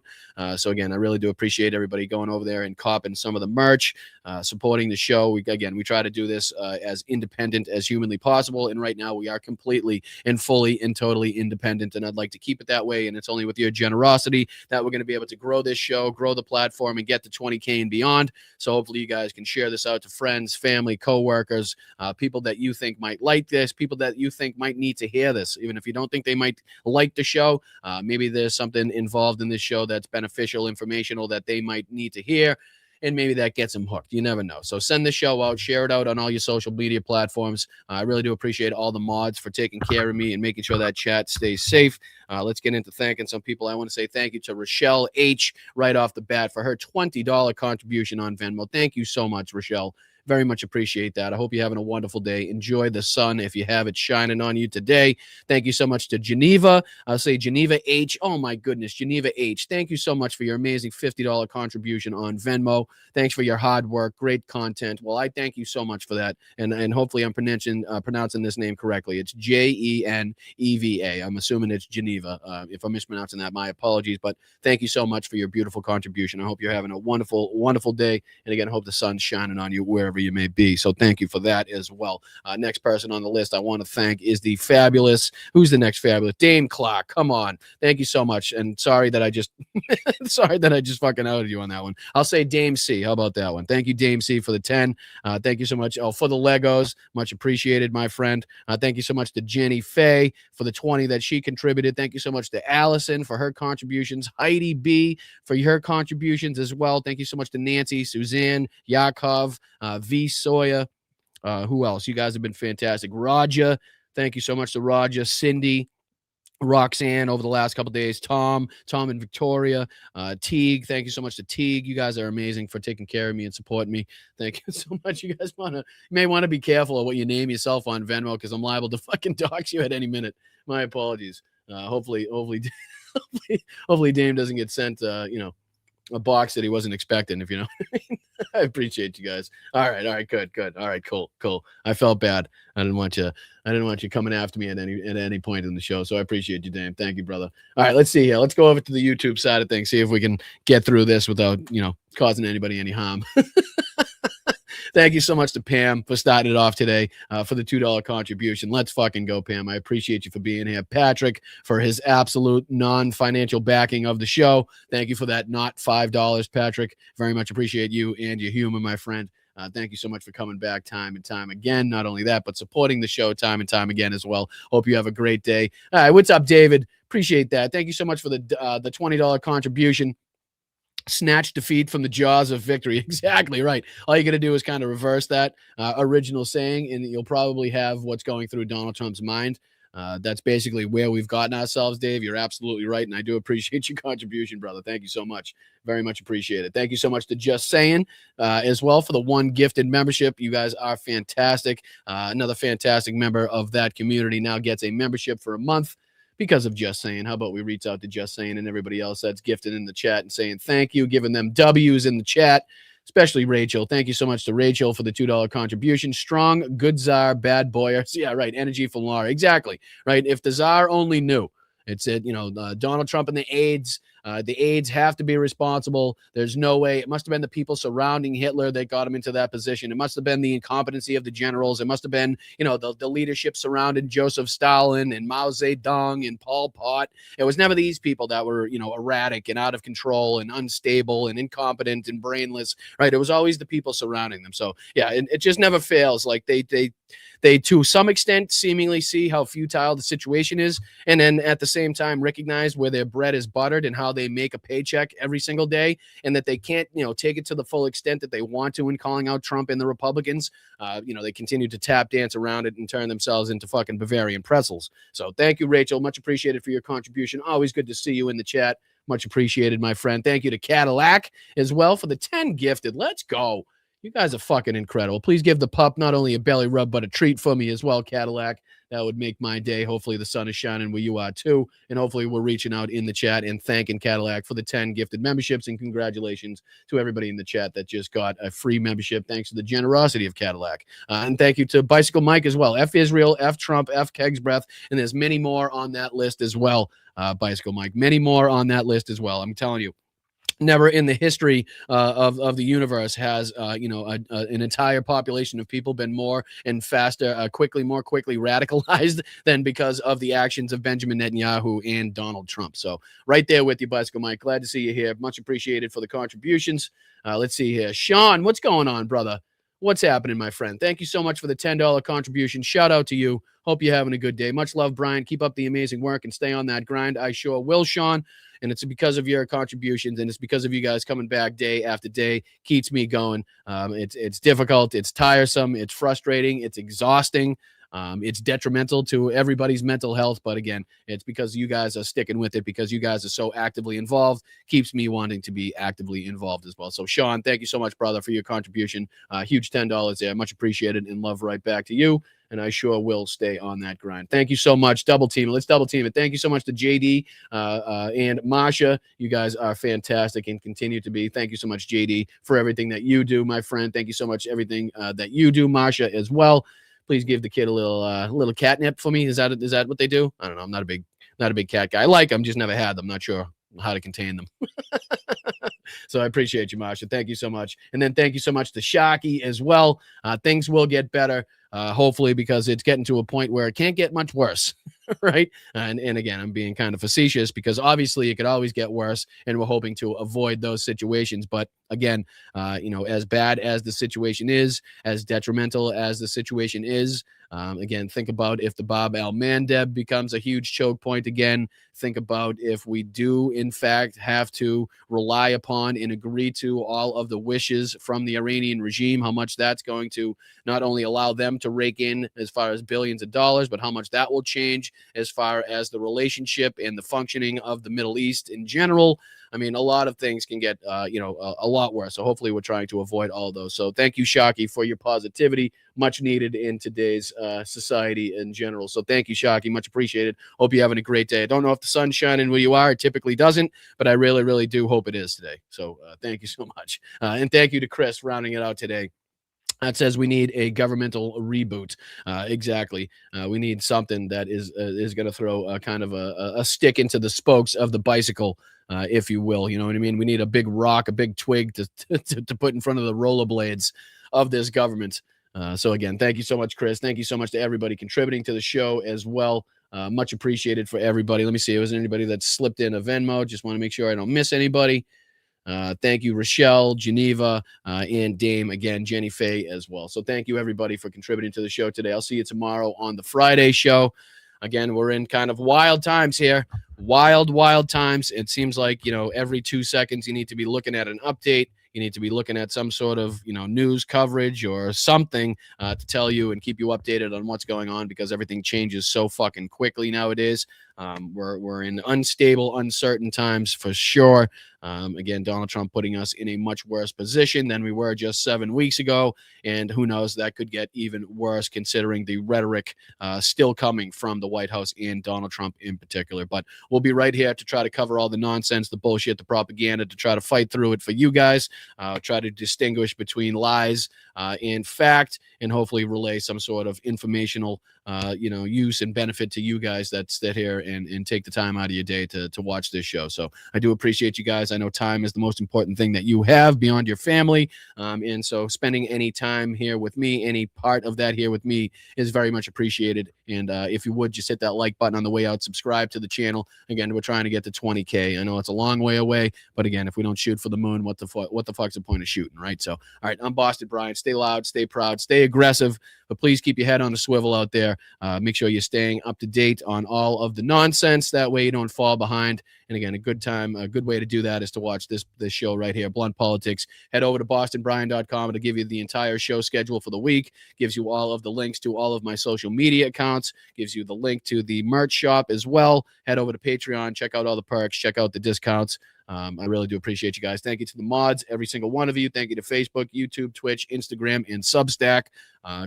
So again, I really do appreciate everybody going over there and copping some of the merch, supporting the show. We try to do this as independent as humanly possible. And right now we are completely and fully and totally independent. And I'd like to keep it that way. And it's only with your generosity that we're going to be able to grow this show, grow the platform, and get to 20K and beyond. So hopefully you guys can share this out to friends, family, coworkers, people that you think might like this, people that you think might need to hear this. Even if you don't think they might like the show, maybe there's something involved in this show that's beneficial, informational, that they might need to hear. And maybe that gets them hooked. You never know. So send the show out, share it out on all your social media platforms. I really do appreciate all the mods for taking care of me and making sure that chat stays safe. Let's get into thanking some people. I want to say thank you to Rochelle H. right off the bat for her $20 contribution on Venmo. Thank you so much, Rochelle. Very much appreciate that. I hope you're having a wonderful day. Enjoy the sun if you have it shining on you today. Thank you so much to Geneva. I'll say Geneva H. Oh, my goodness, Geneva H. Thank you so much for your amazing $50 contribution on Venmo. Thanks for your hard work. Great content. Well, I thank you so much for that. And hopefully I'm pronouncing this name correctly. It's Geneva. I'm assuming it's Geneva. If I'm mispronouncing that, my apologies. But thank you so much for your beautiful contribution. I hope you're having a wonderful, wonderful day. And again, I hope the sun's shining on you wherever you may be. So thank you for that as well. Next person on the list I want to thank is the fabulous, who's the next fabulous? Dame Clark. Come on. Thank you so much. And sorry that I just fucking outed you on that one. I'll say Dame C. How about that one? Thank you, Dame C, for the 10. Thank you so much. Oh, for the Legos. Much appreciated, my friend. Thank you so much to Jenny Faye for the 20 that she contributed. Thank you so much to Allison for her contributions. Heidi B for her contributions as well. Thank you so much to Nancy, Suzanne, Yakov, V. Sawyer. Who else? You guys have been fantastic. Raja. Thank you so much to Raja, Cindy, Roxanne over the last couple of days. Tom and Victoria. Teague. Thank you so much to Teague. You guys are amazing for taking care of me and supporting me. Thank you so much. You guys may want to be careful of what you name yourself on Venmo because I'm liable to fucking dox you at any minute. My apologies. Hopefully Dame doesn't get sent a box that he wasn't expecting, if you know what I mean. I appreciate you guys. All right, good. All right, cool. I felt bad. I didn't want you coming after me at any point in the show. So I appreciate you, Dame. Thank you, brother. All right, let's see here. Let's go over to the YouTube side of things, see if we can get through this without, causing anybody any harm. Thank you so much to Pam for starting it off today for the $2 contribution. Let's fucking go, Pam. I appreciate you for being here. Patrick for his absolute non-financial backing of the show. Thank you for that, not $5, Patrick. Very much appreciate you and your humor, my friend. Thank you so much for coming back time and time again. Not only that, but supporting the show time and time again as well. Hope you have a great day. All right, what's up, David? Appreciate that. Thank you so much for the $20 contribution. Snatch defeat from the jaws of victory. Exactly right. All you got to do is kind of reverse that original saying, and you'll probably have what's going through Donald Trump's mind. That's basically where we've gotten ourselves, Dave. You're absolutely right, and I do appreciate your contribution, brother. Thank you so much. Very much appreciate it. Thank you so much to Just Saying as well for the one gifted membership. You guys are fantastic. Another fantastic member of that community now gets a membership for a month because of Just Saying. How about we reach out to Just Saying and everybody else that's gifted in the chat and saying thank you, giving them W's in the chat, especially Rachel. Thank you so much to Rachel for the $2 contribution. Strong, good czar, bad boy. Yeah, right. Energy from Laura. Exactly. Right. If the czar only knew. It's Donald Trump and the aides. The aides have to be responsible. There's no way. It must have been the people surrounding Hitler that got him into that position. It must have been the incompetency of the generals. It must have been, the leadership surrounding Joseph Stalin and Mao Zedong and Pol Pot. It was never these people that were, erratic and out of control and unstable and incompetent and brainless, right? It was always the people surrounding them. So, yeah, it just never fails. Like they, to some extent, seemingly see how futile the situation is, and then at the same time recognize where their bread is buttered and how they make a paycheck every single day, and that they can't, take it to the full extent that they want to in calling out Trump and the Republicans. They continue to tap dance around it and turn themselves into fucking Bavarian pretzels. So thank you, Rachel. Much appreciated for your contribution. Always good to see you in the chat. Much appreciated, my friend. Thank you to Cadillac as well for the 10 gifted. Let's go. You guys are fucking incredible. Please give the pup not only a belly rub, but a treat for me as well, Cadillac. That would make my day. Hopefully the sun is shining where you are too. And hopefully we're reaching out in the chat and thanking Cadillac for the 10 gifted memberships. And congratulations to everybody in the chat that just got a free membership thanks to the generosity of Cadillac. And thank you to Bicycle Mike as well. F Israel, F Trump, F Kegs Breath. And there's many more on that list as well, Bicycle Mike. Many more on that list as well. I'm telling you. Never in the history of the universe has an entire population of people been more and faster, more quickly radicalized than because of the actions of Benjamin Netanyahu and Donald Trump. So right there with you, Bicycle Mike. Glad to see you here. Much appreciated for the contributions. Let's see here. Sean, what's going on, brother? What's happening, my friend? Thank you so much for the $10 contribution. Shout out to you. Hope you're having a good day. Much love, Brian. Keep up the amazing work and stay on that grind. I sure will, Sean. And it's because of your contributions, and it's because of you guys coming back day after day. Keeps me going. It's difficult. It's tiresome. It's frustrating. It's exhausting. It's detrimental to everybody's mental health. But again, it's because you guys are sticking with it, because you guys are so actively involved. Keeps me wanting to be actively involved as well. So, Sean, thank you so much, brother, for your contribution. Huge $10 there. Much appreciated, and love right back to you. And I sure will stay on that grind. Thank you so much. Double team it. Let's double team it. Thank you so much to JD and Masha. You guys are fantastic and continue to be. Thank you so much, JD, for everything that you do, my friend. Thank you so much, everything that you do, Masha, as well. Please give the kid a little catnip for me. Is that what they do? I don't know. I'm not a big cat guy. I like them, just never had them. Not sure how to contain them. So I appreciate you, Masha. Thank you so much. And then thank you so much to Sharky as well. Things will get better, hopefully, because it's getting to a point where it can't get much worse, right? And again, I'm being kind of facetious because obviously it could always get worse, and we're hoping to avoid those situations. But again, as bad as the situation is, as detrimental as the situation is, again, think about if the Bab al-Mandeb becomes a huge choke point again. Think about if we do, in fact, have to rely upon and agree to all of the wishes from the Iranian regime, how much that's going to not only allow them to rake in as far as billions of dollars, but how much that will change as far as the relationship and the functioning of the Middle East in general. I mean, a lot of things can get, a lot worse. So hopefully we're trying to avoid all those. So thank you, Shockey, for your positivity. Much needed in today's society in general. So thank you, Shockey. Much appreciated. Hope you're having a great day. I don't know if the sun's shining where you are. It typically doesn't, but I really, really do hope it is today. So thank you so much. And thank you to Chris rounding it out today. That says we need a governmental reboot. Exactly. We need something that is going to throw a kind of a stick into the spokes of the bicycle, if you will. You know what I mean? We need a big rock, a big twig to put in front of the rollerblades of this government. So again, thank you so much, Chris. Thank you so much to everybody contributing to the show as well. Much appreciated for everybody. Let me see. Was there anybody that slipped in a Venmo? Just want to make sure I don't miss anybody. Thank you, Rochelle, Geneva, and Dame, again, Jenny Faye as well. So thank you, everybody, for contributing to the show today. I'll see you tomorrow on the Friday show. Again, we're in kind of wild times here. Wild times. It seems like, every 2 seconds you need to be looking at an update. You need to be looking at some sort of, news coverage or something to tell you and keep you updated on what's going on, because everything changes so fucking quickly nowadays. We're in unstable, uncertain times for sure. Again, Donald Trump putting us in a much worse position than we were just 7 weeks ago. And who knows, that could get even worse considering the rhetoric still coming from the White House and Donald Trump in particular. But we'll be right here to try to cover all the nonsense, the bullshit, the propaganda, to try to fight through it for you guys, try to distinguish between lies and fact, and hopefully relay some sort of informational use and benefit to you guys that sit here and take the time out of your day to watch this show. So I do appreciate you guys. I know time is the most important thing that you have beyond your family. And so spending any time here with me, any part of that here with me, is very much appreciated. And if you would just hit that like button on the way out, subscribe to the channel. Again, we're trying to get to 20K. I know it's a long way away, but again, if we don't shoot for the moon, what the fuck's the point of shooting, right? So, all right, I'm Boston Brian. Stay loud, stay proud, stay aggressive, but please keep your head on a swivel out there. Make sure you're staying up to date on all of the nonsense. That way you don't fall behind. And again, a good way to do that is to watch this show right here, Blunt Politics. Head over to bostonbrian.com. It'll give you the entire show schedule for the week, gives you all of the links to all of my social media accounts, gives you the link to the merch shop as well. Head over to Patreon, check out all the perks, check out the discounts. I really do appreciate you guys. Thank you to the mods, every single one of you. Thank you to Facebook, YouTube, Twitch, Instagram, and Substack.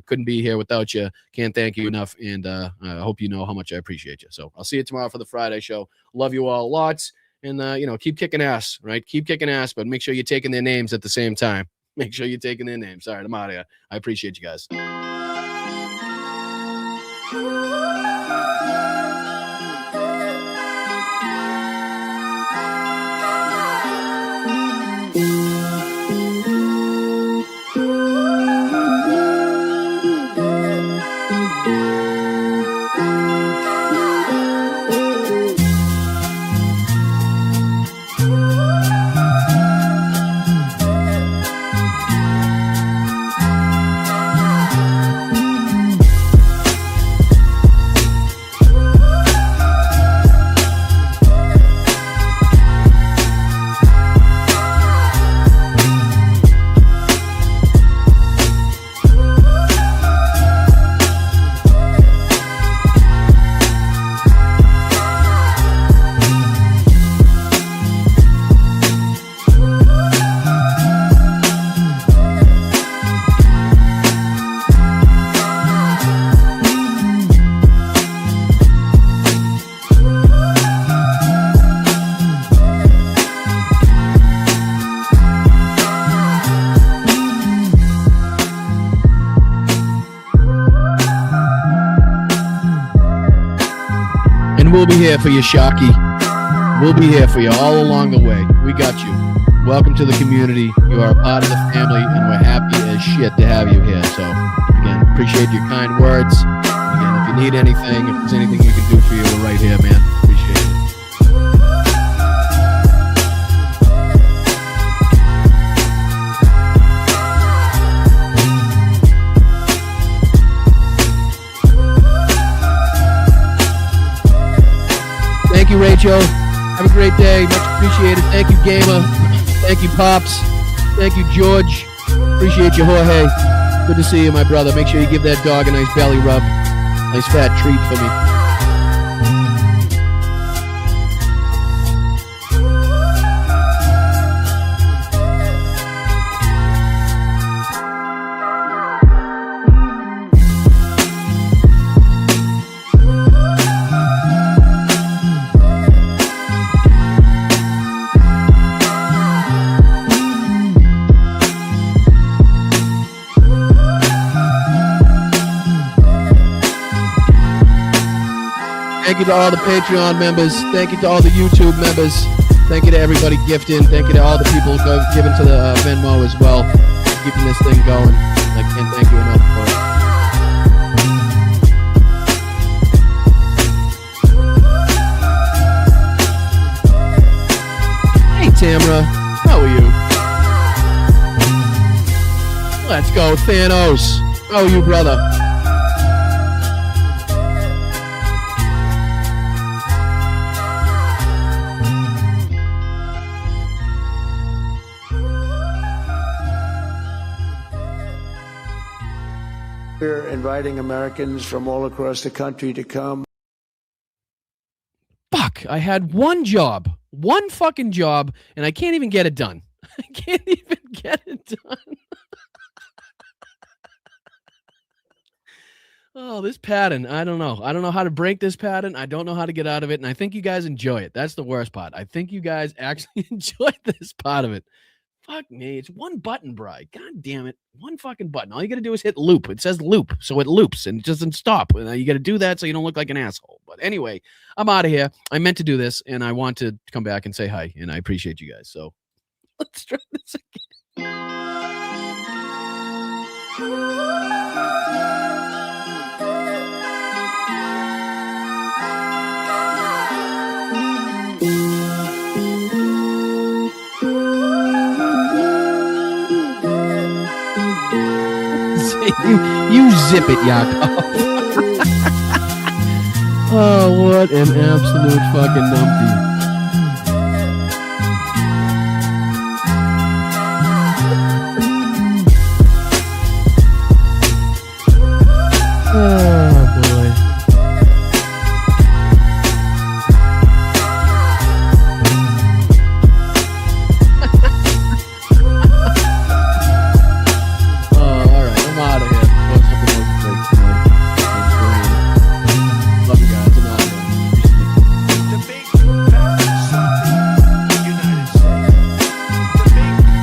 Couldn't be here without you. Can't thank you enough, and I hope you know how much I appreciate you. So I'll see you tomorrow for the Friday show. Love you all lots, and keep kicking ass, right? Keep kicking ass, but make sure you're taking their names at the same time. Make sure you're taking their names. All right, I'm out of here. I appreciate you guys. We'll be here for you, Shockey. We'll be here for you all along the way. We got you. Welcome to the community. You are a part of the family, and we're happy as shit to have you here. So, again, appreciate your kind words. Again, if you need anything, if there's anything we can do for you, we're right here, man. Appreciate it. Thank you, Rachel. Have a great day. Much appreciated. Thank you, Gamer. Thank you, Pops. Thank you, George. Appreciate you, Jorge. Good to see you, my brother. Make sure you give that dog a nice belly rub. Nice fat treat for me. Thank you to all the Patreon members. Thank you to all the YouTube members. Thank you to everybody gifting. Thank you to all the people giving to the Venmo as well. Keeping this thing going. I can't thank you enough for it. Hey, Tamara. How are you? Let's go, Thanos. How are you, brother? We're inviting Americans from all across the country to come. Fuck, I had one job, one fucking job, and I can't even get it done. I can't even get it done. Oh, this pattern, I don't know. I don't know how to break this pattern. I don't know how to get out of it, and I think you guys enjoy it. That's the worst part. I think you guys actually enjoy this part of it. Fuck me. It's one button, Bri. God damn it. One fucking button. All you got to do is hit loop. It says loop, so it loops and it doesn't stop. And you got to do that so you don't look like an asshole. But anyway, I'm out of here. I meant to do this, and I want to come back and say hi, and I appreciate you guys. So let's try this again. You zip it, Yakov. Oh, what an absolute fucking numpty.